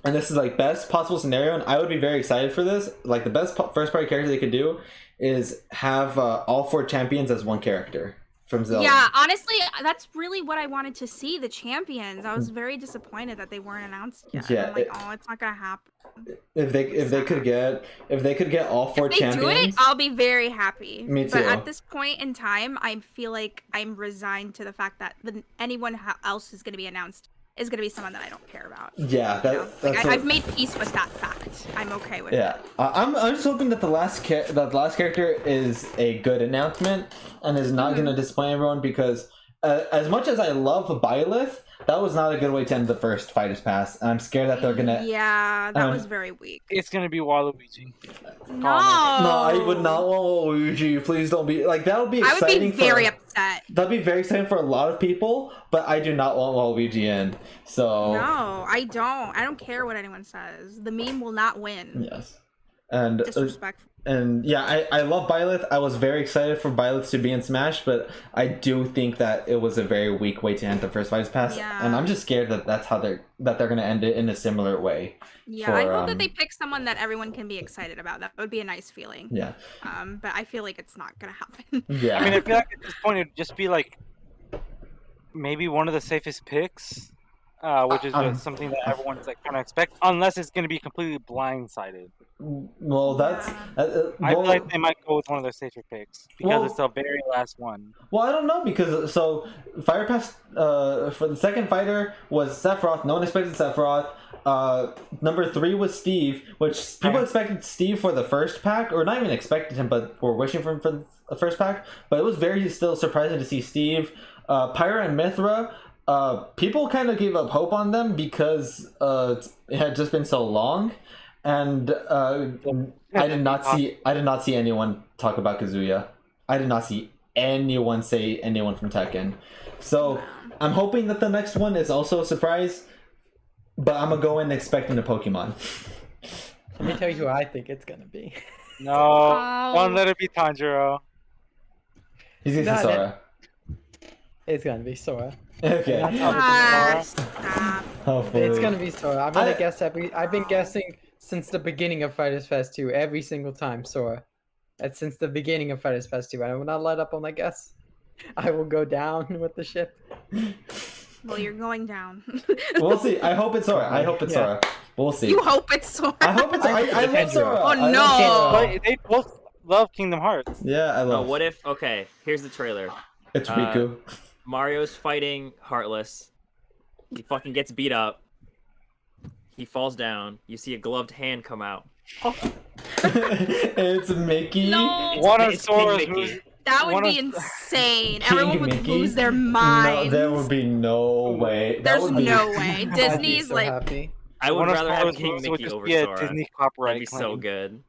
and this is like best possible scenario, and I would be very excited for this. Like the best first party character they could do is have all 4 champions as one character from Zelda. Yeah, honestly, that's really what I wanted to see, the champions. I was very disappointed that they weren't announced yet. Yeah, I'm like, oh, it's not gonna happen. If they could get all 4 If they champions. do it, I'll be very happy. Me But too. at this point in time, I feel like I'm resigned to the fact that anyone else is gonna be announced is gonna be someone that I don't care about. Yeah, You know? that's Like, what- I've made peace with that fact. I'm okay with Yeah, it. I'm just hoping that the last character is a good announcement and is not going to disappoint everyone, because as much as I love Byleth, that was not a good way to end the first Fighters Pass, and I'm scared that they're gonna. Yeah, that um, was very weak. It's gonna be Waluigi. No. No, I would not want Luigi. Please don't be like that. Would be I would exciting. be very for, upset. That'd be very exciting for a lot of people, but I do not want Waluigi in. So No, I don't. I don't care what anyone says. The meme will not win. yes, and Disrespectful. And yeah, I love Byleth. I was very excited for Byleth to be in Smash, but I do think that it was a very weak way to end the first Fighters Pass, Yeah. and I'm just scared that that's how they're gonna end it in a similar way. Yeah, I for, hope that they pick someone that everyone can be excited about. That would be a nice feeling. Yeah, But I feel like it's not gonna happen. yeah. I mean, I feel like at this point it'd just be like maybe one of the safest picks, which is something that everyone's like kind of expect, unless it's going to be completely blindsided. Well, that's Yeah. I feel like they might go with one of their safer picks because Well- it's the very last one. well, I don't know, because so Fire Pass for the second fighter was Sephiroth. No one expected Sephiroth. Number 3 was Steve, which people Okay. expected Steve for the first pack, or not even expected him, but were wishing for him for the first pack. But it was very still surprising to see Steve. Pyra and Mithra people kind of gave up hope on them because it had just been so long, and I did not see anyone talk about Kazuya. I did not see anyone say anyone from Tekken. So I'm hoping that the next one is also a surprise, but I'm gonna go in expecting a Pokemon. Let me tell you who I think it's gonna be. No, Oh. don't let it be Tanjiro. He's gonna Not say Sora. It's gonna be Sora. Okay. That's Ah, stop. Hopefully. It's gonna be Sora. I'm gonna I- guess I've been guessing since the beginning of Fighters Fest 2 every single time Sora. That's since the beginning of Fighters Fest 2. I will not let up on my guess. I will go down with the ship. Well, you're going down. We'll see. I hope it's Sora. I hope it's Yeah. Sora. We'll see. You hope it's Sora. I hope it's. I love Sora. Oh, I love no. Sora. But they both love Kingdom Hearts. Yeah, I Oh, love. what if? Okay, here's the trailer. It's Riku. Mario's fighting Heartless. He fucking gets beat up. He falls down. You see a gloved hand come out. It's Mickey. No. One of It's King Sora's Mickey. moves. That would One be of- insane. King Everyone would Mickey? lose their No, minds. there would be no way. That There's would be, no way. I'd be Disney's so like, happy. I would One of rather have Sora's King moves would Mickey just over be a Sora. Disney copyright That'd be so claim.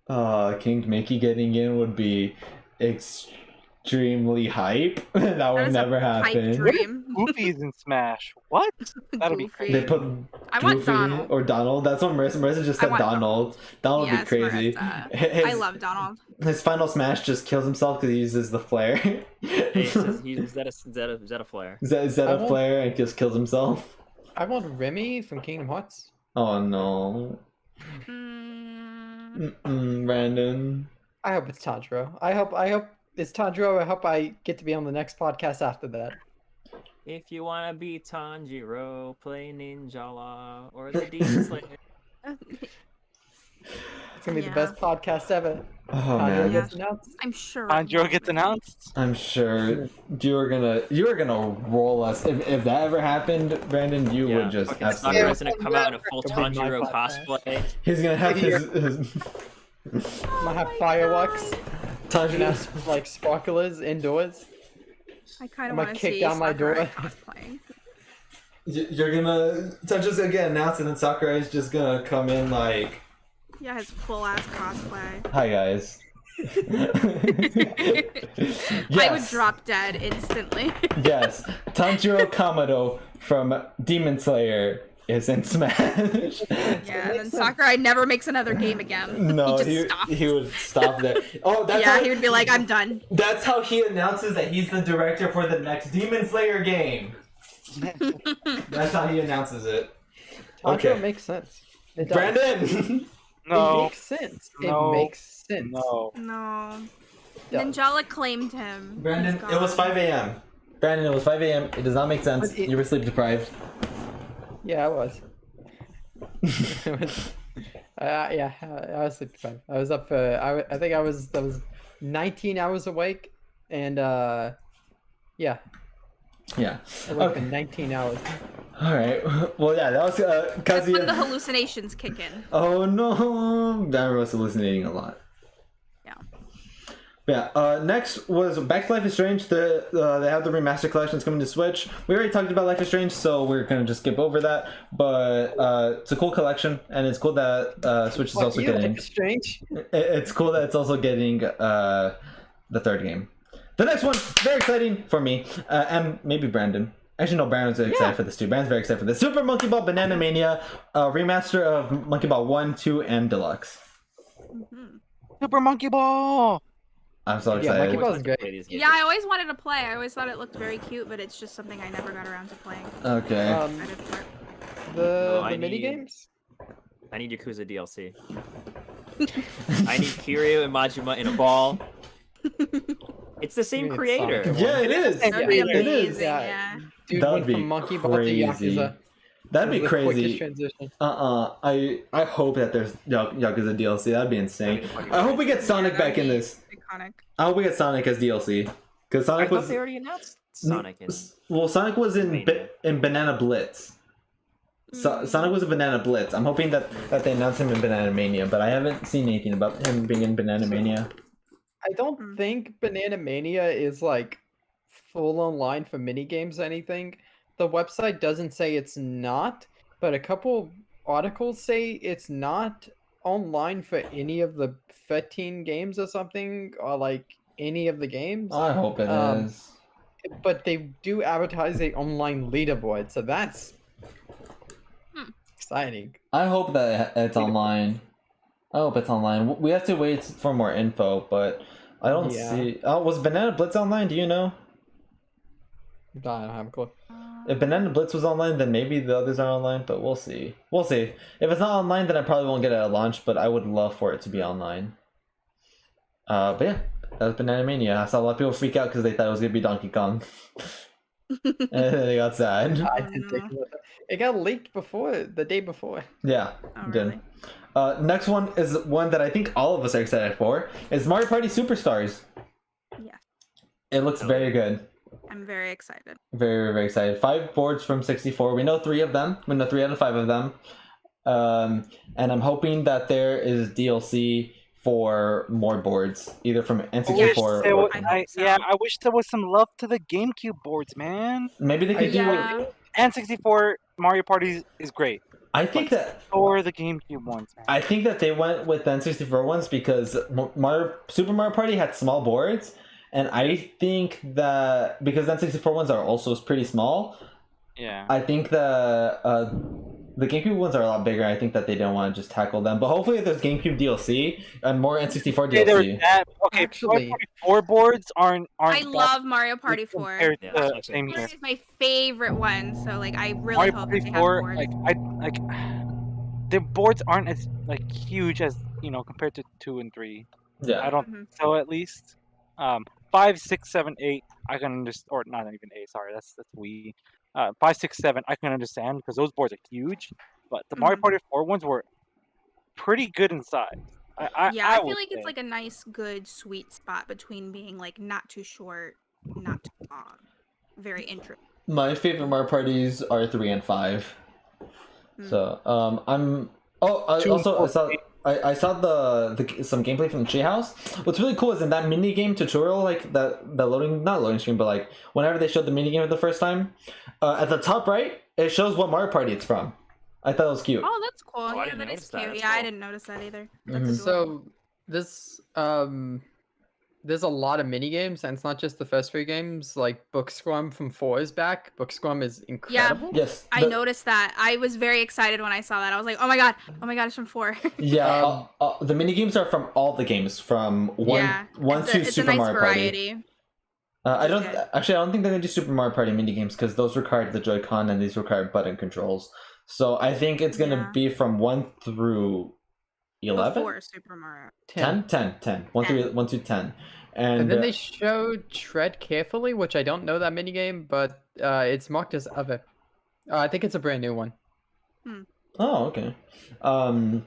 good. King Mickey getting in would be extremely hype. That that would is never a pipe happen. dream. Goofy's in Smash. What? That'd be Goofy. crazy. They put I want Goofy Donald. or Donald. That's what Marissa just I said. want Donald. Donald would Yes, be crazy. Marissa. His, I love Donald. his final smash just kills himself because he uses the flare. Hey, it says is that a flare? Is that I a won't- flare and just kills himself? I want Remy from Kingdom Hearts. Oh no. Brandon. I hope it's Tanjiro. I hope it's Tanjiro. I hope I get to be on the next podcast after that. If you wanna be Tanjiro, play Ninjala or the Demon Slayer. It's gonna be Yeah. the best podcast ever. Oh Tanjiro man. Yeah. gets announced. I'm sure. it Tanjiro will. gets announced. I'm sure you are gonna roll us. If that ever happened, Brandon, you would just fucking absolutely. Sakura's gonna come out in a full It'll be my Tanjiro podcast. cosplay. He's gonna have his Might have fireworks. Gonna Tanjiro. have like sparklers indoors. I kind I'm of gonna want to kick see down my Sakura door. cosplaying. You're gonna Tanjiro's gonna get announced, and then Sakura is just gonna come in like, Yeah, his full ass cosplay. "Hi guys." I would drop dead instantly. Yes, Tanjiro Kamado from Demon Slayer is in Smash. Yeah, and then Sakurai never makes another game again. No, he just stops. he would stop there. Oh, that's Yeah, how, he would be like, I'm done. That's how he announces that he's the director for the next Demon Slayer game. That's how he announces it. Tanjiro Okay. makes sense. It does. Brandon. It No. makes sense. No. It makes sense. No. No. Does. Ninjala claimed him. Brandon, He's it was gone. 5 a.m. Brandon, it was 5 a.m. It does not make sense. But it- You were sleep deprived. Yeah, I was. It was- yeah, I was sleep deprived. I was up for. I think I was 19 hours awake, and yeah, Yeah. awake Okay. for 19 hours. All right. Well, yeah, that was That's when the Kazuya. hallucinations kick in. Oh no, Dara was hallucinating a lot. Yeah. Yeah. Next was Back to Life is Strange. They have the remaster collections coming to Switch. We already talked about Life is Strange, so we're gonna just skip over that. But it's a cool collection, and it's cool that Switch is What, also you getting. like Strange? It's cool that it's also getting the third game. The next one, very exciting for me, and maybe Brandon. Actually, no, Brandon's very excited for this too. Brandon's very excited for this. Super Monkey Ball Banana Mania, remaster of Monkey Ball 1, 2, and Deluxe. Mhm. Super Monkey Ball. I'm so Yeah, excited. Monkey Ball is great. Play these games. Yeah, I always wanted to play. I always thought it looked very cute, but it's just something I never got around to playing. Okay. I didn't work. The I mini need- games. I need Yakuza DLC. I need Kiryu and Majima in a ball. It's the same mean it's creator. Sonic? Yeah, it is. That would be Yeah, it is. amazing, Yeah. yeah. Dude That would went be from Monkey Ball to crazy. Yakuza. That'd It be was the quickest crazy. transition. I hope that there's Yakuza DLC. That'd be insane. I hope we get Sonic Yeah, back in that'd be this. Iconic. I hope we get Sonic as DLC. Because I Sonic thought was they already announced Sonic in. well, Sonic was in Mania. in Banana Blitz. Sonic was in Banana Blitz. I'm hoping that they announce him in Banana Mania, but I haven't seen anything about him being in Banana Mania. I don't Hmm. think Banana Mania is like full online for mini games or anything, the website doesn't say it's not, but a couple articles say it's not online for any of the 13 games or something, or like any of the games. I hope it Um, is. But they do advertise a online leaderboard, so that's exciting. I hope that it's online. I hope it's online. We have to wait for more info, but I don't Yeah. see. Oh, was Banana Blitz online? Do you know? I don't have a clue. If Banana Blitz was online, then maybe the others are online, but we'll see. We'll see. If it's not online, then I probably won't get it at launch, but I would love for it to be online. But yeah, that was Banana Mania. I saw a lot of people freak out because they thought it was going to be Donkey Kong. And then they got sad. I Oh, did take no. a look. It got leaked the day before. Yeah, Oh, it did. really? Next one is one that I think all of us are excited for. Is Mario Party Superstars. Yes. It looks very good. I'm very excited. Very, very excited. 5 boards from 64. We know 3 of them. We know 3 out of 5 of them. And I'm hoping that there is DLC for more boards, either from N64 there or was, I hope so. I wish there was some love to the GameCube boards, man. maybe they could do. Yeah. N64 Mario Party is great, I think that or the GameCube ones, man. I think that they went with the N64 ones because Super Mario Party had small boards, and I think that because N64 ones are also pretty small, Yeah. I think the GameCube ones are a lot bigger. I think that they don't want to just tackle them. But hopefully, if there's GameCube DLC and more N64 Okay, there was DLC. that. Okay, Actually- Mario Party 4 boards aren't I bad love Mario Party 4. compared Yeah, to that's my same favorite. year. This is my favorite one, so like I really Mario hope Party that they have 4, boards. like the boards aren't as like huge as compared to 2 and 3. Yeah. I don't Mhm. think so, at least. 5, 6, 7, 8. I can understand, or not even 8. Sorry, that's Wii. 5, 6, 7. I can understand because those boards are huge. But the Mario Mhm. Party 4 ones were pretty good in size. I feel would like it's say. like a nice, good, sweet spot between being like not too short, not too long. Very interesting. My favorite Mario parties are 3 and 5. Mm. So I'm. Oh, I 2 and also 4. saw. I saw some gameplay from the Treehouse. What's really cool is in that mini game tutorial, like the not loading screen, but like whenever they showed the mini game for the first time, at the top right it shows what Mario Party it's from. I thought it was cute. Oh, that's cool. I Yeah, didn't that notice is that. cute. That's Yeah, I cool. didn't notice that either. That's Mhm. adorable. So this there's a lot of mini games, and it's not just the first 3 games. Like Book Scrum from 4 is back. Book Scrum is incredible. Yes. I noticed that. I was very excited when I saw that. I was like, oh my god, it's from 4. Yeah, the mini games are from all the games from one it's to a Super nice Mario variety. Party. I don't Okay. actually. I don't think they're gonna do Super Mario Party mini games because those required the Joy-Con and these require button controls. So I think it's gonna Yeah. be from 1 through 11. Before Super Mario. 10? 10. 1 through 1 to 10. And then they showed Tread Carefully, which I don't know that mini game, but it's marked as other. I think it's a brand new one. Oh, okay. And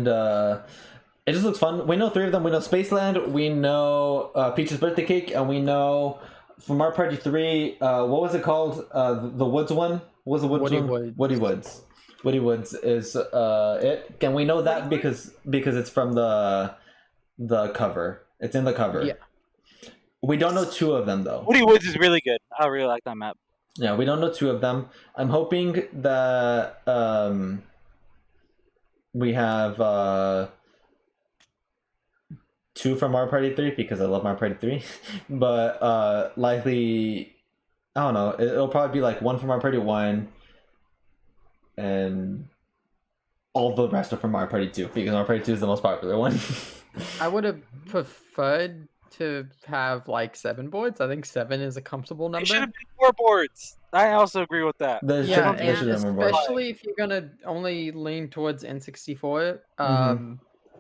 it just looks fun. We know 3 of them. We know Spaceland, we know Peach's Birthday Cake, and we know from Mario Party 3, what was it called? The Woods one? What was the Woods Woody one? Woods. Woody Woods. Woody Woods is it. And we know that Woody because it's from the cover. It's in the cover. Yeah. We don't know 2 of them though. Woody Woods is really good. I really like that map. Yeah, we don't know 2 of them. I'm hoping that we have 2 from Mario Party 3 because I love Mario Party 3. But likely, I don't know. It'll probably be like 1 from Mario Party 1, and all the rest are from Mario Party 2 because Mario Party 2 is the most popular one. I would have preferred to have like 7 boards. I think 7 is a comfortable They should number. have been 4 boards. I also agree with that. There Yeah, shouldn't- there and shouldn't be more boards. especially if you're gonna only lean towards N64.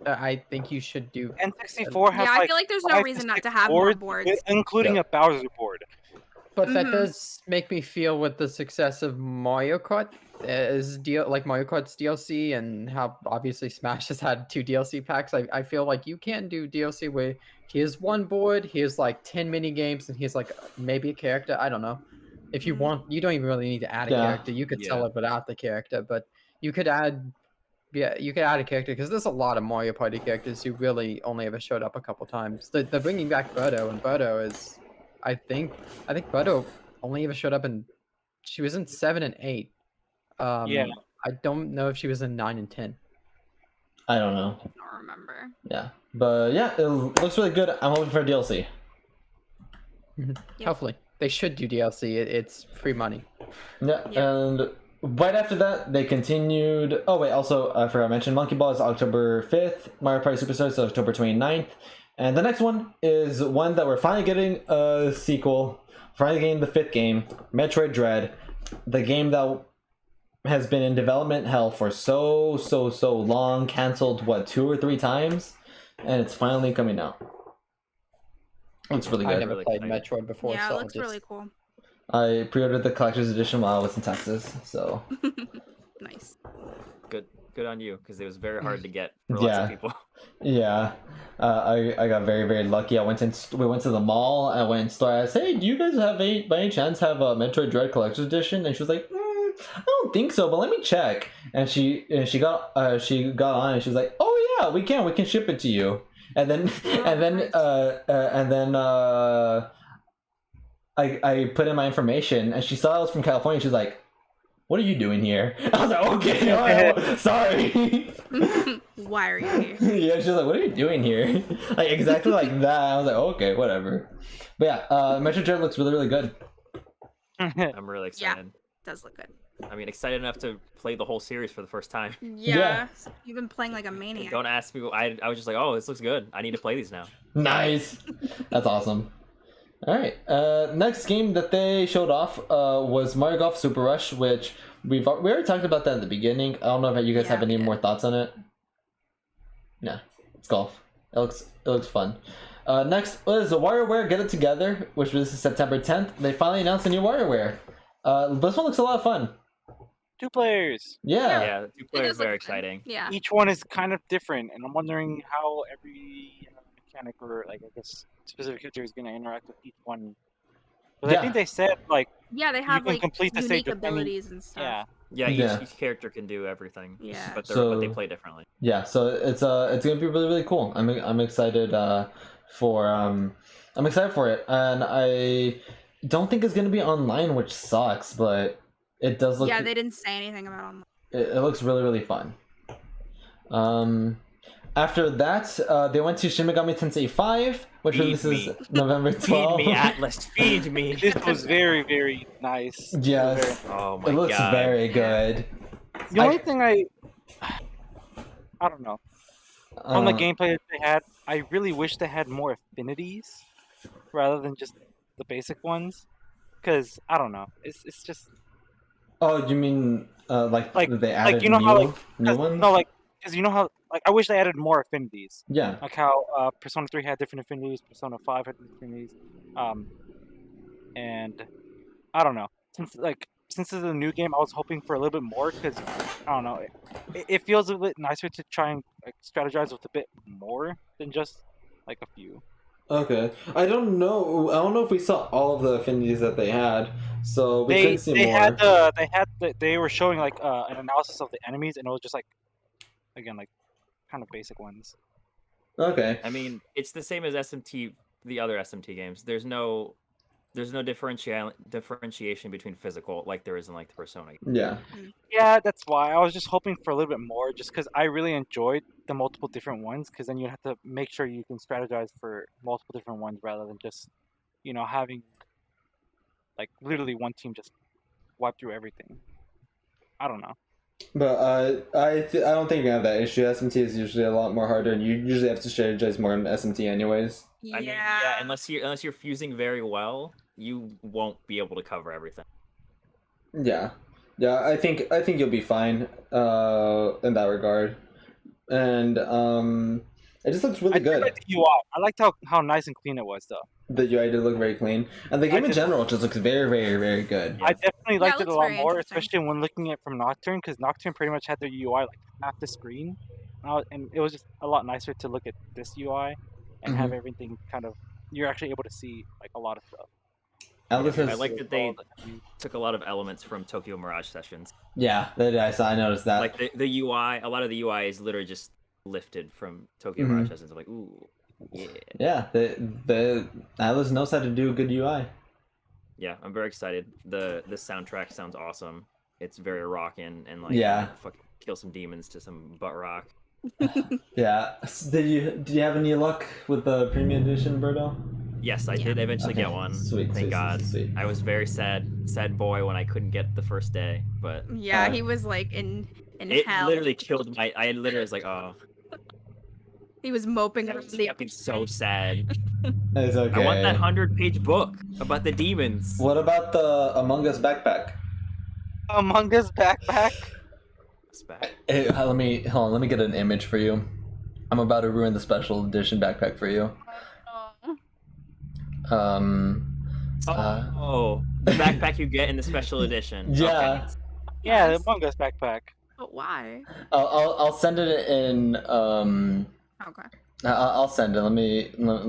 I think you should do. N64 has Yeah, I like feel like there's no 5 to reason not 6 to have more boards, boards. including Yeah. a Bowser board. But that Mhm. does make me feel with the success of Mario Kart like Mario Kart's DLC and how obviously Smash has had 2 DLC packs. I feel like you can do DLC where here's 1 board, here's like 10 mini games, and here's like maybe a character. I don't know. If you Mhm. want, you don't even really need to add a Yeah. character. You could sell Yeah. it without the character, but you could add. Yeah, you could add a character because there's a lot of Mario Party characters who really only ever showed up a couple times. They're bringing back Birdo, and Birdo is, I think Birdo only ever showed up in She was in 7 and 8. Yeah. I don't know if she was in 9 and 10. I don't know. I don't remember. Yeah, but yeah, it looks really good. I'm hoping for DLC. Yep. Hopefully, they should do DLC. It's free money. Yeah, Yeah. and right after that, they continued. Oh wait, also I forgot to mention Monkey Ball is October 5th. Mario Party Superstars is October 29th, and the next one is one that we're finally getting a sequel. Finally getting the 5th game, Metroid Dread, the game that has been in development hell for so long, canceled 2 or 3 times, and it's finally coming out. Looks really I good. never Really played excited. Metroid before, Yeah, so it I'll looks just... really cool. I pre-ordered the collector's edition while I was in Texas, so Nice. Good on you, because it was very hard to get for lots Yeah. of people. yeah. I got very lucky. We went to the mall. I went in store. I said, "Hey, do you guys have by any chance have a Metroid Dread collector's edition?" And she was like, "I don't think so, but let me check." And she got on and she was like, "Oh yeah, we can ship it to you." And then I put in my information, and she saw I was from California. She's like, "What are you doing here?" I was like, "Okay, all right, sorry." Why are you here? Yeah, she's like, "What are you doing here?" Like exactly like that. I was like, "Okay, whatever." But yeah, Metro Dread looks really good. I'm really excited. Does look good. I mean, excited enough to play the whole series for the first time. Yeah. You've been playing like a maniac. Don't ask me. I was just like, oh, this looks good. I need to play these now. Nice. That's awesome. All right. Next game that they showed off was Mario Golf Super Rush, which we already talked about that at the beginning. I don't know if you guys Yeah, have any we did. more thoughts on it. Yeah, it's golf. It looks fun. Next was the WarioWare Get It Together, which was September 10th. They finally announced a new WarioWare. This one looks a lot of fun. 2 players. Yeah. Yeah, the 2 It players does look very fun. exciting. Yeah. Each one is kind of different, and I'm wondering how every mechanic or like I guess specific character is going to interact with each one. But Yeah. I think they said like Yeah, they have can like complete the stage unique with any- abilities and stuff. yeah. Yeah, Yeah. each character can do everything. Yeah. But So- they play differently. Yeah, so it's gonna be really cool. I'm excited for I'm excited for it, and I don't think it's gonna be online, which sucks, but it does look. Yeah, they didn't say anything about online. It looks really fun. After that, they went to Shin Megami Tensei 5, which Feed releases me. November 12th. Feed me, Atlas. Feed me. This was very nice. Yes, Oh my it looks god. very good. The only thing I don't know. On the Uh, gameplay that they had, I really wish they had more affinities rather than just the basic ones. Because I don't know, it's just Oh, you mean like Like- they added you know new, how, like, new ones? no, like because you know how like I wish they added more affinities. Yeah. Like how Persona 3 had different affinities, Persona 5 had different affinities, and I don't know. Since it's a new game, I was hoping for a little bit more because I don't know. It feels a bit nicer to try and like strategize with a bit more than just like a few. Okay. I don't know. I don't know if we saw all of the affinities that they had, so we couldn't see more. They were showing like an analysis of the enemies, and it was just like again like kind of basic ones. Okay. I mean, it's the same as SMT, the other SMT games. There's no differentiation between physical like there is in like the Persona. Yeah. Yeah, that's why I was just hoping for a little bit more, just because I really enjoyed the multiple different ones. Because then you have to make sure you can strategize for multiple different ones rather than just, having like literally one team just wipe through everything. I don't know. But I don't think you have that issue. SMT is usually a lot more harder, and you usually have to strategize more in SMT anyways. Yeah. I mean, yeah, unless you're fusing very well, you won't be able to cover everything. Yeah. Yeah, I think you'll be fine in that regard. And it just looks really I good. did like the UI. I liked how nice and clean it was, though. The UI did look very clean, and the game in just- general just looks very good. I definitely liked it it a looks lot very more, interesting. especially when looking at it from Nocturne, because Nocturne pretty much had their UI like half the screen, and it was just a lot nicer to look at this UI and have everything kind of. You're actually able to see like a lot of stuff. Atlas I has, like that they took a lot of elements from Tokyo Mirage Sessions. yeah, I noticed that. Like the UI, a lot of the UI is literally just lifted from Tokyo Mirage Sessions. I'm like, ooh, yeah. Yeah, the Atlas knows how to do a good UI. Yeah, I'm very excited. The soundtrack sounds awesome. It's very rockin' and like Yeah. fuck, kill some demons to some butt rock. Yeah. Did you have any luck with the premium edition, Berto? Yes, I Yeah. did eventually Okay, get one. sweet, Thank sweet, God. sweet. I was very sad boy when I couldn't get the first day, but Yeah, Uh, he was like in it hell. literally killed my. I literally was like, oh, He was moping that around was the fucking so sad. It's okay. I want that 100-page book about the demons. What about the Among Us backpack? Among Us backpack. It's bad. Hey, hold on. Let me get an image for you. I'm about to ruin the special edition backpack for you. Oh, the backpack you get in the special edition. Yeah. Yeah, the Yes. Among Us backpack. But why? I'll send it in. Okay. I'll send it. Let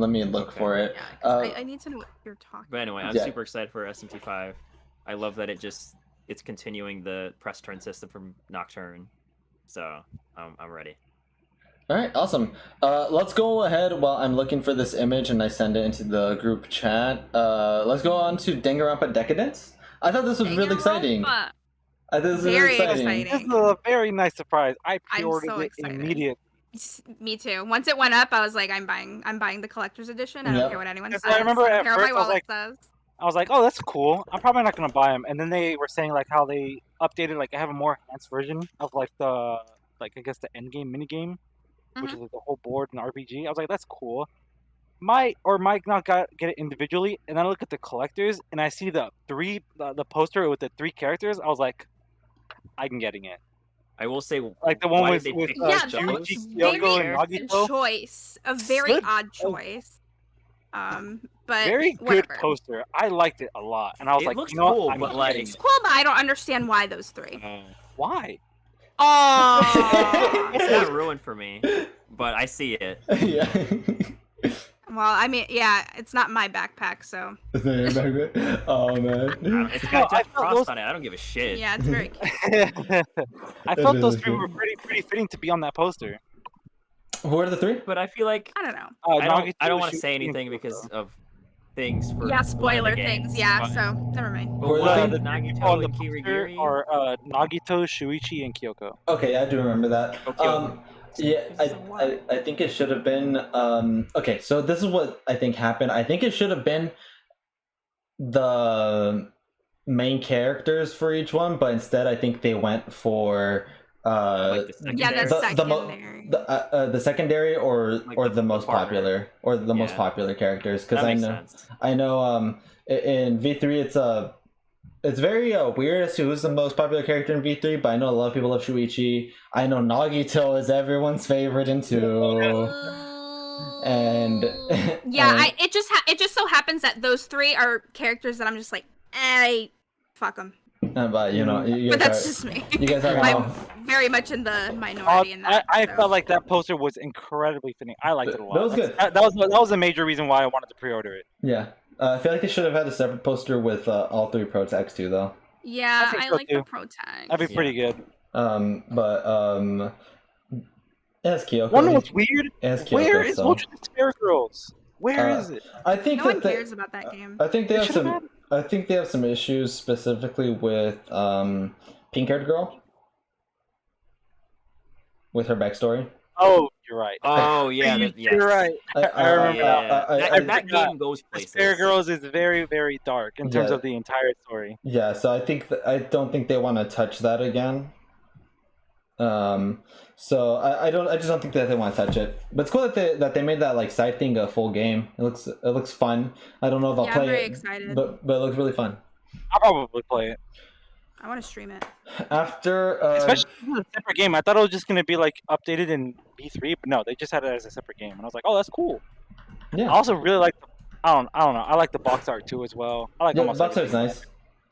me look Okay. for it. Yeah, 'cause Uh, I need to know what you're talking. But anyway, I'm Yeah. super excited for SMT5. I love that it's continuing the press turn system from Nocturne. So I'm ready. All right, awesome. Let's go ahead while I'm looking for this image and I send it into the group chat. Let's go on to Danganronpa Decadence. I thought this was really exciting. Danganronpa. I thought this was Very really exciting. This is a very nice surprise. I I'm pre-ordered so it excited. immediately. Me too. Once it went up, I was like, I'm buying the collector's edition. I don't Yep. care what anyone Yes, says. I remember I don't at care what my first I was wallet like- says. I was like, oh, that's cool. I'm probably not gonna buy them. And then they were saying like how they updated, like I have a more enhanced version of like the I guess the end game mini game, which Mhm. is like the whole board and RPG. I was like, that's cool. Might not get it individually, and then I look at the collectors and I see the poster with the 3 characters. I was like, I'm getting it. I will say, Like the one why with did they with pick Yeah, those? Shuichi, very Kyoko, and good Nagito. choice. A very Good. odd choice. But Very good whatever. poster. I liked it a lot, and I was It like, looks you know cool, what? I'm but, getting like- it. It's cool, but I don't understand why those 3. Why? Oh. It's not ruined for me, but I see it. Yeah. Well, I mean, yeah, it's not my backpack, so Is that your backpack? Oh man. It's No, got I Jack felt Frost those- on it. I don't give a shit. yeah, it's very cute. I felt those is 3 good. were pretty fitting to be on that poster. Who are the 3? But I feel like I don't know. I don't Nagito, want to say Shuichi, and anything Kyoko. because of things for Yeah, one of the spoiler games, things. Yeah, but- so never mind. But Who are what, the the Nagito on the and poster Kirigiri? are Nagito, Shuichi, and Kyoko. Okay, I do remember that. Okay. Yeah, So what? I think it should have been. Okay, so this is what I think happened. I think it should have been the main characters for each one, but instead I think they went for Like the Yeah, the secondary? the secondary or Like or the- the the most partner. popular or the most Yeah. popular characters because That I makes know sense. I know in V3 it's very weird as to who's the most popular character in V3, but I know a lot of people love Shuichi. I know Nagito is everyone's favorite in 2. And Yeah, and- it just so happens that those 3 are characters that I'm just like, fuck them. but you know, you But guys that's are, just me. you guys are I'm very much in the minority in that. I so. felt like that poster was incredibly fitting. I liked it a lot. That was good. That was a major reason why I wanted to pre-order it. yeah. I feel like they should have had a separate poster with all 3 pro tags too, though. Yeah, I think I so like too. the pro tag. That'd be pretty good. But it has Kyoko. Wonder what's weird? It has Kyoko, Where is so. Ultra Spare Girls? Where Uh, is it? I think No one that they, cares about that game. I think they have should've some. had it. I think they have some issues specifically with pink-haired girl. With her backstory. Oh, you're right. Oh yeah, You- that, yes. You're right. I remember Yeah, I- that game goes places. Spare Girls is very, very dark in terms Yeah. of the entire story. Yeah, so I don't think they want to touch that again. So I just don't think that they want to touch it. But it's cool that they made that like side thing a full game. It looks fun. I don't know if I'll Yeah, I'm play very it, excited. but it looks really fun. I'll probably play it. I want to stream it. After Especially if it's a separate game. I thought it was just gonna be like updated in B3, but no, they just had it as a separate game, and I was like, oh, that's cool. yeah, I also really like I don't know. I like the box art too as well. I like yeah, almost box art's everything. nice.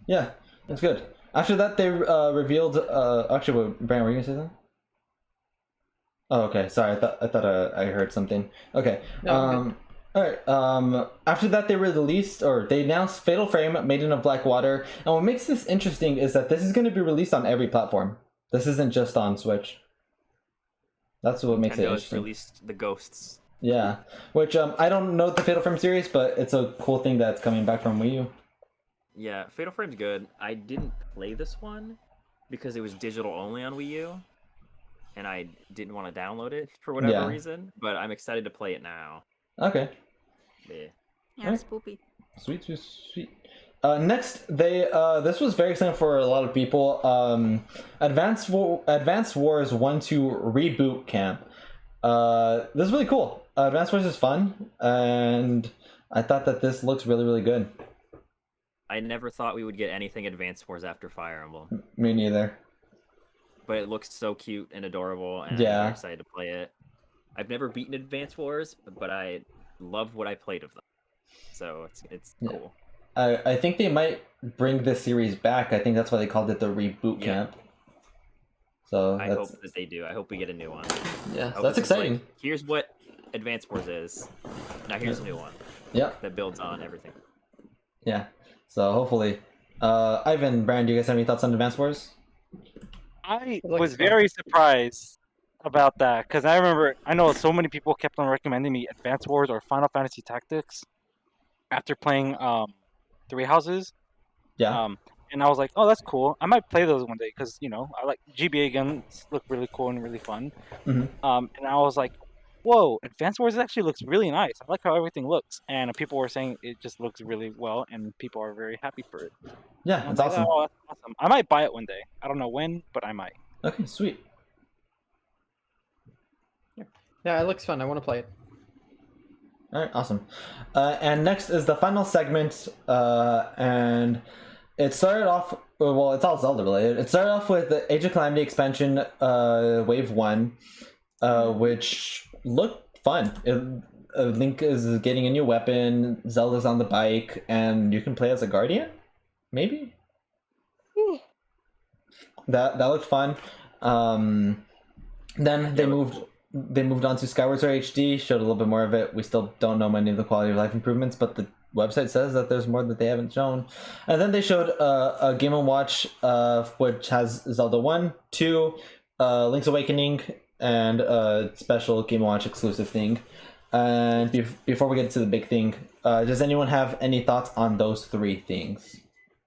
Yeah, it's good. After that, they revealed. Actually, what, Brian, were you gonna say something? Oh, okay. Sorry, I thought I heard something. Okay. No, All right. After that, they announced Fatal Frame, Maiden of Blackwater, and what makes this interesting is that this is going to be released on every platform. This isn't just on Switch. That's what makes it Nintendo has interesting. released the Ghosts. Yeah, which I don't know the Fatal Frame series, but it's a cool thing that's coming back from Wii U. Yeah, Fatal Frame's good. I didn't play this one because it was digital only on Wii U, and I didn't want to download it for whatever Yeah. reason. But I'm excited to play it now. Okay. Yeah. Yeah, Alright. spoopy. Sweet, sweet, sweet. Next, they this was very exciting for a lot of people. Advanced Wars 1-2 Reboot Camp. This is really cool. Advanced Wars is fun, and I thought that this looks really, really good. I never thought we would get anything Advanced Wars after Fire Emblem, Me neither. but it looks so cute and adorable, and I'm Yeah. very excited to play it. I've never beaten Advanced Wars, but I loved what I played of them, so it's Yeah. cool. I think they might bring this series back. I think that's why they called it the Reboot Yeah. Camp. So I that's hope that they do. I hope we get a new one. yeah, I so hope that's this is like, exciting. here's what Advanced Wars is. Now here's a new one Yeah, that builds on everything. yeah. So hopefully, Ivan, Brand, do you guys have any thoughts on Advanced Wars? I It looks was fun. very surprised about that because I know so many people kept on recommending me Advance Wars or Final Fantasy Tactics after playing Three Houses. Yeah, And I was like, oh, that's cool. I might play those one day because I like GBA guns look really cool and really fun. Mhm. And I was like, whoa, Advance Wars actually looks really nice. I like how everything looks, and people were saying it just looks really well, and people are very happy for it. yeah, And I'm it's like, awesome. oh, that's awesome. I might buy it one day. I don't know when, but I might. Okay, sweet. Yeah, it looks fun. I want to play it. All right, awesome. And next is the final segment, and it started off. Well, it's all Zelda related. It started off with the Age of Calamity expansion, Wave 1, which looked fun. Link is getting a new weapon. Zelda's on the bike, and you can play as a guardian. Maybe that looked fun. Then they moved on to Skyward Sword HD, showed a little bit more of it. We still don't know many of the quality of life improvements, but the website says that there's more that they haven't shown. And then they showed a Game & Watch, which has Zelda 1, 2, Link's Awakening, and a special Game & Watch exclusive thing. And before we get to the big thing, does anyone have any thoughts on those three things?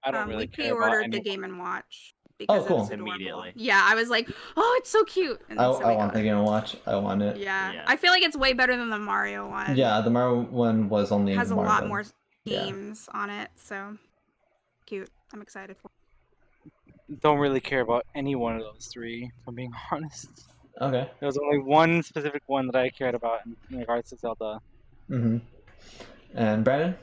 I don't We really care about pre-ordered the any. Game & Watch because cool. it was adorable. Immediately. Yeah, I was like, oh, it's so cute. And I so we want got the it. Game & Watch. I want it. Yeah. Yeah. I feel like it's way better than the Mario one. Yeah, the Mario one was only It has a Mario lot one. more Yeah. themes on it, so cute. I'm excited for it. Don't really care about any one of those three, if I'm being honest. Okay. There was only one specific one that I cared about in regards to Zelda. Mm-hmm. And Brandon?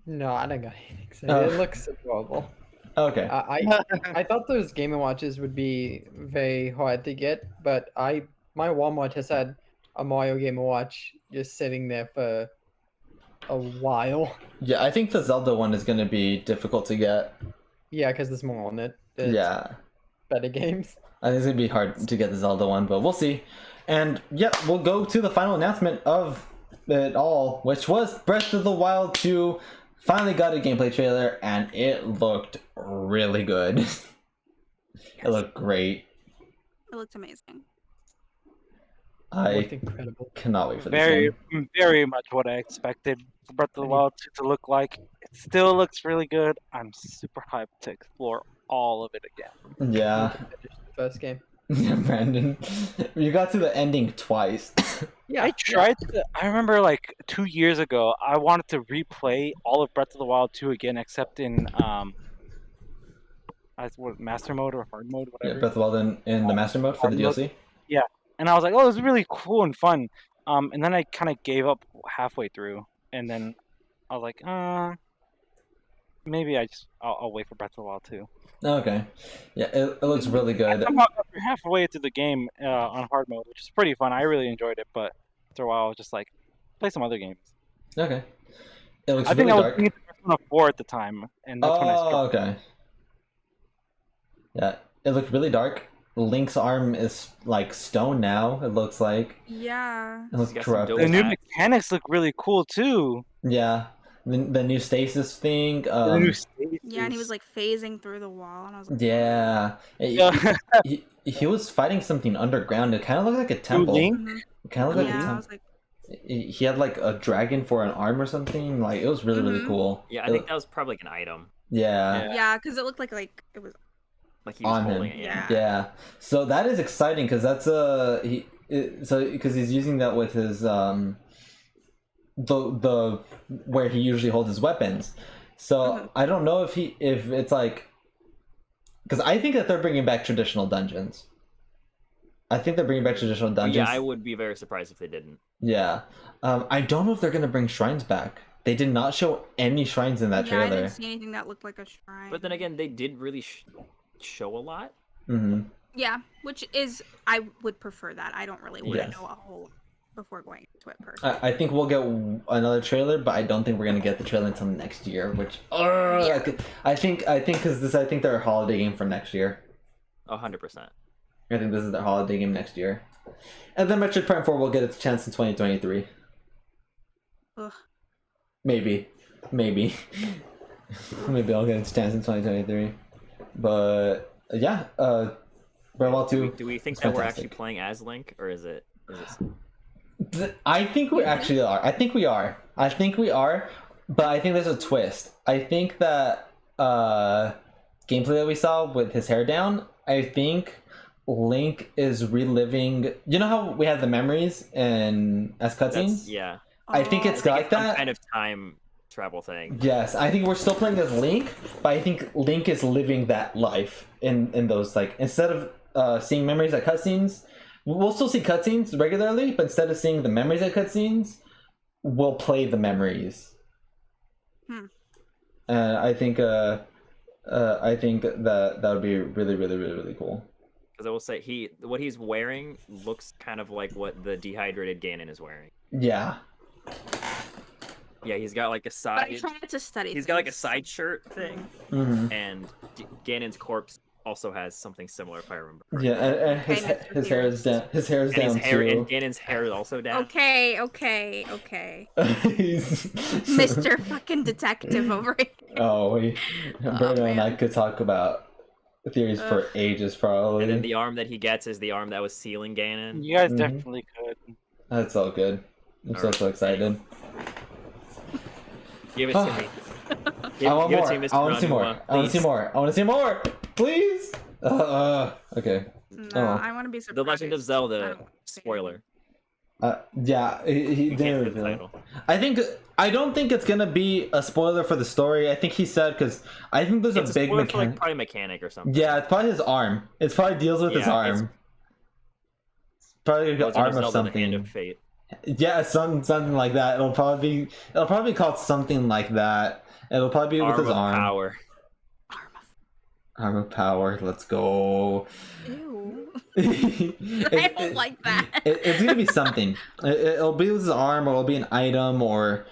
No, I don't got anything. So Oh. It looks adorable. Okay. I thought those Game & Watches would be very hard to get, but my Walmart has had a Mario Game & Watch just sitting there for a while. Yeah, I think the Zelda one is going to be difficult to get. Yeah, because there's more on it. There's Yeah. better games. I think it's going to be hard to get the Zelda one, but we'll see. And yeah, we'll go to the final announcement of it all, which was Breath of the Wild 2. Finally got a gameplay trailer, and it looked really good. It looked great. It looked amazing. It I looked incredible. cannot wait for this Very, game. very much what I expected for Breath of the Wild 2 to look like. It still looks really good. I'm super hyped to explore all of it again. Yeah. Finished the first game. Yeah, Brandon. You got to the ending twice. Yeah, I tried to. I remember like 2 years ago, I wanted to replay all of Breath of the Wild 2 again, except in master mode or hard mode, Yeah, whatever. Breath of the Wild in the master mode for the Hard mode. DLC. And I was like, oh, this is really cool and fun. And then I kind of gave up halfway through, and then I was like, maybe I'll wait for Breath of the Wild 2. Okay. Yeah, it looks really good. Somehow got halfway through the game on hard mode, which is pretty fun. I really enjoyed it, but after a while, I was just like, play some other games. Okay. It looks I think really I was dark. playing Persona 4 at the time, and that's when I Oh, stopped. okay. Yeah, it looked really dark. Link's arm is like stone now. It looks like Yeah. it looks He's got some corrupted. dope The new attacks. mechanics look really cool too. Yeah, the new stasis thing. The new stages. Yeah, and he was like phasing through the wall, and I was like, Yeah, Yeah. he was fighting something underground. It kind of looked like a temple. Link? Mhm. It kind of looked like a Yeah, I temple. was like, he had like a dragon for an arm or something. Like it was really really Mhm. cool. Yeah, I think that was probably like an item. Yeah. Yeah, because it looked like it was. Like he was On holding him. it. Yeah. Yeah. So that is exciting because that's because he's using that with his the where he usually holds his weapons. So Mhm. I don't know if it's like, because I think that they're bringing back traditional dungeons. I think they're bringing back traditional But dungeons. yeah, I would be very surprised if they didn't. Yeah. I don't know if they're gonna bring shrines back. They did not show any shrines in that Yeah, I trailer. didn't see anything that looked like a shrine. But then again, they did really show a lot. Hmm. Yeah, which is I would prefer that. I don't really want Yes. to know a whole lot before going into it personally. I think we'll get another trailer, but I don't think we're gonna get the trailer until next year. Which Yeah. I think because I think they're a holiday game for next year. 100%. I think this is their holiday game next year, and then Metroid Prime 4 will get its chance in 2023. Ugh. Maybe maybe I'll get its chance in 2023. But yeah, Breath of the Wild 2. Do we think It's that we're fantastic. actually playing as Link, or is it? I think we actually are. I think we are. But I think there's a twist. I think that gameplay that we saw with his hair down, I think Link is reliving. You know how we have the memories and as cutscenes? Yeah. I think it's Oh, like Some that. kind of time travel thing. Yes, I think we're still playing as Link, but I think Link is living that life in those, like, instead of seeing memories at cutscenes, we'll still see cutscenes regularly, but instead of seeing the memories at cutscenes, we'll play the memories. I think that would be really really really really cool. Because I will say what he's wearing looks kind of like what the dehydrated Ganon is wearing. Yeah. Yeah, he's got like a But side. I tried to study. He's got like a things. side shirt thing, Hmm. and Ganon's corpse also has something similar, if I remember. Yeah, and Okay, his Mr. hair is down. His hair is And his down hair, and too. Ganon's hair is also down. Okay. He's Mr. fucking detective over here. Oh, Bruno and I man. could talk about theories for ages, probably. And then the arm that he gets is the arm that was sealing Ganon. You guys Mhm. definitely could. That's all good. I'm Alright. so excited. Give it to me. I want give more. it to me, Mr. I want to see more. Ranuma, I want to see please. more. I want to see more. Please. Okay. No, Oh. I want to be surprised. The Legend of I Zelda. don't wanna say Spoiler. Yeah, he You didn't can't reveal the it. title. I don't think it's gonna be a spoiler for the story. I think he said, because I think there's It's a big spoiler for, like, mechanic. probably mechanic or something. Yeah, it's probably his arm. It's probably deals with his Yeah, arm. Probably the Legend arm of Zelda, The Hand something. of Fate. Yeah, something like that. It'll probably be called something like that. It'll probably be with Arm his of arm. Power. Arm of power. Let's go. Ew. It- I don't it- like that. it's gonna be something. It'll be with his arm, or it'll be an item, or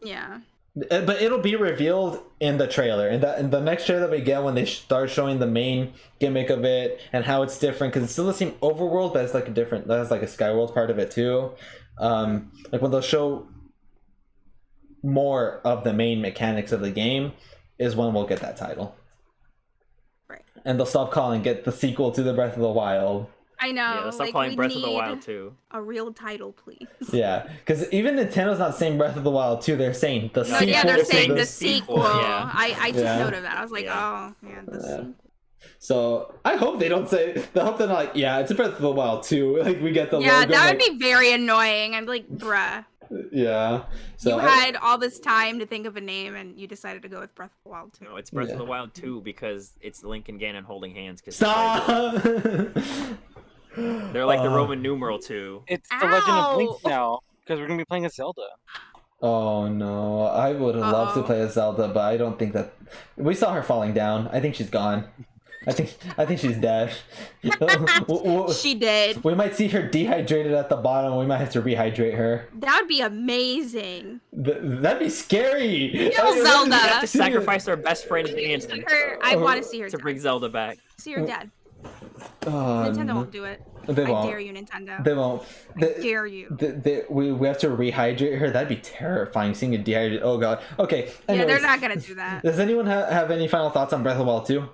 Yeah. but it'll be revealed in the trailer. In the next trailer that we get, when they start showing the main gimmick of it and how it's different, because it's still the same overworld, but it's like that has like a Skyworld part of it too. Like when they'll show more of the main mechanics of the game, is when we'll get that title. Right. And they'll stop calling it the sequel to the Breath of the Wild. I know. Yeah, let's stop like, calling we Breath of the need Wild 2. a real title, please. Yeah, because even Nintendo's not saying Breath of the Wild 2, they're saying the No, No, sequel. yeah, they're to saying the sequel, sequel. yeah. I took Yeah. note of that. I was like, Yeah. oh, yeah, the Yeah. sequel. So I hope they don't say. I hope they're not like, yeah, it's a Breath of the Wild 2. Like we get the Yeah, logo. that would like, be very annoying. I'm like, bruh. Yeah. So You I- had all this time to think of a name, and you decided to go with Breath of the Wild 2. No, it's Breath Yeah. of the Wild 2 because it's Link and Ganon holding hands. Cause Stop. They're like the Roman numeral 2. It's the Legend of Link Ow! now because we're gonna be playing as Zelda. Oh no! I would have loved to Uh-oh. play as Zelda, but I don't think that. We saw her falling down. I think she's gone. I think she's dead. She did. We might see her dehydrated at the bottom. We might have to rehydrate her. That would be amazing. That'd be scary. Kill Zelda. We have to sacrifice our best friend Ganon See her. I want to see her to dead. bring Zelda back. See her dead. Oh, Nintendo no. won't do it. They I won't. dare you, Nintendo. They won't. I They- dare you. we have to rehydrate her. That'd be terrifying. Seeing a dehydrated. Oh god. Okay. Yeah, they're anyways. not gonna do that. Does anyone have any final thoughts on Breath of the Wild 2?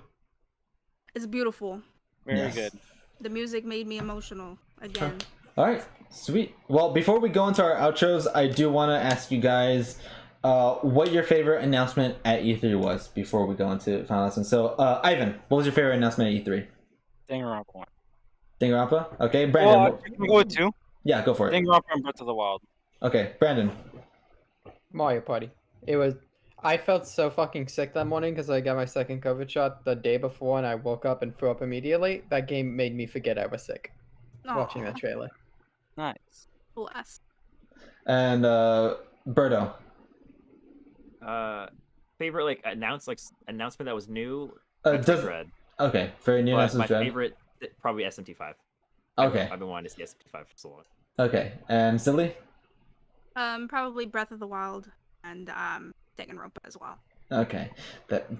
It's beautiful. Very Yes. good. The music made me emotional again. All right. Sweet. Well, before we go into our outros, I do want to ask you guys what your favorite announcement at E3 was before we go into final lesson. So, Ivan, what was your favorite announcement at E3? Danganronpa one. Danganronpa? Okay, Brandon. Well, can we go with two? Yeah, go for it. Danganronpa and Breath of the Wild. Okay, Brandon. Mario Party. It was. I felt so fucking sick that morning because I got my second COVID shot the day before, and I woke up and threw up immediately. That game made me forget I was sick. Watching Aw, that trailer. Nice. bless. And Berto. Favorite announcement that was new. Does Dread. okay, very new But announcement. my Dread. favorite probably SMT5. Okay, I've been wanting to see SMT5 for so long. okay, and Silly. Probably Breath of the Wild and Danganronpa as well. Okay,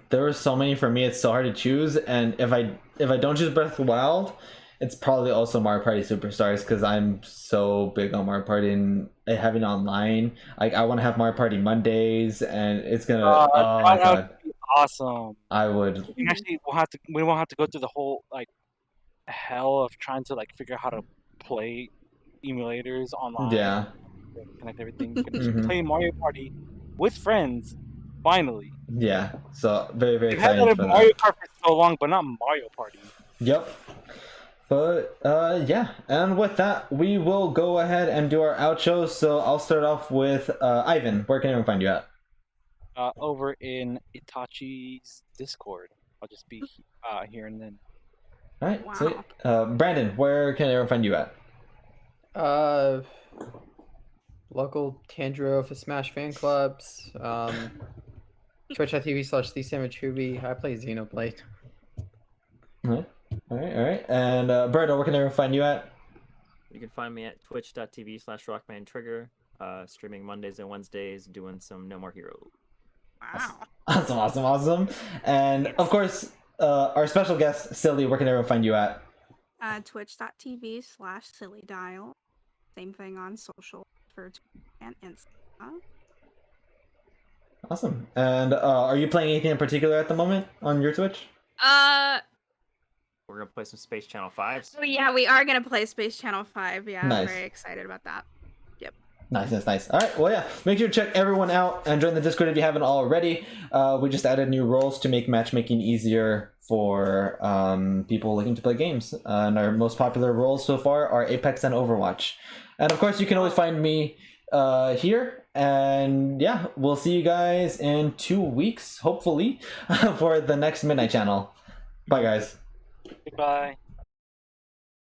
there were so many for me. It's so hard to choose, and if I don't choose Breath of the Wild, it's probably also Mario Party Superstars because I'm so big on Mario Party and having it online. Like I want to have Mario Party Mondays, and it's gonna. Oh my that god, would be awesome. I would. We actually we won't have to go through the whole like hell of trying to like figure out how to play emulators online. Yeah, Connect everything. You can just Mhm. play Mario Party with friends. Finally. yeah. So very We've had excited that for in that. Mario Kart for so long, but not Mario Party. Yep. But yeah, and with that, we will go ahead and do our outro. So I'll start off with Ivan. Where can everyone find you at? Over in Itachi's Discord. I'll just be here and then. All right. Wow. Sweet. Brandon, where can everyone find you at? Local Tanjiro for Smash fan clubs. Twitch.tv/TheSamuTruby. I play Xenoblade. All right. And Berto, where can everyone find you at? You can find me at twitch.tv/rockmantrigger, streaming Mondays and Wednesdays, doing some No More Hero. Wow. Awesome. And of course, our special guest, Silly, where can everyone find you at? Twitch.tv/SillyDial. Same thing on social for Twitter and Instagram. Awesome. And are you playing anything in particular at the moment on your Twitch? We're gonna play some Space Channel 5. Oh yeah, we are gonna play Space Channel 5. Yeah, Nice. I'm very excited about that. Nice. All right. Well, yeah. Make sure to check everyone out and join the Discord if you haven't already. We just added new roles to make matchmaking easier for people looking to play games. And our most popular roles so far are Apex and Overwatch. And of course, you can always find me here. And yeah, we'll see you guys in 2 weeks, hopefully, for the next Midnight Channel. Bye, guys. Goodbye.